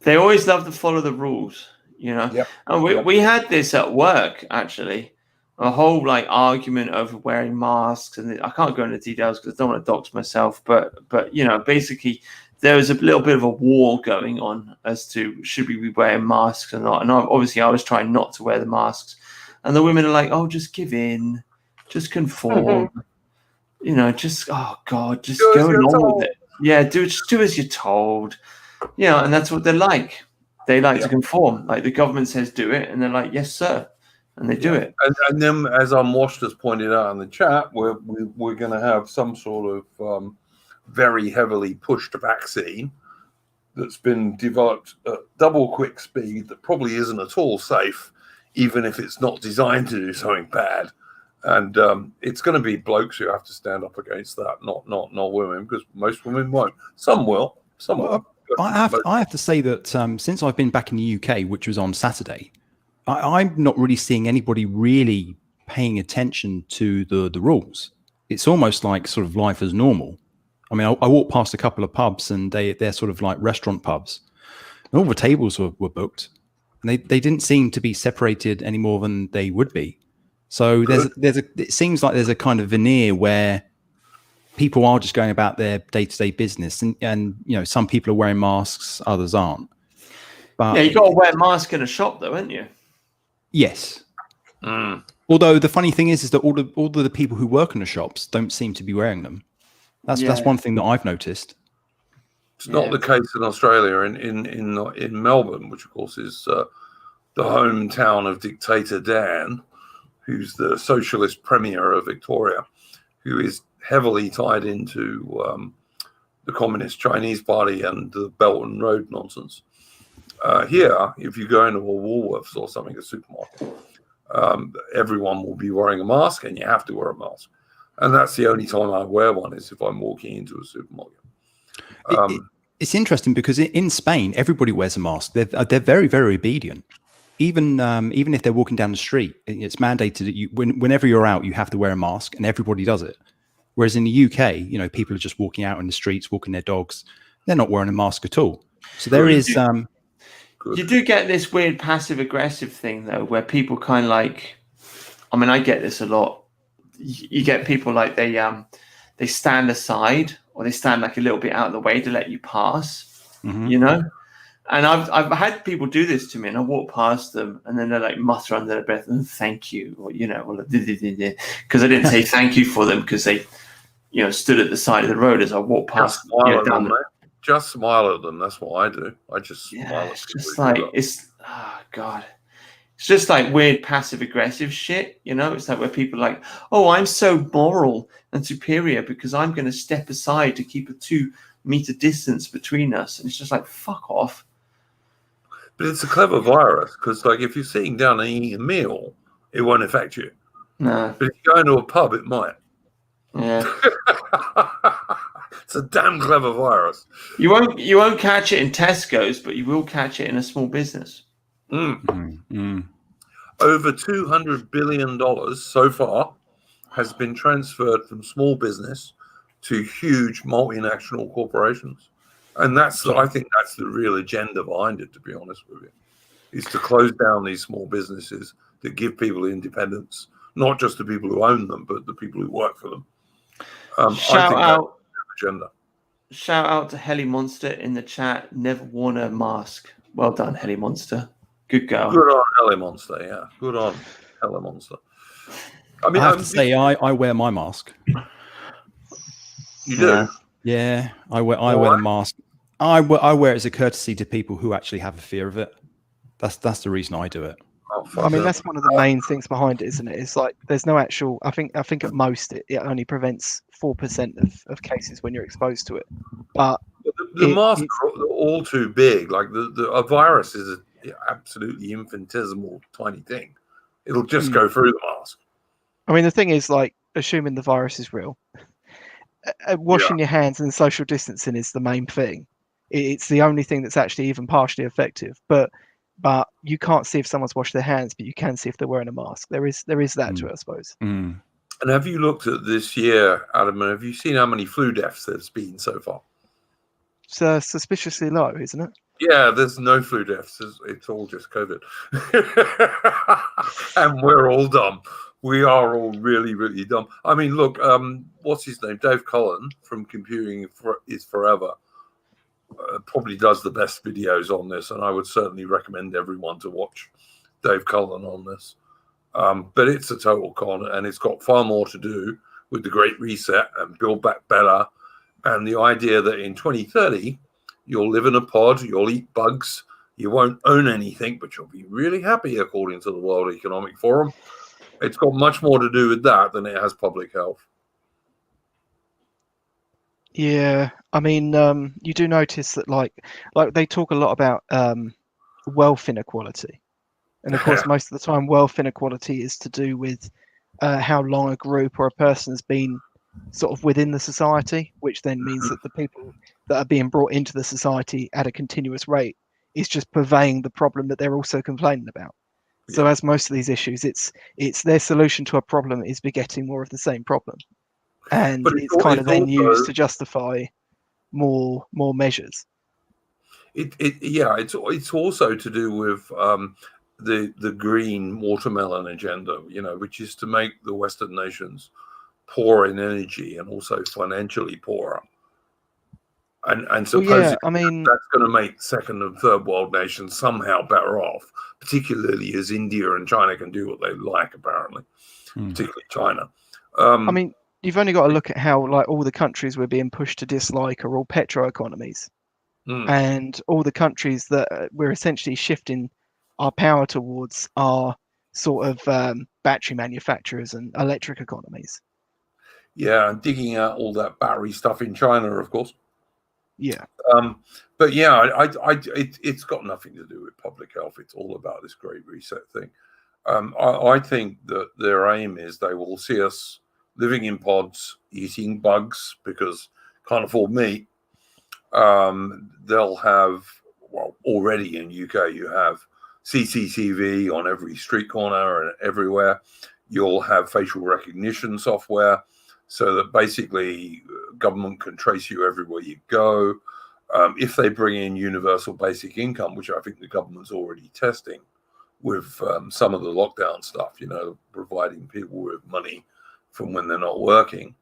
They always love to follow the rules, Yep. And we had this at work, actually, a whole argument over wearing masks, and I can't go into details because I don't want to dox myself, but basically there was a little bit of a war going on as to should we be wearing masks or not. And obviously I was trying not to wear the masks, and the women are like, "Oh, just give in, just conform." Just oh god, just go along with it. Yeah, do as you're told. And that's what they're like. They like to conform. Like the government says do it, and they're like, "Yes, sir," and they do it. And then, as Washed has pointed out in the chat, we're going to have some sort of very heavily pushed vaccine that's been developed at double quick speed that probably isn't at all safe, even if it's not designed to do something bad. And it's going to be blokes who have to stand up against that, not women, because most women won't. Some will. Some will. I have to say that since I've been back in the UK, which was on Saturday, I'm not really seeing anybody really paying attention to the rules. It's almost like sort of life as normal. I mean, I walked past a couple of pubs, and they're sort of like restaurant pubs, and all the tables were booked, and they didn't seem to be separated any more than they would be. So it seems like there's a kind of veneer where people are just going about their day-to-day business, and some people are wearing masks, others aren't. But you got to wear a mask in a shop, though, haven't you? Yes. Although the funny thing is that all the people who work in the shops don't seem to be wearing them. That's one thing that I've noticed. It's not the case in Australia. In Melbourne, which of course is the hometown of dictator Dan, who's the socialist premier of Victoria, who is heavily tied into the Communist Chinese Party and the Belt and Road nonsense. Here, if you go into a Woolworths or something, a supermarket, everyone will be wearing a mask, and you have to wear a mask. And that's the only time I wear one, is if I'm walking into a supermarket. It's interesting because in Spain, everybody wears a mask. They're very, very obedient. Even if they're walking down the street, it's mandated that whenever you're out, you have to wear a mask, and everybody does it. Whereas in the UK, people are just walking out in the streets, walking their dogs. They're not wearing a mask at all. So there is. You do get this weird passive aggressive thing though, where people kind of like. I mean, I get this a lot. You get people like they stand aside, or they stand like a little bit out of the way to let you pass. And I've had people do this to me, and I walk past them, and then they're like mutter under their breath, and thank you, or because I didn't say thank you for them because they stood at the side of the road as I walked past. Just smile at them. That's what I do. I just smile. It's just like God. It's just like weird passive aggressive shit, It's like where people are like, oh, I'm so moral and superior because I'm going to step aside to keep a 2-meter distance between us, and it's just like, fuck off. But it's a clever virus because, like, if you're sitting down and eating a meal, it won't affect you. No. But if you go into a pub, it might. Yeah. It's a damn clever virus. You won't catch it in Tesco's, but you will catch it in a small business. Over $200 billion so far has been transferred from small business to huge multinational corporations. And I think that's the real agenda behind it, to be honest with you, is to close down these small businesses that give people independence, not just the people who own them, but the people who work for them. Shout out agenda. Shout out to Helly Monster in the chat. Never worn a mask. Well done, Helly Monster. Good girl. Good on Helly Monster, yeah. Good on Helly Monster. I mean, I have to say, I wear my mask. You do? Yeah, I wear the mask. I wear it as a courtesy to people who actually have a fear of it. That's the reason I do it. I mean, that's one of the main things behind it, isn't it? It's like there's no actual. I think at most it only prevents 4% of cases when you're exposed to it. But the masks are all too big. Like a virus is an absolutely infinitesimal tiny thing. It'll just go through the mask. I mean, the thing is, like, assuming the virus is real, washing your hands and social distancing is the main thing. It's the only thing that's actually even partially effective. But you can't see if someone's washed their hands, but you can see if they're wearing a mask. There is that to it, I suppose. Mm. And have you looked at this year, Adam, and have you seen how many flu deaths there's been so far? It's suspiciously low, isn't it? Yeah, there's no flu deaths. It's all just COVID. And we're all dumb. We are all really, really dumb. I mean, look, what's his name? Dave Cullen from Computing is Forever probably does the best videos on this, and I would certainly recommend everyone to watch Dave Cullen on this. But it's a total con, and it's got far more to do with the Great Reset and Build Back Better, and the idea that in 2030 you'll live in a pod, you'll eat bugs, you won't own anything, but you'll be really happy according to the World Economic Forum. It's got much more to do with that than it has public health. Yeah, I mean, you do notice that, like they talk a lot about wealth inequality, and of course, most of the time, wealth inequality is to do with how long a group or a person has been sort of within the society, which then means that the people that are being brought into the society at a continuous rate is just purveying the problem that they're also complaining about. Yeah. So, as most of these issues, it's their solution to a problem is begetting more of the same problem. And it's kind of then used to justify more measures. It's also to do with the green watermelon agenda, which is to make the Western nations poor in energy and also financially poorer. And supposedly that's going to make second and third world nations somehow better off, particularly as India and China can do what they like, apparently, particularly China. I mean, you've only got to look at how, like, all the countries we're being pushed to dislike are all petro economies, and all the countries that we're essentially shifting our power towards are sort of battery manufacturers and electric economies. Yeah, and digging out all that battery stuff in China, of course. Yeah. But yeah, it's got nothing to do with public health. It's all about this Great Reset thing. I think that their aim is they will see us living in pods, eating bugs because can't afford meat. They'll have, well, already in UK you have CCTV on every street corner and everywhere. You'll have facial recognition software so that basically government can trace you everywhere you go. If they bring in universal basic income, which I think the government's already testing with some of the lockdown stuff, providing people with money from when they're not working.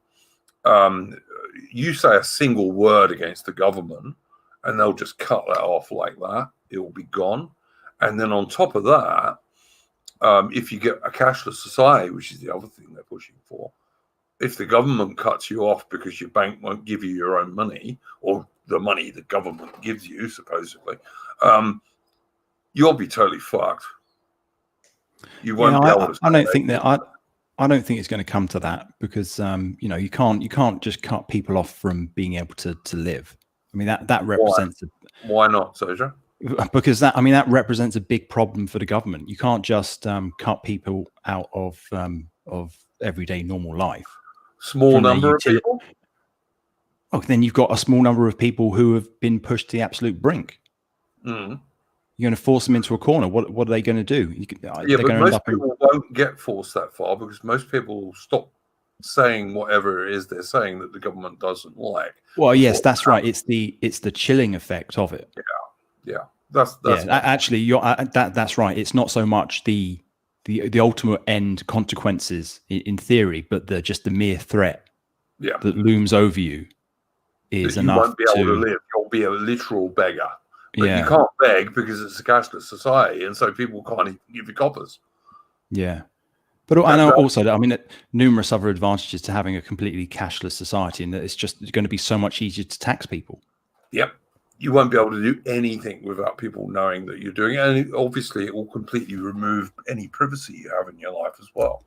You say a single word against the government and they'll just cut that off like that. It will be gone. And then on top of that, if you get a cashless society, which is the other thing they're pushing for, if the government cuts you off because your bank won't give you your own money or the money the government gives you, supposedly, you'll be totally fucked. You won't be able to. I don't think that. I don't think it's going to come to that because you can't just cut people off from being able to live. I mean that represents. Why not, Soja? Because that represents a big problem for the government. You can't just cut people out of everyday normal life. Small number of people. Oh, then you've got a small number of people who have been pushed to the absolute brink. Mm. You're going to force them into a corner. What are they going to do? But most people won't get forced that far because most people will stop saying whatever it is they're saying that the government doesn't like. Well, yes, that's right. It's the chilling effect of it. Yeah. That's actually that's right. It's not so much the ultimate end consequences in theory, but just the mere threat that looms over you is enough. You won't be able to live. You'll be a literal beggar. But you can't beg because it's a cashless society, and so people can't even give you coppers. Yeah. But I know also that, I mean, numerous other advantages to having a completely cashless society, and that it's just going to be so much easier to tax people. Yep. You won't be able to do anything without people knowing that you're doing it. And obviously, it will completely remove any privacy you have in your life as well.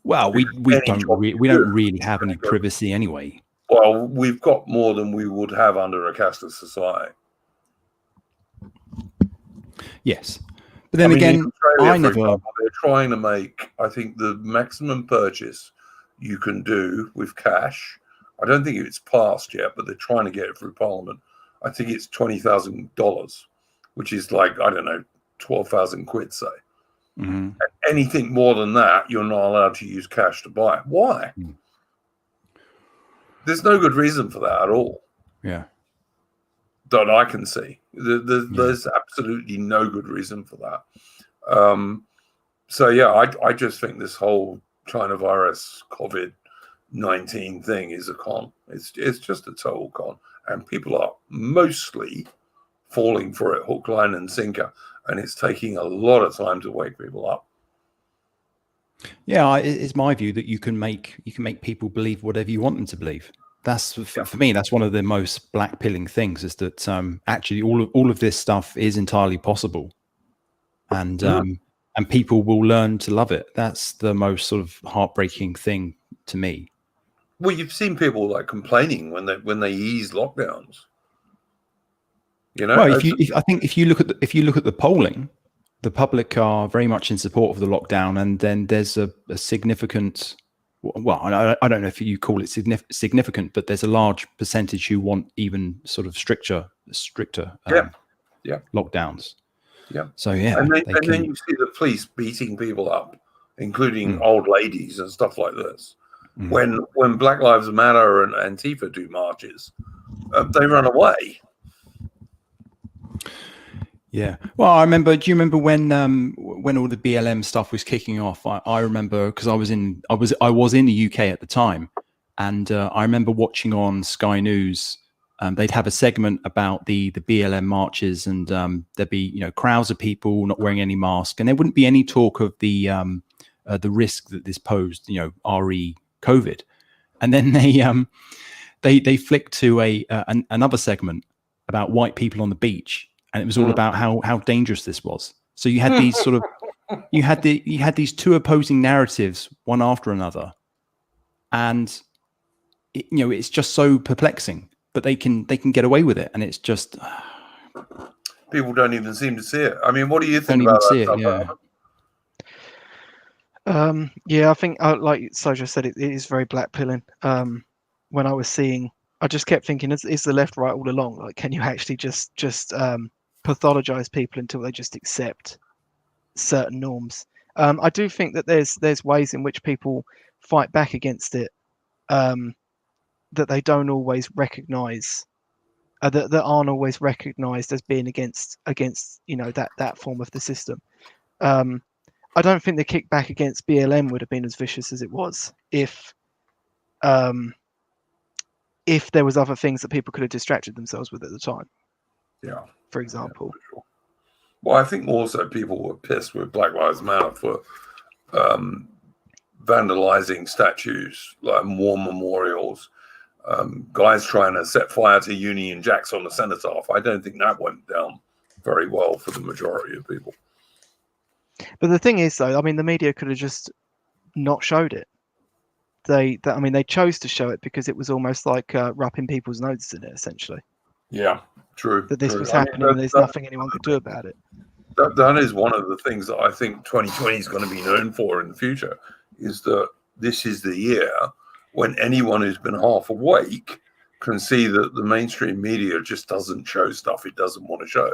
Well, we don't really have any privacy anyway. Well, we've got more than we would have under a cashless society. Yes. But then again, Australia, for example, they're trying to make, I think, the maximum purchase you can do with cash. I don't think it's passed yet, but they're trying to get it through Parliament. I think it's $20,000, which is like, I don't know, 12,000 quid, say. Mm-hmm. Anything more than that, you're not allowed to use cash to buy it. Why? There's no good reason for that at all. Yeah. That I can see. There's absolutely no good reason for that. So yeah, I just think this whole China virus, COVID-19 thing is a con. It's just a total con, and people are mostly falling for it hook, line, and sinker, and it's taking a lot of time to wake people up. Yeah, it's my view that you can make people believe whatever you want them to believe. That's for me. That's one of the most black-pilling things, is that actually all of this stuff is entirely possible, and people will learn to love it. That's the most sort of heartbreaking thing to me. Well, you've seen people like complaining when they ease lockdowns. You know, well, I think if you look at the polling, the public are very much in support of the lockdown, and then there's a significant. Well, I don't know if you call it significant, but there's a large percentage who want even sort of stricter lockdowns. Yeah. So yeah, and then you see the police beating people up, including old ladies and stuff like this. When Black Lives Matter and Antifa do marches, they run away. Yeah. Well, I remember. Do you remember when all the BLM stuff was kicking off? I remember because I was in the UK at the time, and I remember watching on Sky News. They'd have a segment about the BLM marches, and there'd be crowds of people not wearing any mask, and there wouldn't be any talk of the risk that this posed, re COVID, and then they flicked to another segment about white people on the beach. And it was all about how dangerous this was. So you had these sort of you had these two opposing narratives, one after another, and it's just so perplexing. But they can get away with it, and it's just people don't even seem to see it. I mean, what do you think about that? Yeah, I think like Soja said, it is very black-pilling. When I was seeing, I just kept thinking, is the left right all along? Like, can you actually just pathologize people until they just accept certain norms? I do think that there's ways in which people fight back against it that they don't always recognize, that aren't always recognized as being against that form of the system. I don't think the kickback against BLM would have been as vicious as it was if there was other things that people could have distracted themselves with at the time. Yeah. For example. Yeah, for sure. Well, I think also people were pissed with Black Lives Matter for vandalizing statues, like war memorials, guys trying to set fire to Union Jacks on the cenotaph. I don't think that went down very well for the majority of people. But the thing is, though, I mean, the media could have just not showed it. They chose to show it because it was almost like rubbing people's noses in it, essentially. Yeah, true. That this was happening and there's nothing anyone could do about it. That is one of the things that I think 2020 is going to be known for in the future, is that this is the year when anyone who's been half awake can see that the mainstream media just doesn't show stuff it doesn't want to show.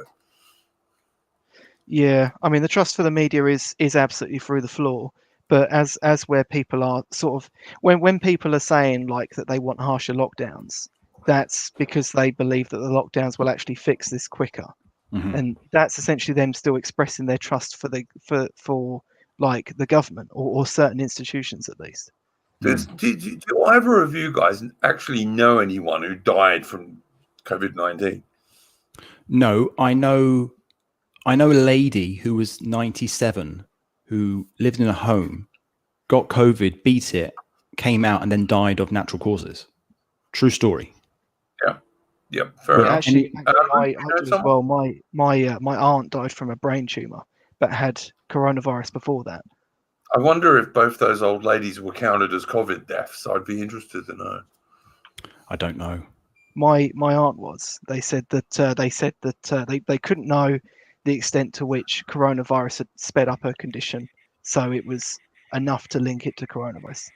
Yeah, I mean, the trust for the media is absolutely through the floor. But as where people are sort of, when people are saying like that they want harsher lockdowns, that's because they believe that the lockdowns will actually fix this quicker. And that's essentially them still expressing their trust for like the government or certain institutions at least. Do either of you guys actually know anyone who died from COVID-19? No, I know a lady who was 97 who lived in a home, got COVID, beat it, came out, and then died of natural causes. True story. Yeah, fair enough. Actually, I did as well. My aunt died from a brain tumor, but had coronavirus before that. I wonder if both those old ladies were counted as COVID deaths. I'd be interested to know. I don't know. My aunt was. They said that they couldn't know the extent to which coronavirus had sped up her condition, so it was enough to link it to coronavirus.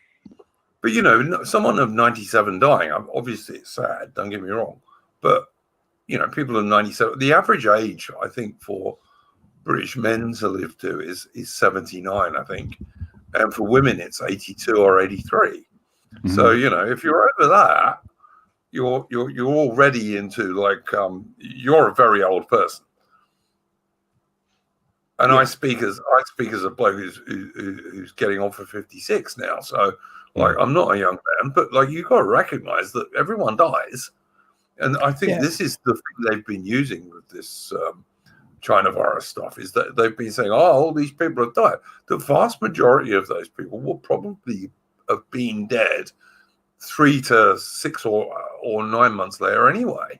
But you know, someone of 97 dying, obviously it's sad, don't get me wrong, but you know, people of 97, the average age I think for British men to live to is 79, I think, and for women it's 82 or 83. So you know, if you're over that, you're already into like you're a very old person. And I speak as a bloke who's getting on for 56 now. So like I'm not a young man, but like you've got to recognize that everyone dies. And I think this is the thing they've been using with this China virus stuff, is that they've been saying, oh, all these people have died. The vast majority of those people will probably have been dead 3 to 6 or 9 months later anyway.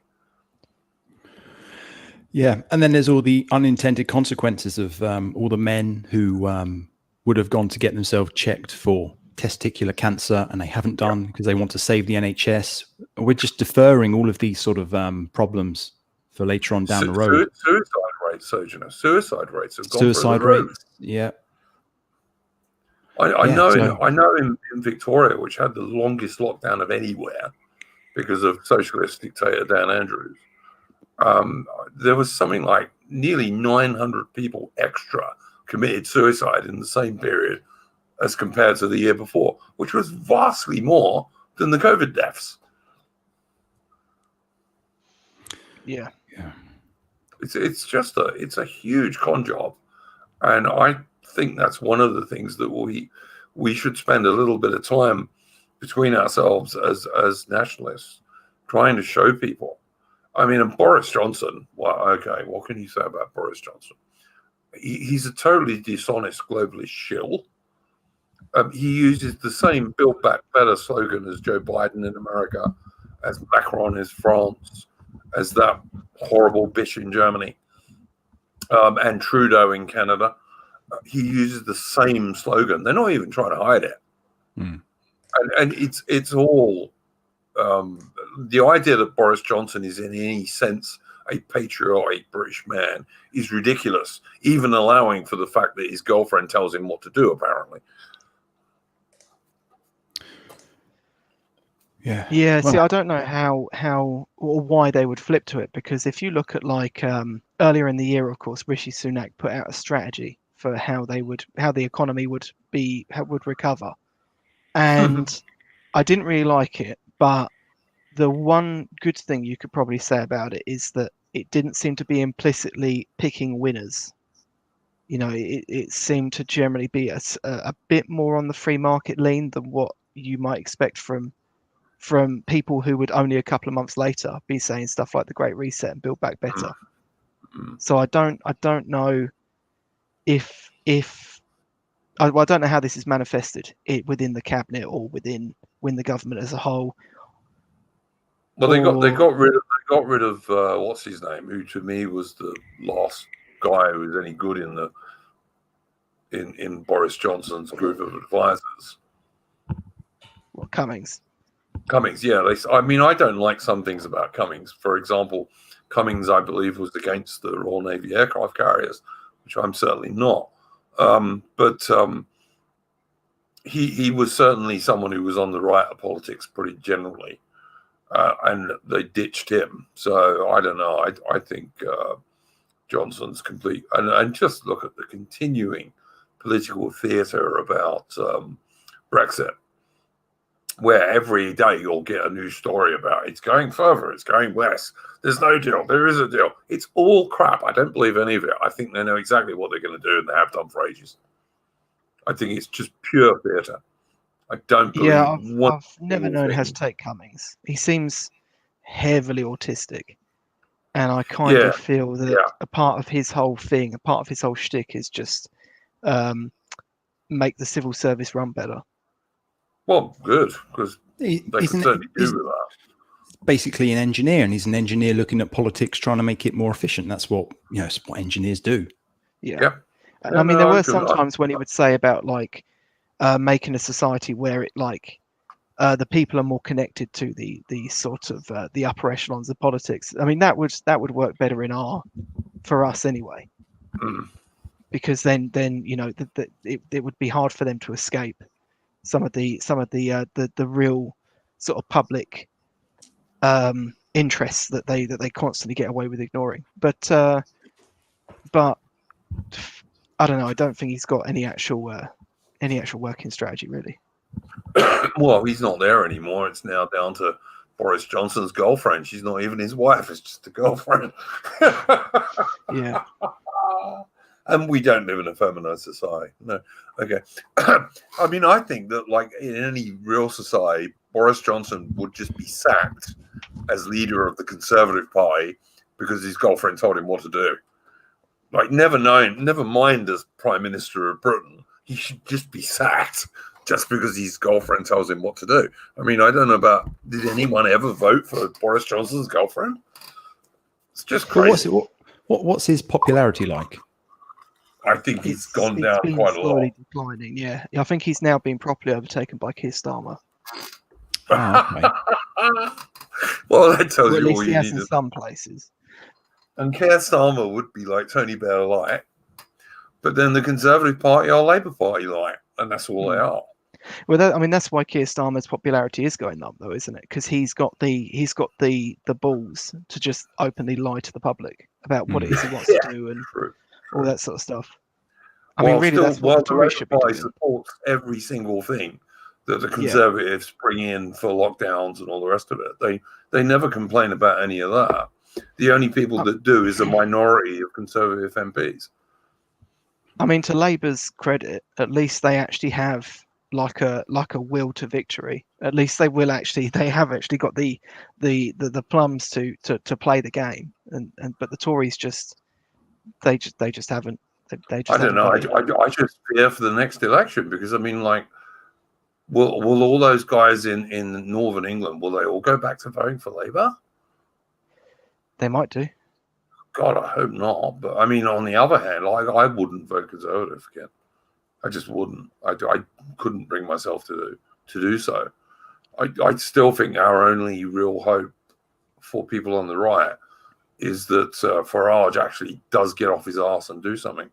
Yeah, and then there's all the unintended consequences of all the men who would have gone to get themselves checked for testicular cancer and they haven't done because they want to save the NHS. We're just deferring all of these sort of problems for later on down the road. Suicide rates have gone through the roof. Yeah. I know in Victoria, which had the longest lockdown of anywhere because of socialist dictator Dan Andrews, there was something like nearly 900 people extra committed suicide in the same period as compared to the year before, which was vastly more than the COVID deaths. Yeah. It's a huge con job, and I think that's one of the things that we should spend a little bit of time between ourselves as nationalists trying to show people. I mean, and Boris Johnson, well, okay, what can you say about Boris Johnson? He's a totally dishonest globalist shill. He uses the same Build Back Better slogan as Joe Biden in America, as Macron in France, as that horrible bitch in Germany, and Trudeau in Canada. He uses the same slogan. They're not even trying to hide it. And it's all... the idea that Boris Johnson is in any sense a patriotic British man is ridiculous, even allowing for the fact that his girlfriend tells him what to do, apparently. Yeah. See, I don't know how or why they would flip to it, because if you look at like earlier in the year, of course, Rishi Sunak put out a strategy for how the economy would recover, and I didn't really like it. But the one good thing you could probably say about it is that it didn't seem to be implicitly picking winners. You know, it seemed to generally be a bit more on the free market lean than what you might expect from people who would only a couple of months later be saying stuff like the Great Reset and Build Back Better. So I don't know if I don't know how this is manifested within the cabinet or within the government as a whole. Well, they got rid of what's his name, who to me was the last guy who was any good in Boris Johnson's group of advisors. What, Cummings? Cummings, yeah. I mean, I don't like some things about Cummings. For example, Cummings, I believe, was against the Royal Navy aircraft carriers, which I'm certainly not. But he was certainly someone who was on the right of politics pretty generally. And they ditched him. So I don't know. I think Johnson's complete. And just look at the continuing political theatre about Brexit, where every day you'll get a new story about it's going further, it's going less. There's no deal. There is a deal. It's all crap. I don't believe any of it. I think they know exactly what they're going to do, and they have done for ages. I think it's just pure theatre. I don't believe. Yeah, I've never known how to take Cummings. He seems heavily autistic, and I kind of feel that a part of his whole thing, a part of his whole shtick, is just make the civil service run better. Well, good, because they can certainly do with that. Basically, an engineer, and he's an engineer looking at politics, trying to make it more efficient. That's what it's what engineers do. Yeah. And I mean, there were some times when he would say about like making a society where it like the people are more connected to the sort of the upper echelons of politics. I mean, that would work better for us anyway. because then it would be hard for them to escape some of the real sort of public interests that they constantly get away with ignoring. But I don't know. I don't think he's got any actual working strategy really. Well, he's not there anymore. It's now down to Boris Johnson's girlfriend. She's not even his wife. It's just a girlfriend. Yeah. And we don't live in a feminized society. No. Okay. I mean, I think that like in any real society, Boris Johnson would just be sacked as leader of the Conservative Party because his girlfriend told him what to do. Like never mind as Prime Minister of Britain, he should just be sacked just because his girlfriend tells him what to do. I mean, I don't know about, did anyone ever vote for Boris Johnson's girlfriend? It's just crazy. What's his popularity like? I think he's gone down quite a lot. Declining, yeah. I think he's now been properly overtaken by Keir Starmer. Oh, okay. Well, that tells Or at you least all he you has need. in some places. And Keir Starmer would be like Tony Blair light, but then the Conservative Party are Labour Party light, and that's all they are. Well, that's why Keir Starmer's popularity is going up, though, isn't it? Because he's got the balls to just openly lie to the public about what it is he wants to do and all that sort of stuff. I mean, really, that's what the Tories should be doing. Supports every single thing that the Conservatives bring in for lockdowns and all the rest of it. They never complain about any of that. The only people that do is a minority of Conservative MPs. I mean, to Labour's credit, at least they actually have like a will to victory. At least they have actually got the plums to play the game. And but the Tories just haven't. They just I don't know. I just fear for the next election because I mean, like, will all those guys in Northern England, will they all go back to voting for Labour? They might do. God, I hope not. But I mean, on the other hand, I wouldn't vote Conservative again. I just wouldn't. I couldn't bring myself to do so. I still think our only real hope for people on the right is that Farage actually does get off his arse and do something.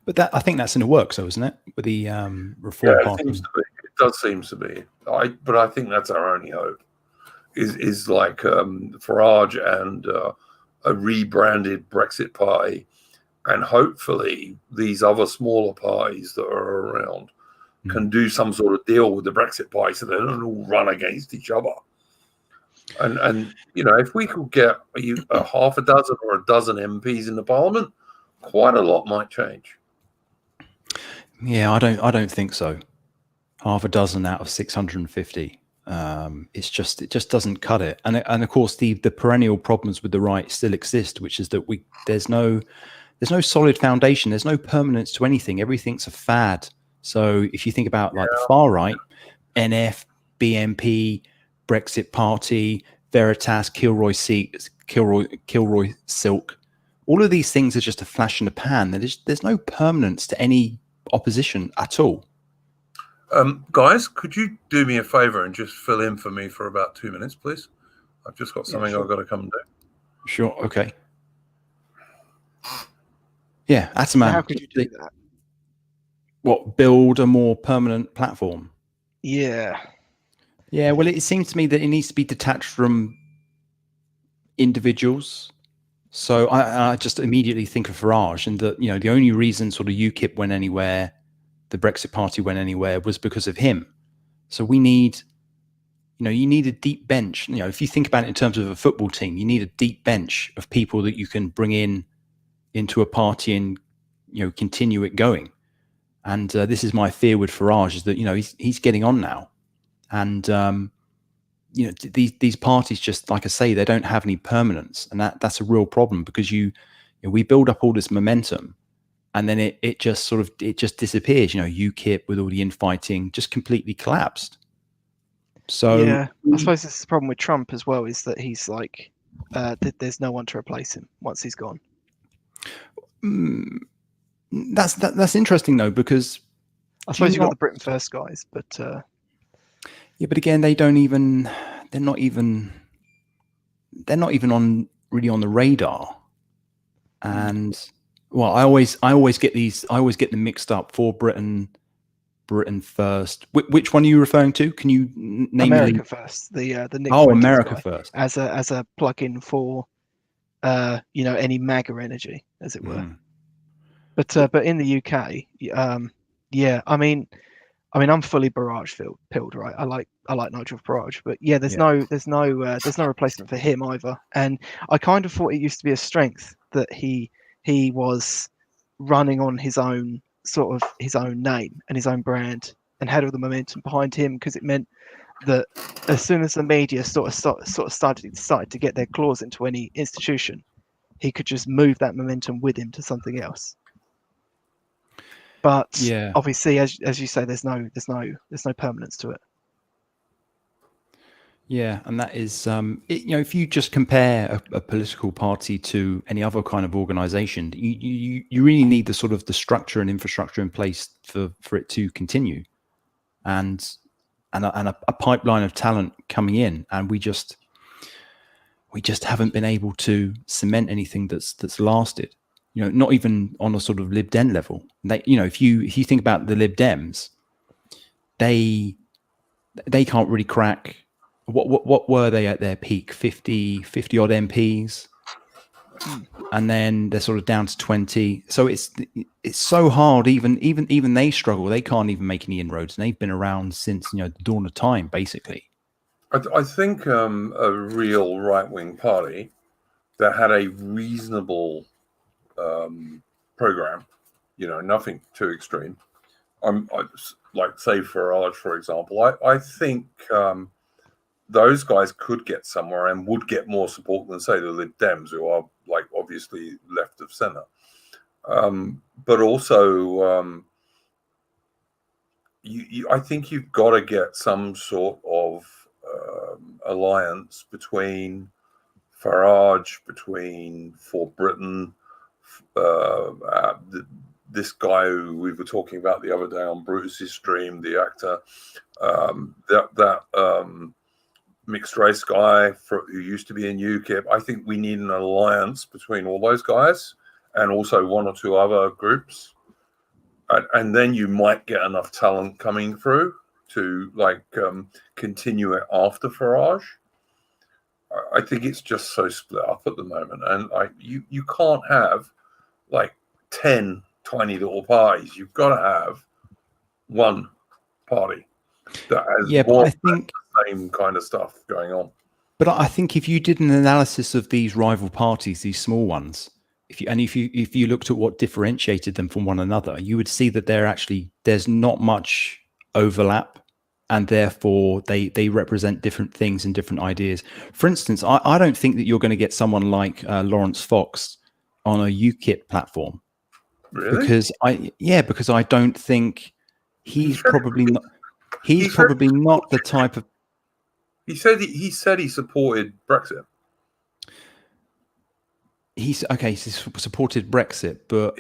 But I think that's in the works, though, isn't it? With the Reform Party. It does seem to be. But I think that's our only hope. Is like Farage and a rebranded Brexit party, and hopefully these other smaller parties that are around can do some sort of deal with the Brexit party so they don't all run against each other. And if we could get a half a dozen or a dozen MPs in the Parliament, quite a lot might change. Yeah, I don't think so. Half a dozen out of 650. It just doesn't cut it. And of course the perennial problems with the right still exist, which is that there's no solid foundation, there's no permanence to anything. Everything's a fad. So if you think about like the far right, NF, BNP, Brexit Party, Veritas, Kilroy Silk, all of these things are just a flash in the pan. There's no permanence to any opposition at all. Guys, could you do me a favor and just fill in for me for about 2 minutes, please? I've just got something I've got to come and do. Sure. Okay. Yeah, that's a man. How could you do that? What, build a more permanent platform? Yeah. Yeah, well, it seems to me that it needs to be detached from individuals. So I just immediately think of Farage, and that, the only reason sort of UKIP went anywhere, the Brexit Party went anywhere, was because of him. So we need, you need a deep bench. If you think about it in terms of a football team, you need a deep bench of people that you can bring into a party and, continue it going. And this is my fear with Farage, is that, he's getting on now. And, these parties, just like I say, they don't have any permanence. And that's a real problem, because we build up all this momentum, and then it just disappears. UKIP, with all the infighting, just completely collapsed. So yeah, I suppose this is the problem with Trump as well, is that he's like, there's no one to replace him once he's gone. That's interesting though, because I suppose you've got the Britain First guys, but yeah, but again, they're not even on the radar. And Well, I always get them mixed up. For Britain First. Which one are you referring to? Can you name America First, the Nick Oh, Fuentes America guy, First, as a plug-in for any MAGA energy, as it were. But in the UK, yeah, I mean, I'm fully Farage pilled, right? I like Nigel Farage, but yeah, there's no replacement for him either. And I kind of thought it used to be a strength that he was running on his own name and his own brand, and had all the momentum behind him, because it meant that as soon as the media sort of started to get their claws into any institution, he could just move that momentum with him to something else. But obviously, as you say, there's no permanence to it. Yeah, and that is, if you just compare a political party to any other kind of organization, you really need the sort of the structure and infrastructure in place for it to continue, and a pipeline of talent coming in, and we just haven't been able to cement anything that's lasted. Not even on a sort of Lib Dem level. If you think about the Lib Dems, they can't really crack. What were they at their peak? 50 odd MPs, and then they're sort of down to 20. So it's so hard. Even they struggle. They can't even make any inroads, and they've been around since the dawn of time, basically. I think a real right-wing party that had a reasonable program, nothing too extreme. Like, say, Farage, for example. I think those guys could get somewhere and would get more support than, say, the Lib Dems, who are, like, obviously left of centre. But also, I think you've got to get some sort of alliance between Farage, between For Britain, this guy who we were talking about the other day on Bruce's stream, the actor, that mixed race guy who used to be in UKIP. I think we need an alliance between all those guys, and also one or two other groups. And then you might get enough talent coming through to continue it after Farage. I think it's just so split up at the moment, and you can't have 10 tiny little parties. You've got to have one party that has more the same kind of stuff going on. But I think if you did an analysis of these rival parties, these small ones, if you looked at what differentiated them from one another, you would see that there's not much overlap, and therefore they represent different things and different ideas. For instance, I don't think that you're going to get someone like Lawrence Fox on a UKIP platform. Really? Because I don't think he's probably not. He's probably not the type of. He said he supported Brexit. He supported Brexit, but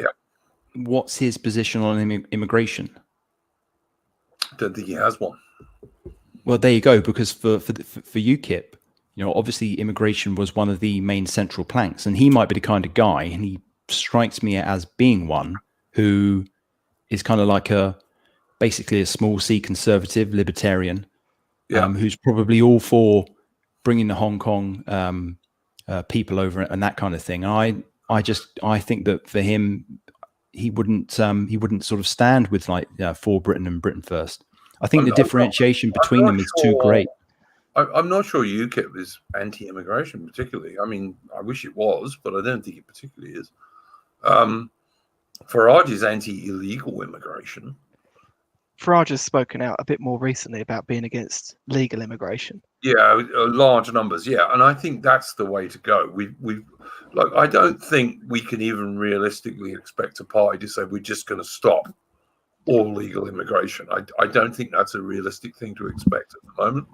what's his position on immigration? I don't think he has one. Well, there you go. Because for UKIP, obviously immigration was one of the main central planks, and he might be the kind of guy, and he strikes me as being one who is kind of like basically a small C conservative libertarian, who's probably all for bringing the Hong Kong people over and that kind of thing. I think that for him, he wouldn't sort of stand with For Britain and Britain First. I think the differentiation between them is too great. I'm not sure UKIP is anti-immigration particularly. I mean, I wish it was, but I don't think it particularly is. Farage is anti-illegal immigration. Farage has spoken out a bit more recently about being against legal immigration. Yeah, large numbers. Yeah, and I think that's the way to go. I don't think we can even realistically expect a party to say we're just going to stop all legal immigration. I don't think that's a realistic thing to expect at the moment.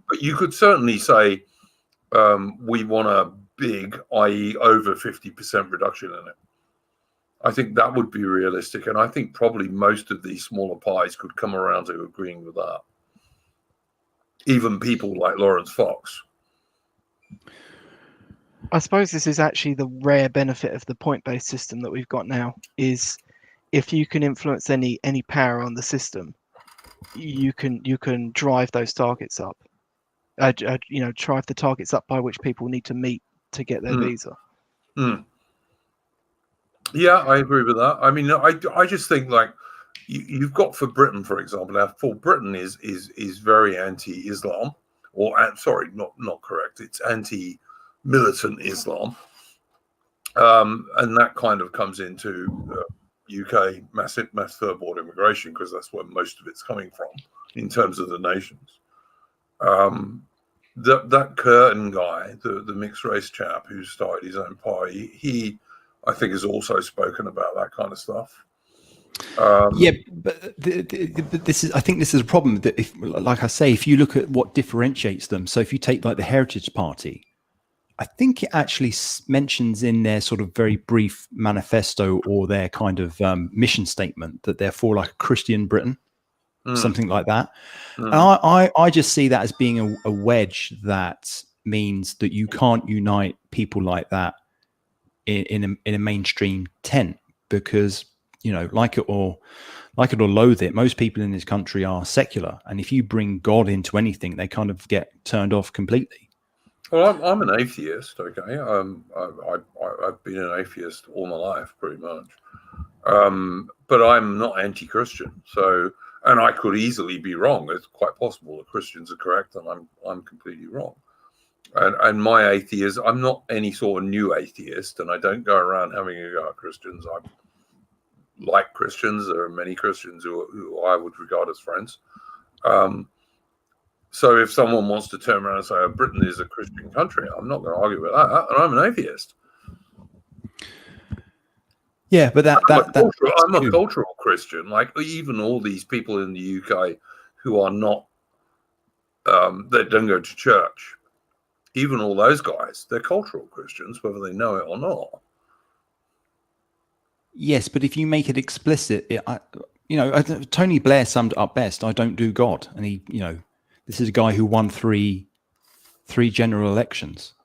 But you could certainly say we want a big, i.e. over 50% reduction in it. I think that would be realistic, and I think probably most of these smaller pies could come around to agreeing with that. Even people like Lawrence Fox. I suppose this is actually the rare benefit of the point-based system that we've got now, is if you can influence any power on the system, you can drive those targets up. Drive the targets up by which people need to meet to get their visa. Yeah, I agree with that. I mean, I just think like you've got for Britain, for example. Now, for Britain is very anti-Islam, or sorry, not correct. It's anti-militant Islam, and that kind of comes into UK mass third world immigration, because that's where most of it's coming from in terms of the nations. That Curtin guy, the mixed race chap who started his own party, he I think has also spoken about that kind of stuff. Yeah, but this is, I think this is a problem that, if, like I say, if you look at what differentiates them, so if you take like the Heritage Party, I think it actually mentions in their sort of very brief manifesto or their kind of mission statement that they're for like a Christian Britain, something like that. And I just see that as being a wedge that means that you can't unite people like that in a mainstream tent, because, you know, like it or loathe it, most people in this country are secular, and if you bring God into anything, they kind of get turned off completely. Well, I'm an atheist, okay. I've been an atheist all my life, pretty much. But I'm not anti-Christian, so, and I could easily be wrong. It's quite possible that Christians are correct and I'm completely wrong. And my atheism, I'm not any sort of new atheist, and I don't go around having a go at Christians. I like Christians. There are many Christians who I would regard as friends. So if someone wants to turn around and say, oh, Britain is a Christian country, I'm not going to argue with that. And I'm an atheist. Yeah, but I'm a cultural Christian. Like even all these people in the UK who are not, that don't go to church, even all those guys, they're cultural Christians, whether they know it or not. Yes, but if you make it explicit, Tony Blair summed it up best. I don't do God. And he, this is a guy who won three general elections.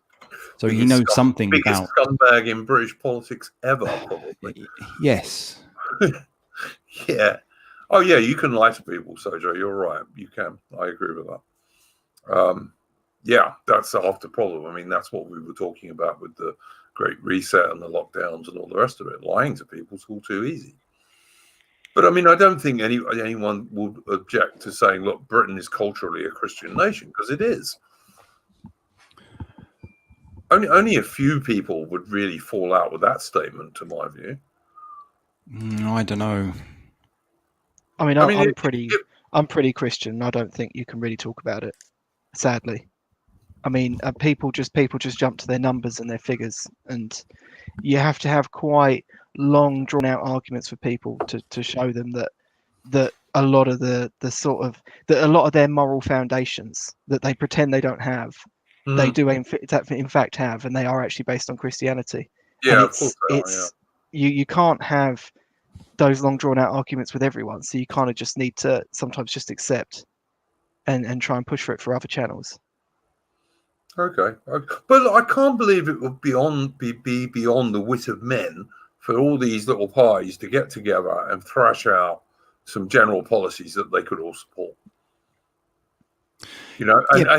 So he knows something about... scumbag in British politics ever, probably. Yes. Yeah. Oh, yeah, you can lie to people, Sojo. You're right. You can. I agree with that. Yeah, that's half the problem. I mean, that's what we were talking about with the Great Reset and the lockdowns and all the rest of it. Lying to people is all too easy. But I mean, I don't think anyone would object to saying, look, Britain is culturally a Christian nation, because it is. Only a few people would really fall out with that statement, to my view. I don't know. I'm pretty Christian. I don't think you can really talk about it, sadly. I mean, people just jump to their numbers and their figures, and you have to have quite long, drawn-out arguments with people to show them that a lot of a lot of their moral foundations that they pretend they don't have, they do in fact have, and they are actually based on Christianity. Yeah, and it's you can't have those long, drawn-out arguments with everyone, so you kind of just need to sometimes just accept and try and push for it for other channels. Okay, but I can't believe it would be beyond the wit of men for all these little parties to get together and thrash out some general policies that they could all support. And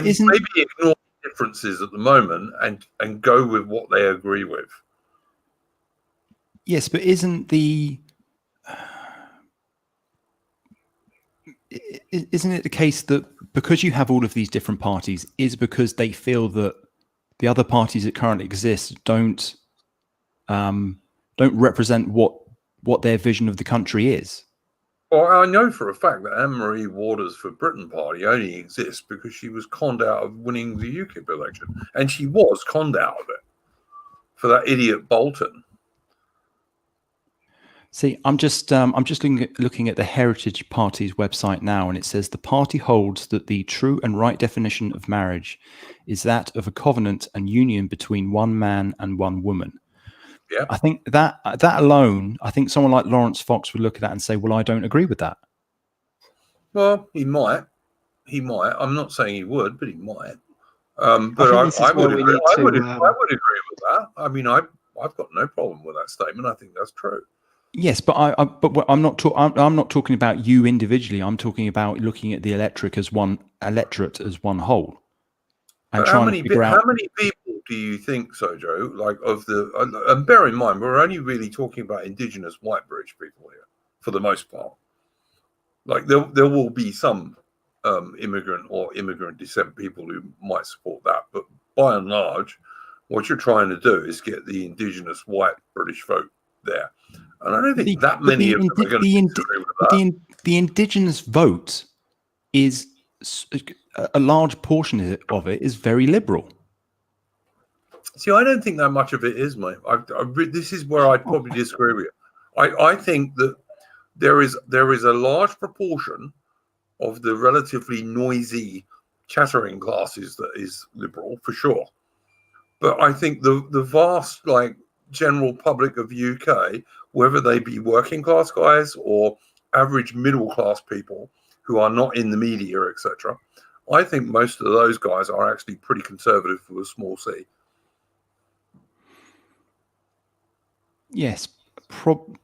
maybe ignore differences at the moment and go with what they agree with. Yes, but isn't it the case that because you have all of these different parties is because they feel that the other parties that currently exist don't represent what their vision of the country is? Well, I know for a fact that Anne-Marie Waters for Britain Party only exists because she was conned out of winning the UKIP election, and she was conned out of it for that idiot Bolton. See, I'm just looking at the Heritage Party's website now, and it says the party holds that the true and right definition of marriage is that of a covenant and union between one man and one woman. Yeah, I think that alone, I think someone like Lawrence Fox would look at that and say, "Well, I don't agree with that." Well, he might. I'm not saying he would, but he might. But I think this is where we need I would to. agree with that. I mean, I've got no problem with that statement. I think that's true. Yes, but I'm not talking about you individually. I'm talking about looking at the electorate as one whole, and But trying to figure out how many people do you think, Sojo, like of the? And bear in mind, we're only really talking about indigenous white British people here, for the most part. Like there will be some immigrant or immigrant descent people who might support that, but by and large, what you're trying to do is get the indigenous white British vote there, and I don't think that many of them are going to disagree with that. The indigenous vote is a large portion of it is very liberal. See, I don't think that much of it is, mate. This is where I'd probably disagree with you. I think that there is a large proportion of the relatively noisy chattering classes that is liberal, for sure. But I think the vast, like, general public of the UK, whether they be working class guys or average middle class people who are not in the media, etc., I think most of those guys are actually pretty conservative with a small c. Yes, probably.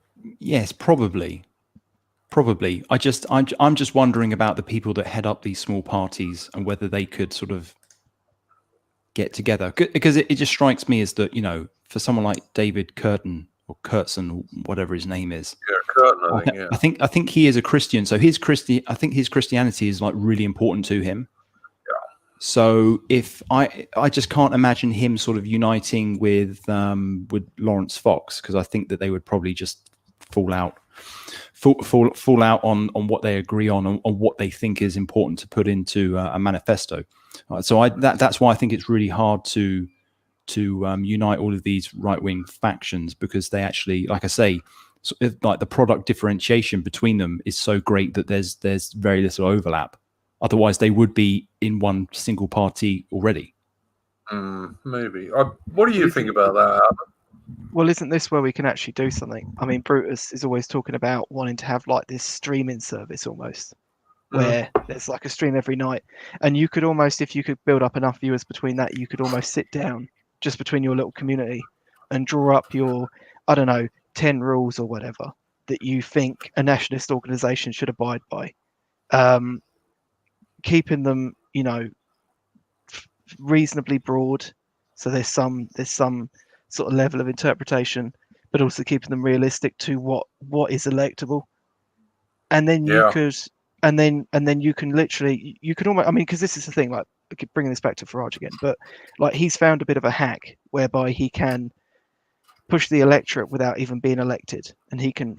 I'm just wondering about the people that head up these small parties and whether they could sort of get together, because it just strikes me as that, you know, for someone like David Curtin or Kurtzen, whatever his name is, Curtin, I think, I think he is a Christian, so I think his Christianity is like really important to him. So if I just can't imagine him sort of uniting with Lawrence Fox, because I think that they would probably just fall out on what they agree on what they think is important to put into a manifesto. So that's why I think it's really hard to unite all of these right-wing factions, because they actually, like I say, like the product differentiation between them is so great that there's very little overlap. Otherwise, they would be in one single party already. Maybe. What do you think about that, Alan? Well, isn't this where we can actually do something? I mean, Brutus is always talking about wanting to have like this streaming service almost, where there's like a stream every night. And you could almost, if you could build up enough viewers between that, you could almost sit down just between your little community and draw up your, I don't know, 10 rules or whatever that you think a nationalist organization should abide by. Keeping them, you know, reasonably broad, so there's some sort of level of interpretation, but also keeping them realistic to what is electable. And then you could, and then you can literally, you could almost, I mean, because this is the thing, like, I keep bringing this back to Farage again, but like he's found a bit of a hack whereby he can push the electorate without even being elected, and he can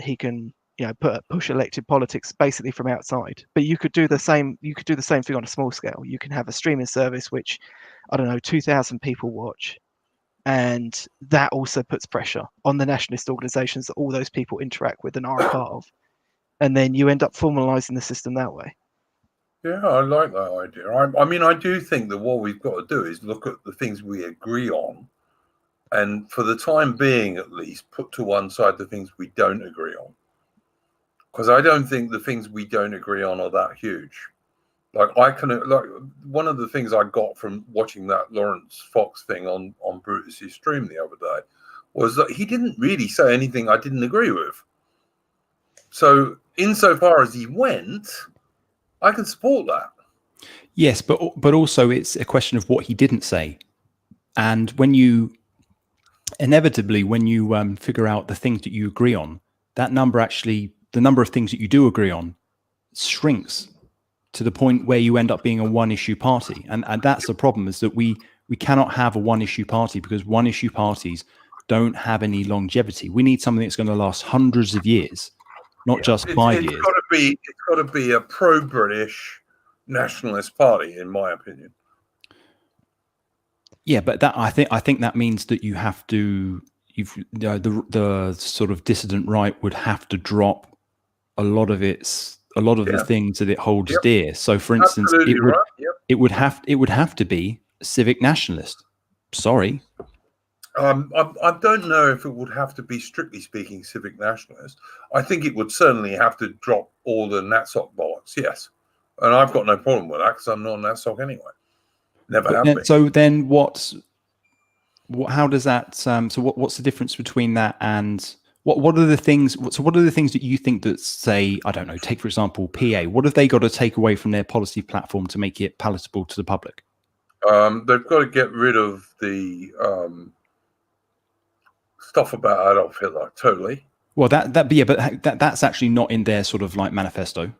you know, push elected politics basically from outside. But you could do the same. You could do the same thing on a small scale. You can have a streaming service which, I don't know, 2,000 people watch, and that also puts pressure on the nationalist organisations that all those people interact with and are a part of, and then you end up formalising the system that way. Yeah, I like that idea. I mean, I do think that what we've got to do is look at the things we agree on, and for the time being, at least, put to one side the things we don't agree on. Because I don't think the things we don't agree on are that huge. Like one of the things I got from watching that Lawrence Fox thing on Brutus's stream the other day was that he didn't really say anything I didn't agree with. So insofar as he went, I can support that. Yes, but also it's a question of what he didn't say. And when you inevitably, when you figure out the things that you agree on, that number actually, the number of things that you do agree on shrinks to the point where you end up being a one-issue party. And that's the problem, is that we cannot have a one-issue party, because one-issue parties don't have any longevity. We need something that's going to last hundreds of years, not just 5 years. It's got to be a pro-British nationalist party, in my opinion. Yeah, but that I think that means that you have to, the sort of dissident right would have to drop a lot of the things that it holds dear. So, for instance, it would have to be civic nationalist. Sorry. I don't know if it would have to be, strictly speaking, civic nationalist. I think it would certainly have to drop all the NatSoc bollocks, yes. And I've got no problem with that, because I'm not a NatSoc anyway. Never have been. So then how does that? So what's the difference between that and what are the things? So what are the things that you think that, say, I don't know, take for example PA? What have they got to take away from their policy platform to make it palatable to the public? They've got to get rid of the stuff about Adolf Hitler. Totally. Well, but that's actually not in their sort of like manifesto.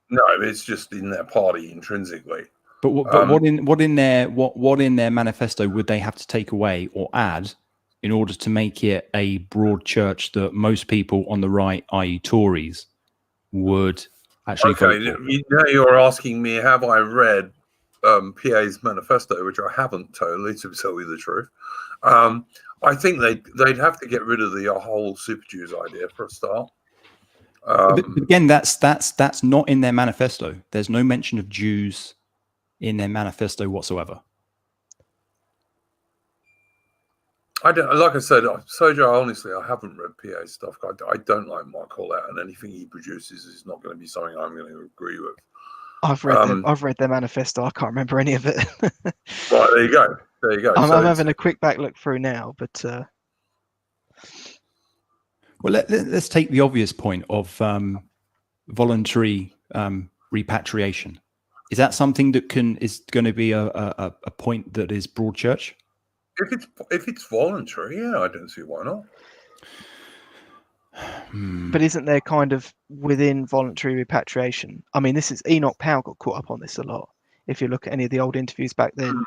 No, it's just in their party intrinsically. But what in their manifesto would they have to take away or add in order to make it a broad church that most people on the right, i.e., Tories, would actually vote for? Now you're asking me, have I read PA's manifesto, which I haven't totally, to tell you the truth. I think they'd have to get rid of the whole Super Jews idea for a start. But again, that's not in their manifesto. There's no mention of Jews in their manifesto whatsoever. I don't, like I said, Sojo, honestly, I haven't read PA stuff. I don't like Mark Hollett, and anything he produces is not going to be something I'm going to agree with. I've read their manifesto. I can't remember any of it. Right, there you go. I'm having a quick back look through now, but well, let's take the obvious point of voluntary repatriation. Is that something that is going to be a point that is broad church? If it's voluntary, yeah, I don't see why not. But isn't there kind of within voluntary repatriation? I mean, this is Enoch Powell got caught up on this a lot. If you look at any of the old interviews back then,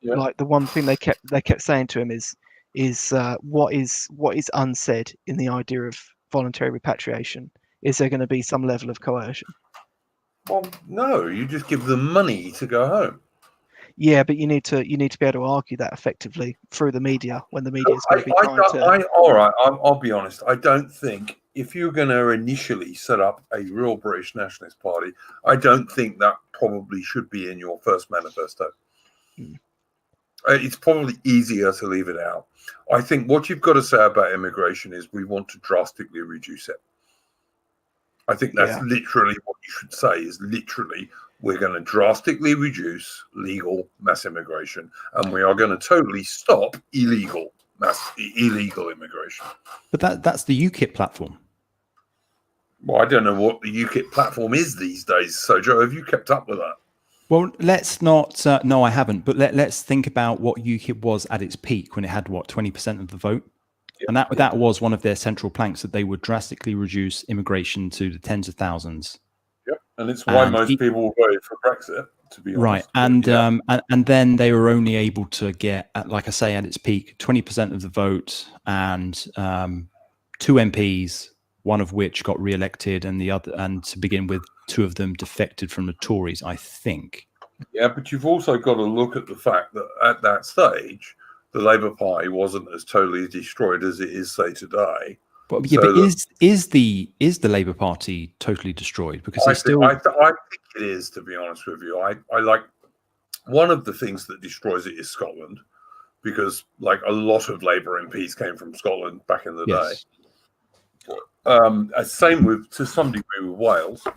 like the one thing they kept saying to him is what is unsaid in the idea of voluntary repatriation? Is there going to be some level of coercion? Well, no, you just give them money to go home. Yeah, but you need to be able to argue that effectively through the media when the media is going to be trying to. All right, I'll be honest. I don't think if you're going to initially set up a real British nationalist party, I don't think that probably should be in your first manifesto. It's probably easier to leave it out. I think what you've got to say about immigration is we want to drastically reduce it. I think that's literally what you should say is literally we're going to drastically reduce legal mass immigration and we are going to totally stop illegal immigration. But that's the UKIP platform. Well, I don't know what the UKIP platform is these days. So, Joe, have you kept up with that? Well, let's not. No, I haven't. But let's think about what UKIP was at its peak when it had 20% of the vote, and that was one of their central planks that they would drastically reduce immigration to the tens of thousands. Yep, and it's why most people voted for Brexit, to be honest. Right, and then they were only able to get, like I say, at its peak, 20% of the vote, and 2 MPs, one of which got re-elected, and to begin with, 2 of them defected from the Tories, I think. Yeah, but you've also got to look at the fact that at that stage, the Labour Party wasn't as totally destroyed as it is, say, today. But is the Labour Party totally destroyed? Because I think it is, to be honest with you. I like one of the things that destroys it is Scotland, because like a lot of Labour MPs came from Scotland back in the day. Same to some degree with Wales.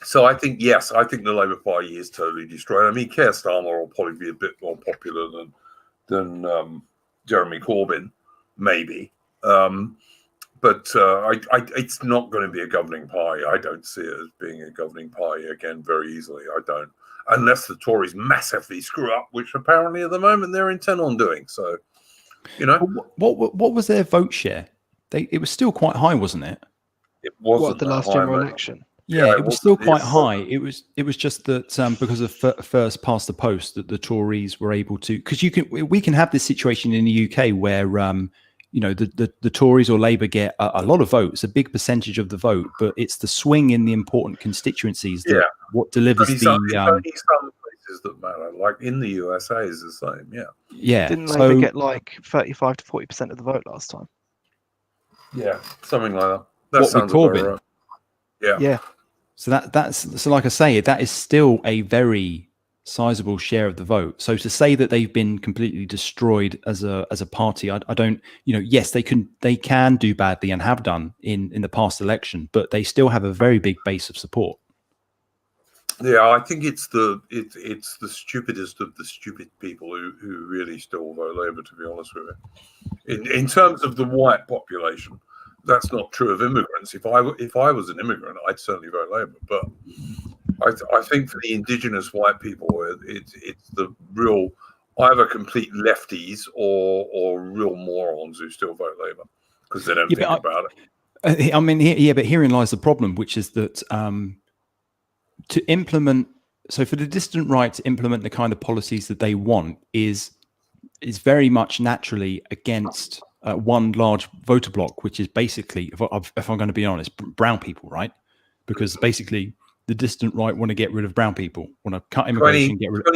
So I think the Labour Party is totally destroyed. I mean, Keir Starmer will probably be a bit more popular than Jeremy Corbyn, maybe. But it's not going to be a governing party. I don't see it as being a governing party again very easily. I don't, unless the Tories massively screw up, which apparently at the moment they're intent on doing. So, what was their vote share? It was still quite high, wasn't it? It wasn't the last general election. Yeah, it was still quite high. It was just that because of first past the post that the Tories were able to, because we can have this situation in the UK where the Tories or Labour get a lot of votes, a big percentage of the vote, but it's the swing in the important constituencies that what delivers Only some places that matter, like in the USA is the same. Yeah. Didn't Labour get like 35 to 40% of the vote last time? Yeah, something like that. That what sounds with Corbyn? about right. Yeah. So that's like I say, that is still a very sizable share of the vote. So to say that they've been completely destroyed as a party, I don't. Yes, they can do badly and have done in the past election, but they still have a very big base of support. Yeah, I think it's the stupidest of the stupid people who really still vote Labour, to be honest with you. In terms of the white population, that's not true of immigrants. If I was an immigrant, I'd certainly vote Labour. But I think for the indigenous white people, it's the real either complete lefties or real morons who still vote Labour because they don't think about it. I mean, yeah, but herein lies the problem, which is that to implement, so for the distant right to implement the kind of policies that they want is very much naturally against one large voter bloc, which is basically, if I'm going to be honest, brown people, right? Because basically the distant right want to get rid of brown people, want to cut immigration, get rid of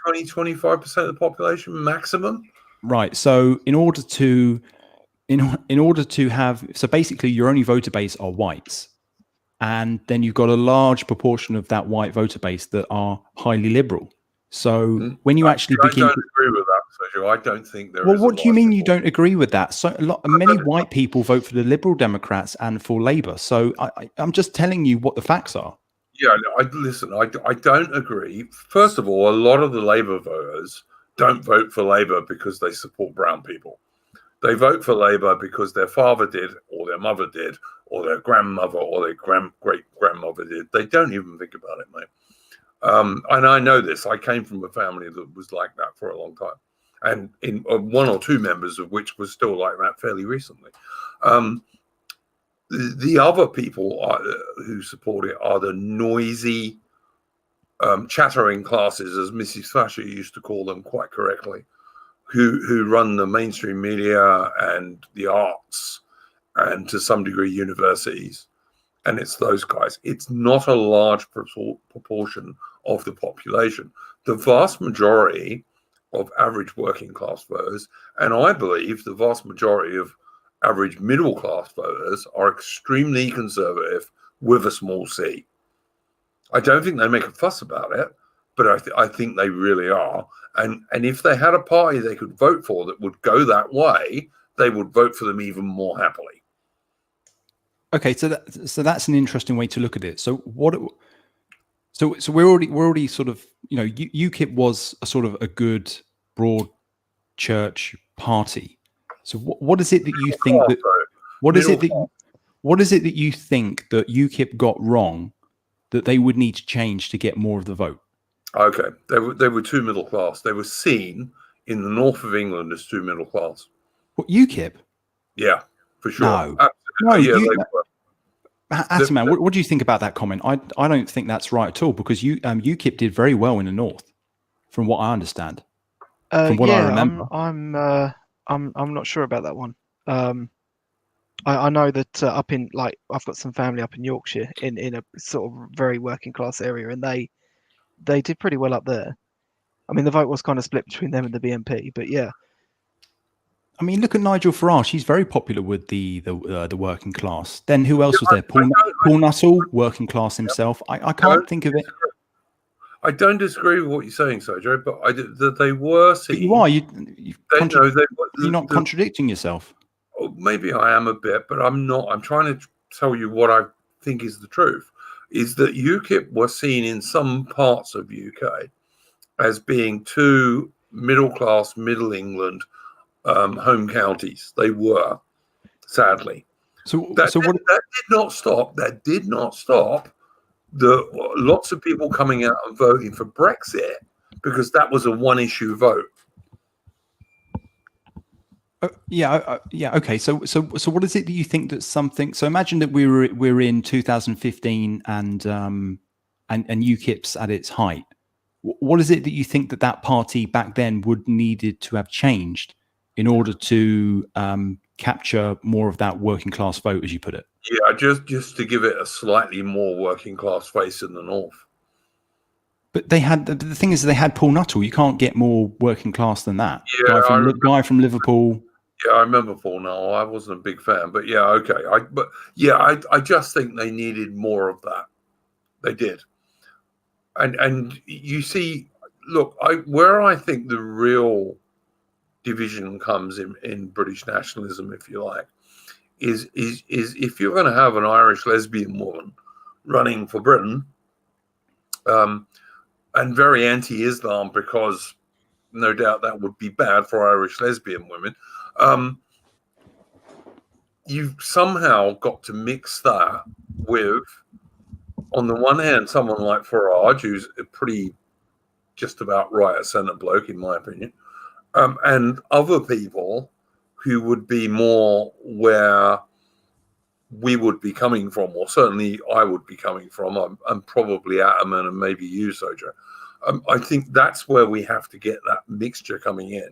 25% of the population maximum. Right. So in order to have, so basically your only voter base are whites. And then you've got a large proportion of that white voter base that are highly liberal. So when you actually begin, I don't agree with that, Sergio. I don't think there is. Well, what do you mean you don't agree with that? So many white people vote for the Liberal Democrats and for Labour. So I'm just telling you what the facts are. Yeah, listen. I don't agree. First of all, a lot of the Labour voters don't vote for Labour because they support brown people. They vote for Labour because their father did, or their mother did, or their grandmother, or their great-grandmother did. They don't even think about it, mate. And I know this. I came from a family that was like that for a long time. And in one or two members of which was still like that fairly recently. The other people who support it are the noisy, chattering classes, as Mrs. Thatcher used to call them quite correctly, who run the mainstream media and the arts and to some degree universities. And it's those guys. It's not a large proportion of the population. The vast majority of average working class voters, and I believe the vast majority of average middle class voters, are extremely conservative with a small c. I don't think they make a fuss about it, but I think they really are. And if they had a party they could vote for that would go that way, they would vote for them even more happily. Okay, so that's an interesting way to look at it. So we're already sort of, UKIP was a sort of a good broad church party. So what is it that you think that what is it that you think that UKIP got wrong that they would need to change to get more of the vote? Okay, they were too middle class. They were seen in the north of England as too middle class. What, UKIP? Yeah, for sure. No, Ataman, what do you think about that comment? I don't think that's right at all, because UKIP did very well in the north, from what I understand. From what I remember, I'm not sure about that one. I know that up in, like, I've got some family up in Yorkshire in a sort of very working class area, and they did pretty well up there. I mean, the vote was kind of split between them and the BNP, but yeah. I mean, look at Nigel Farage. He's very popular with the working class. Then who else was there? Paul Nuttall, working class himself. I can't think of it. I don't disagree with what you're saying, Sergio, but they were seen. But you are. You're not contradicting yourself. Maybe I am a bit, but I'm not. I'm trying to tell you what I think is the truth. Is that UKIP were seen in some parts of UK as being too middle class, middle England, home counties. They were, sadly. That did not stop the lots of people coming out and voting for Brexit, because that was a one-issue vote. Yeah. Okay. So what is it that you think that something? So imagine that we're in 2015 and UKIP's at its height. What is it that you think that party back then would needed to have changed in order to capture more of that working class vote, as you put it? Yeah, just to give it a slightly more working class face in the north. But they had, the thing is, they had Paul Nuttall. You can't get more working class than that. Yeah, guy from Liverpool. Yeah, I remember Paul Nuttall. I wasn't a big fan, but yeah, okay. I just think they needed more of that. They did. And you see, look, where I think the real division comes in British nationalism, if you like, is if you're going to have an Irish lesbian woman running for Britain, and very anti-Islam because no doubt that would be bad for Irish lesbian women. You've somehow got to mix that with, on the one hand, someone like Farage, who's a pretty just about right centre bloke, in my opinion, and other people who would be more where we would be coming from, or certainly I would be coming from. I'm probably Ataman and maybe you, Soja. I think that's where we have to get that mixture coming in.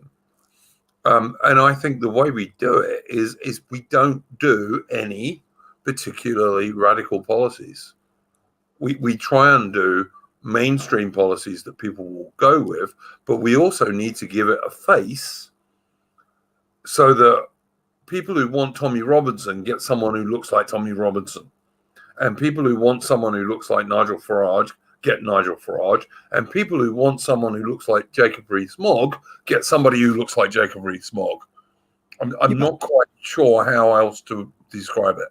And I think the way we do it is we don't do any particularly radical policies. We try and do mainstream policies that people will go with, but we also need to give it a face so that people who want Tommy Robinson get someone who looks like Tommy Robinson, and people who want someone who looks like Nigel Farage get Nigel Farage, and people who want someone who looks like Jacob Rees-Mogg get somebody who looks like Jacob Rees-Mogg. I'm not quite sure how else to describe it.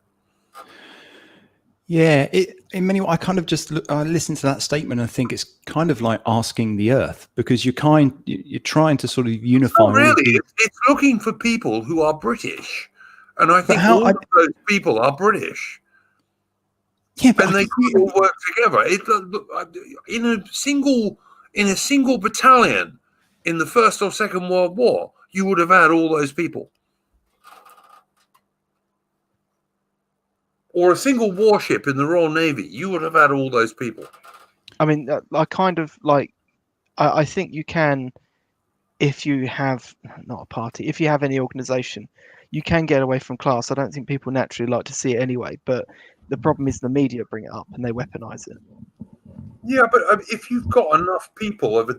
Yeah, in many ways, I kind of just listen to that statement and think it's kind of like asking the earth, because you're trying to sort of unify. Not really, it's looking for people who are British, and I think all of those people are British. Yeah, but and they all work together. In a single battalion in the First or Second World War, you would have had all those people. Or a single warship in the Royal Navy, you would have had all those people. I mean, I kind of like, I think you can, if you have, not a party, if you have any organisation, you can get away from class. I don't think people naturally like to see it anyway, but the problem is the media bring it up and they weaponize it. Yeah, but if you've got enough people of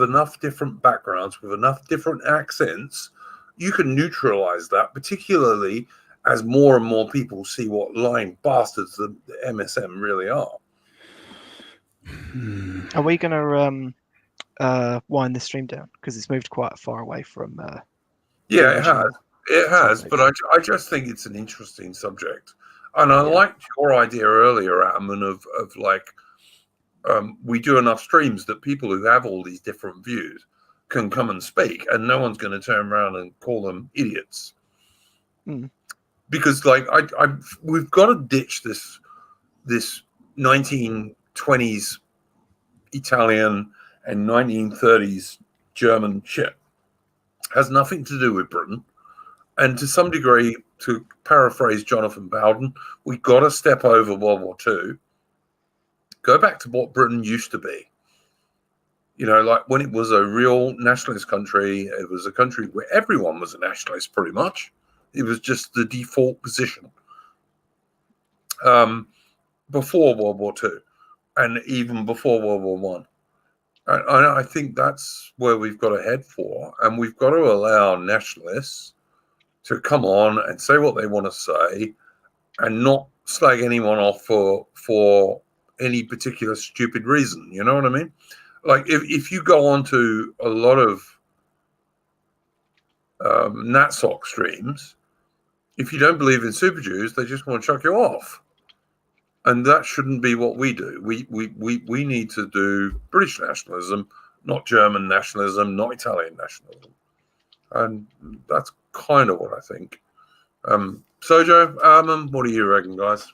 enough different backgrounds with enough different accents, you can neutralize that, particularly as more and more people see what lying bastards the MSM really are. Are we going to wind the stream down? Because it's moved quite far away from... yeah, it has. It has, but I just think it's an interesting subject. And I liked your idea earlier, Ataman, of like, we do enough streams that people who have all these different views can come and speak, and no one's going to turn around and call them idiots. Because, like, we've got to ditch this 1920s Italian and 1930s German shit. Has nothing to do with Britain. And to some degree, to paraphrase Jonathan Bowden, we've got to step over World War II, go back to what Britain used to be. You know, like when it was a real nationalist country, it was a country where everyone was a nationalist pretty much. It was just the default position before World War II and even before World War One. And I think that's where we've got to head for. And we've got to allow nationalists to come on and say what they want to say and not slag anyone off for any particular stupid reason. You know what I mean? Like if you go on to a lot of NatSoc streams, if you don't believe in Super Jews, they just want to chuck you off. And that shouldn't be what we do. We need to do British nationalism, not German nationalism, not Italian nationalism. And that's kind of what I think. Sojo, what do you reckon, guys?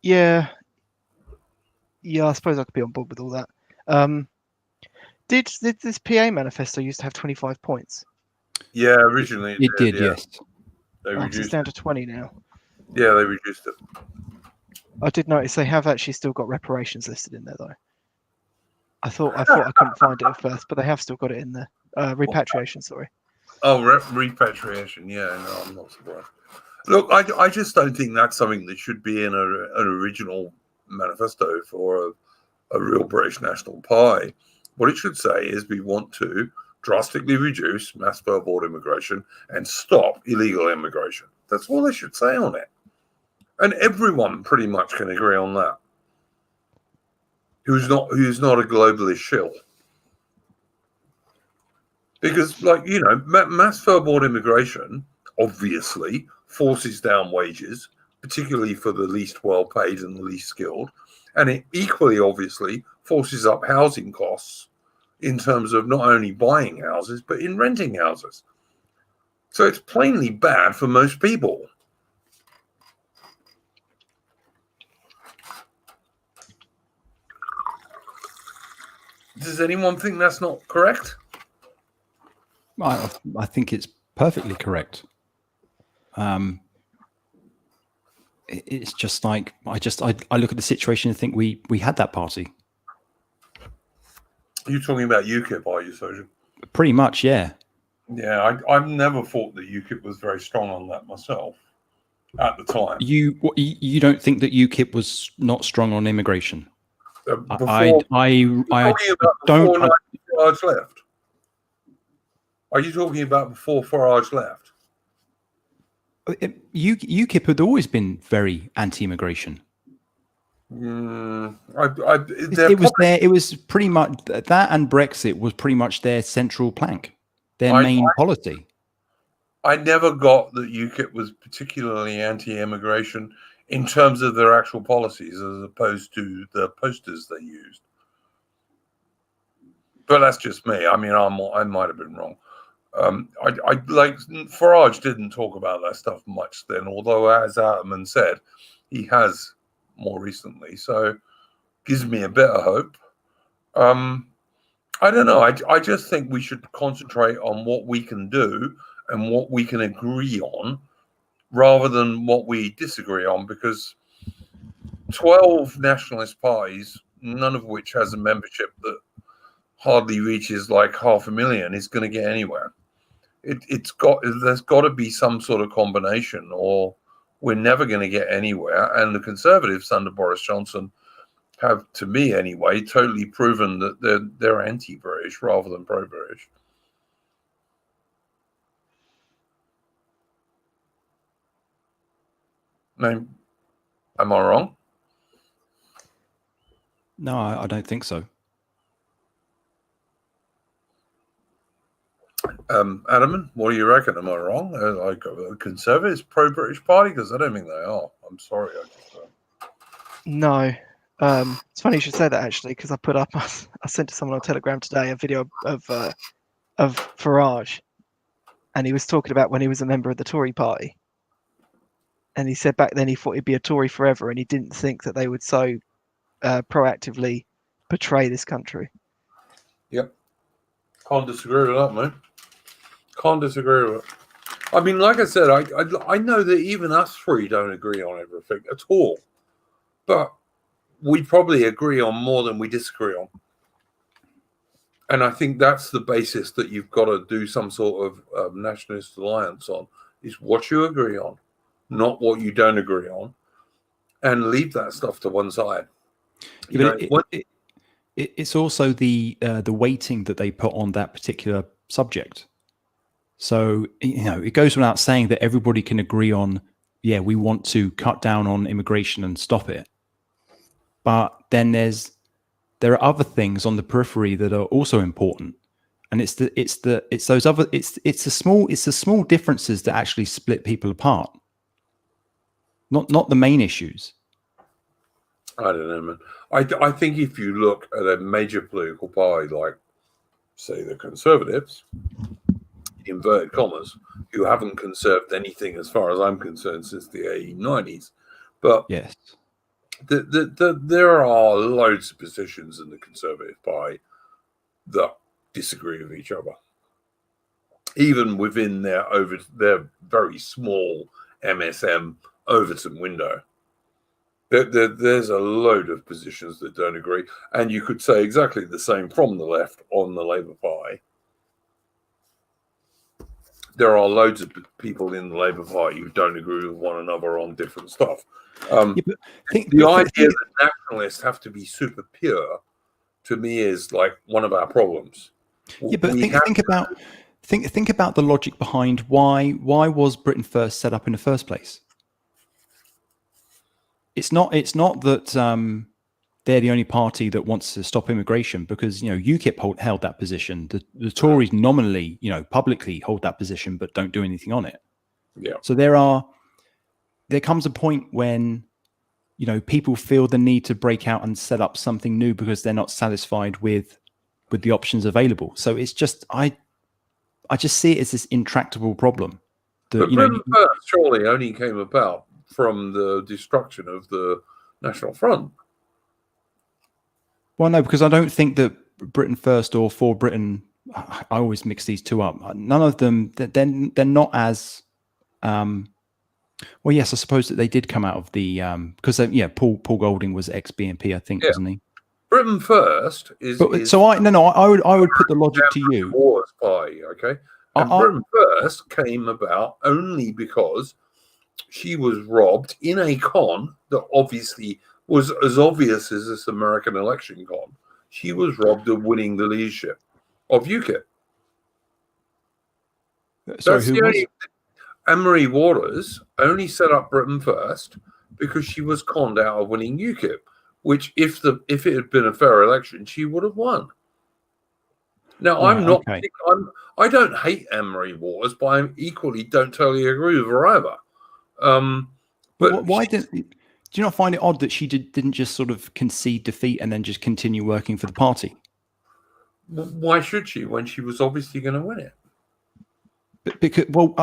Yeah, I suppose I could be on board with all that. Did this PA manifesto used to have 25 points? Yeah, originally it did, yes. They reduced it's down to 20 now. Yeah, they reduced it. I did notice they have actually still got reparations listed in there, though. I thought I couldn't find it at first, but they have still got it in there. Repatriation, sorry. Oh, repatriation. Yeah, no, I'm not surprised. Look, I just don't think that's something that should be in an original manifesto for a real British national pie. What it should say is we want to drastically reduce mass border immigration and stop illegal immigration. That's all they should say on it. And everyone pretty much can agree on that. Who's not a globalist shill. Because, like, you know, mass border immigration obviously forces down wages, particularly for the least well-paid and the least skilled, and it equally obviously forces up housing costs in terms of not only buying houses but in renting houses. So it's plainly bad for most people. Does anyone think that's not correct? I think it's perfectly correct. It's just like I look at the situation and think we had that party. You're talking about UKIP, are you, Soja? Pretty much, yeah. Yeah, I've never thought that UKIP was very strong on that myself at the time. You don't think that UKIP was not strong on immigration? I don't. Farage left. Are you talking about before Farage left? UKIP had always been very anti-immigration. It was pretty much that, and Brexit was pretty much their central plank, their main policy. I never got that UKIP was particularly anti-immigration in terms of their actual policies, as opposed to the posters they used. But that's just me. I mean, I might have been wrong. I like Farage didn't talk about that stuff much then, although, as Atman said, he has more recently, so gives me a bit of hope. I don't know. I just think we should concentrate on what we can do and what we can agree on, rather than what we disagree on, because 12 nationalist parties, none of which has a membership that hardly reaches like 500,000, is going to get anywhere. There's got to be some sort of combination, or we're never going to get anywhere. And the Conservatives under Boris Johnson have, to me anyway, totally proven that they're anti-British rather than pro-British. Am I wrong? No, I don't think so. Adam, what do you reckon? Am I wrong? Like a Conservatives pro-British party? Because I don't think they are. I'm sorry. No. It's funny you should say that, actually, because I sent to someone on Telegram today a video of Farage, and he was talking about when he was a member of the Tory party. And he said back then he thought he'd be a Tory forever, and he didn't think that they would so proactively betray this country. Yep. Can't disagree with that, man. Can't disagree with it. I mean, like I said, I know that even us three don't agree on everything at all. But we probably agree on more than we disagree on. And I think that's the basis that you've got to do some sort of nationalist alliance on, is what you agree on, not what you don't agree on, and leave that stuff to one side. It's also the weighting that they put on that particular subject. So, it goes without saying that everybody can agree on, yeah, we want to cut down on immigration and stop it. But then there are other things on the periphery that are also important. And it's the small differences that actually split people apart. Not the main issues. I don't know, man. I think if you look at a major political party like, say, the Conservatives, inverted commas, who haven't conserved anything as far as I'm concerned since the 1890s, but yes, there are loads of positions in the Conservative Party that disagree with each other, even within their very small MSM Overton window. There's a load of positions that don't agree, and you could say exactly the same from the left on the Labour Party. There are loads of people in the Labour Party who don't agree with one another on different stuff. The idea that nationalists have to be super pure, to me, is like one of our problems. Yeah, but think about the logic behind why was Britain First set up in the first place? It's not that they're the only party that wants to stop immigration, because UKIP held that position. The Tories nominally, publicly hold that position, but don't do anything on it. Yeah. So there are there comes a point when, you know, people feel the need to break out and set up something new because they're not satisfied with the options available. So it's just, I just see it as this intractable problem. But Britain First surely only came about from the destruction of the National Front. Well, no, because I don't think that Britain First or For Britain, I always mix these two up. None of them, they're not as, well, yes, I suppose that they did come out of the, because Paul Golding was ex-BNP, I think, wasn't he? Britain First is so I would put the logic to you. Wars party, okay? And Britain First came about only because she was robbed in a con that obviously was as obvious as this American election con. She was robbed of winning the leadership of UKIP. Sorry, who was? Anne-Marie Waters only set up Britain First because she was conned out of winning UKIP, which if it had been a fair election, she would have won. Now, right, I'm not. Okay. I don't hate Anne-Marie Waters, but I equally don't totally agree with her either. But why do you not find it odd that she didn't just sort of concede defeat and then just continue working for the party? Why should she when she was obviously going to win it? Because, well,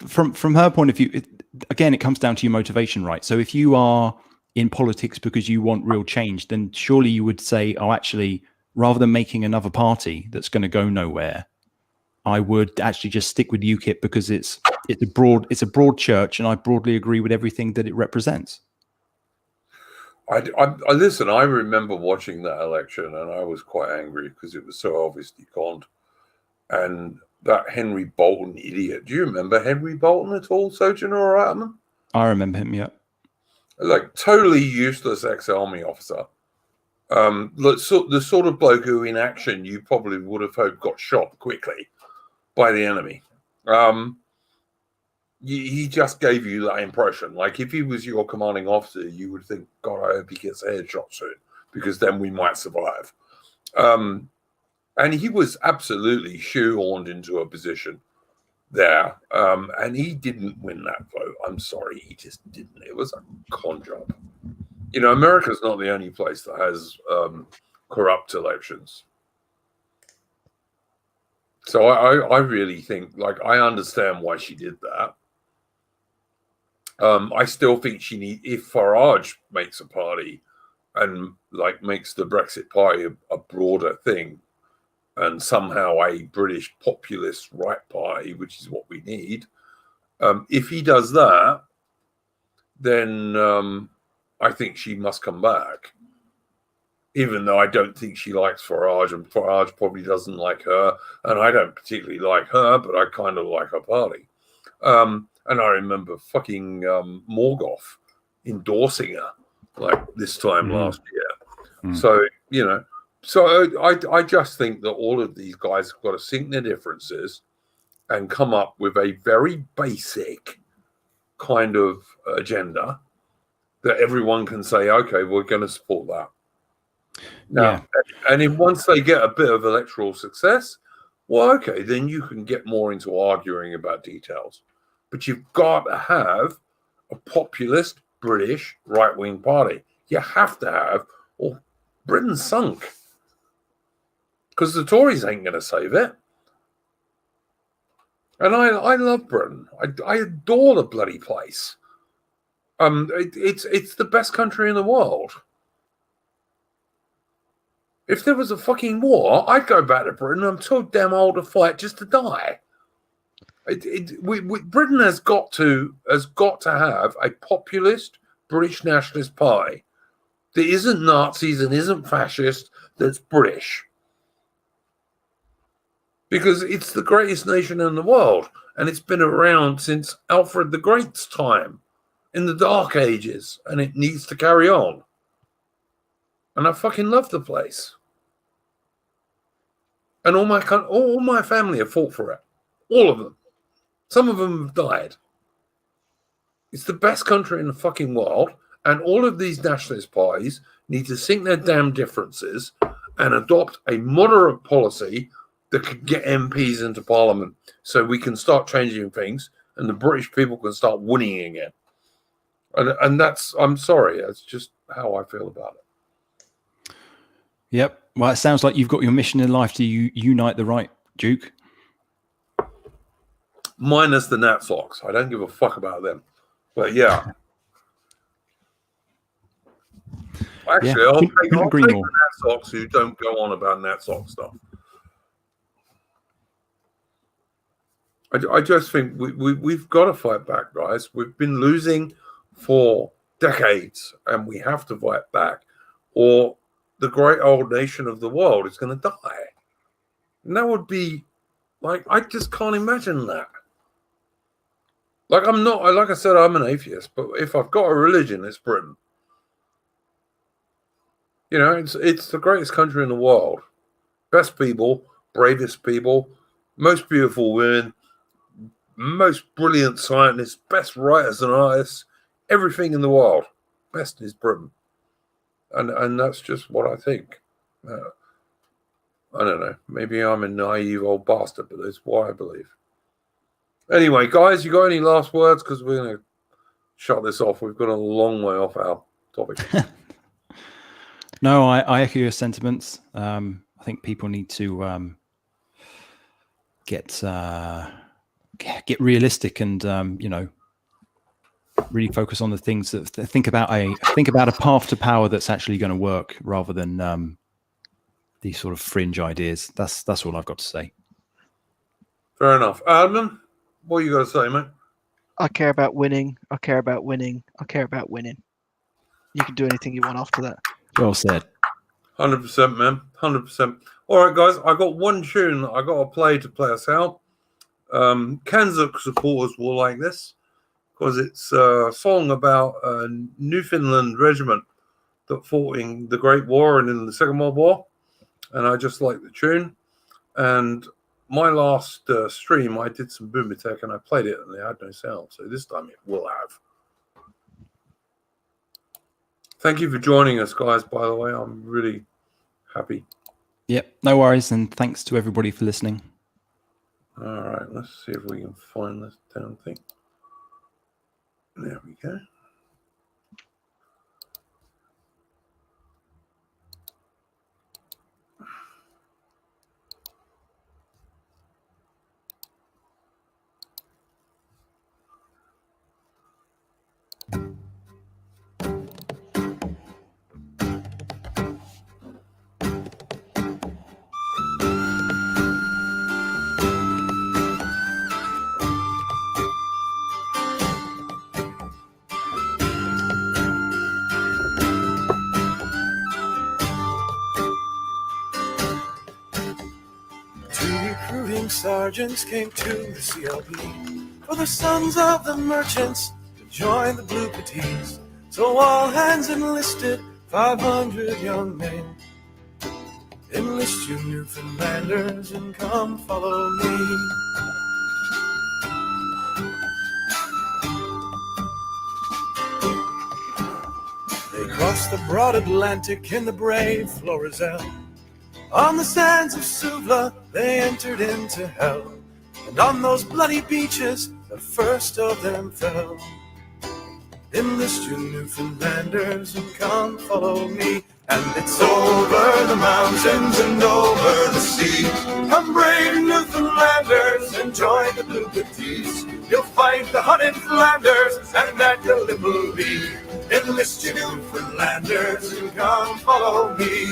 from her point of view, it comes down to your motivation, right? So if you are in politics because you want real change, then surely you would say, oh, actually, rather than making another party that's going to go nowhere, I would actually just stick with UKIP because it's a broad church, and I broadly agree with everything that it represents. I listen. I remember watching that election, and I was quite angry because it was so obviously conned. And that Henry Bolton idiot. Do you remember Henry Bolton at all, Sojourner or Atman? I remember him. Yeah, like totally useless ex-army officer. The sort of bloke who, in action, you probably would have hoped got shot quickly by the enemy. He just gave you that impression. Like if he was your commanding officer, you would think, God, I hope he gets a headshot soon, because then we might survive. And he was absolutely shoehorned into a position there. And he didn't win that vote. I'm sorry, he just didn't. It was a con job. You know, America's not the only place that has corrupt elections. So I really think, like, I understand why she did that. I still think if Farage makes a party and like makes the Brexit party a broader thing, and somehow a British populist right party, which is what we need, if he does that, then I think she must come back. Even though I don't think she likes Farage, and Farage probably doesn't like her, and I don't particularly like her, but I kind of like her party. And I remember fucking Morgoth endorsing her like this time last year. So, you know, I just think that all of these guys have got to sink their differences and come up with a very basic kind of agenda that everyone can say, okay, we're going to support that. Now, and if once they get a bit of electoral success, well, okay, then you can get more into arguing about details. But you've got to have a populist British right-wing party. You have to have, or Britain's sunk. Because the Tories ain't going to save it. And I love Britain. I adore the bloody place. It's the best country in the world. If there was a war, I'd go back to Britain. I'm too damn old to fight just to die. Britain has got to have a populist British nationalist party that isn't Nazis and isn't fascist, that's British. Because it's the greatest nation in the world, and it's been around since Alfred the Great's time, in the Dark Ages, and it needs to carry on. And I fucking love the place. And all my family have fought for it. All of them. Some of them have died. It's the best country in the fucking world, and all of these nationalist parties need to sink their damn differences and adopt a moderate policy that could get MPs into Parliament so we can start changing things and the British people can start winning again. And that's, I'm sorry, that's just how I feel about it. Yep. Well, it sounds like you've got your mission in life to unite the right, Duke. Minus the Nat Sox. I don't give a fuck about them. But yeah. Actually, Yeah, I'll take couldn't agree the more. Nat Sox who don't go on about Nat Sox stuff. I just think we've got to fight back, guys. We've been losing for decades, and we have to fight back, or the great old nation of the world is going to die. And that would be, like, I just can't imagine that. Like, I'm not, like I said, I'm an atheist, but if I've got a religion, it's Britain. You know, it's the greatest country in the world. Best people, bravest people, most beautiful women, most brilliant scientists, best writers and artists, everything in the world. Best is Britain. And that's just what I think. I don't know. Maybe I'm a naive old bastard, but that's what I believe. Anyway, guys, you got any last words? Because we're going to shut this off. We've got a long way off our topic. No, I echo your sentiments. I think people need to get realistic and really focus on the things that think about a path to power that's actually going to work, rather than these sort of fringe ideas. That's all I've got to say. Fair enough. Admin, what you got to say, mate? I care about winning. I care about winning. I care about winning. You can do anything you want after that. Well said. 100%, man. 100%. All right, guys, I got one tune that I got to play us out. Kansas supporters will like this, because it's a song about a Newfoundland regiment that fought in the Great War and in the Second World War. And I just like the tune. And my last stream, I did some Boomer Tech and I played it and they had no sound. So this time it will have. Thank you for joining us, guys, by the way. I'm really happy. Yep, no worries. And thanks to everybody for listening. All right, let's see if we can find this damn thing. There we go. Sergeants came to the CLB for the sons of the merchants to join the Blue Petits. So all hands enlisted, 500 young men. Enlist you Newfoundlanders and come follow me. They crossed the broad Atlantic in the brave Florizel. On the sands of Suvla, they entered into hell, and on those bloody beaches, the first of them fell. Enlist you Newfoundlanders and come follow me, and it's over the mountains and over the sea. Come brave Newfoundlanders and join the Blue Petits. You'll fight the Hun in Flanders and at Gallipoli. Enlist you Newfoundlanders and come follow me.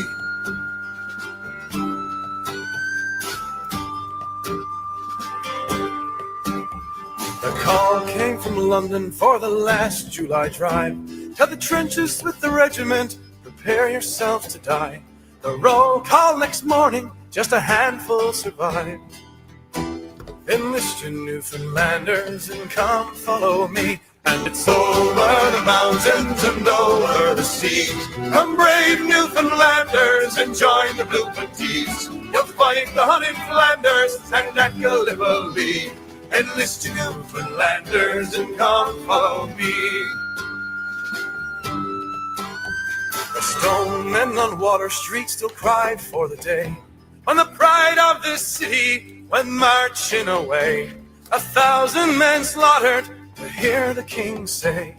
The call came from London for the last July drive. To the trenches with the regiment, prepare yourself to die. The roll call next morning, just a handful survived. Enlist you Newfoundlanders and come follow me, and it's over the mountains and over the seas. Come brave Newfoundlanders and join the Blue Petits. You'll fight the Hun in Flanders and at Gallipoli. Enlist you Newfoundlanders and come follow me. The stone men on Water Street still cried for the day when the pride of this city went marching away. 1,000 men slaughtered to hear the king say,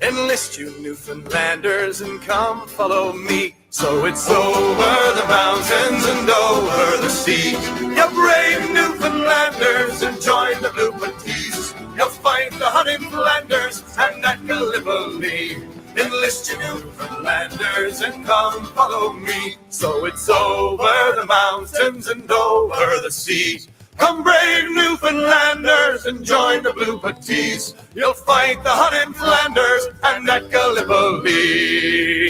Enlist you Newfoundlanders and come follow me. So it's over the mountains and over the sea. You brave Newfoundlanders and join the Blue Petite. You'll find the hunting Flanders and at Gallipoli. Enlist you Newfoundlanders and come follow me. So it's over the mountains and over the sea. Come brave Newfoundlanders and join the Blue Petite. You'll fight the Hun in Flanders and at Gallipoli.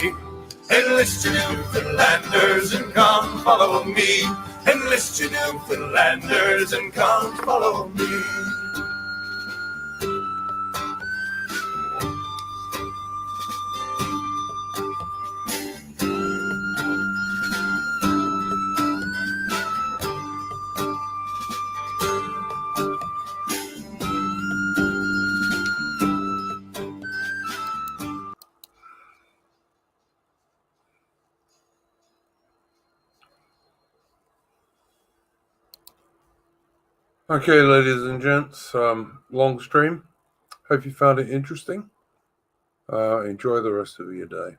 Enlist you Newfoundlanders and come follow me. Enlist you Newfoundlanders and come follow me. Okay, ladies and gents, long stream. Hope you found it interesting. Enjoy the rest of your day.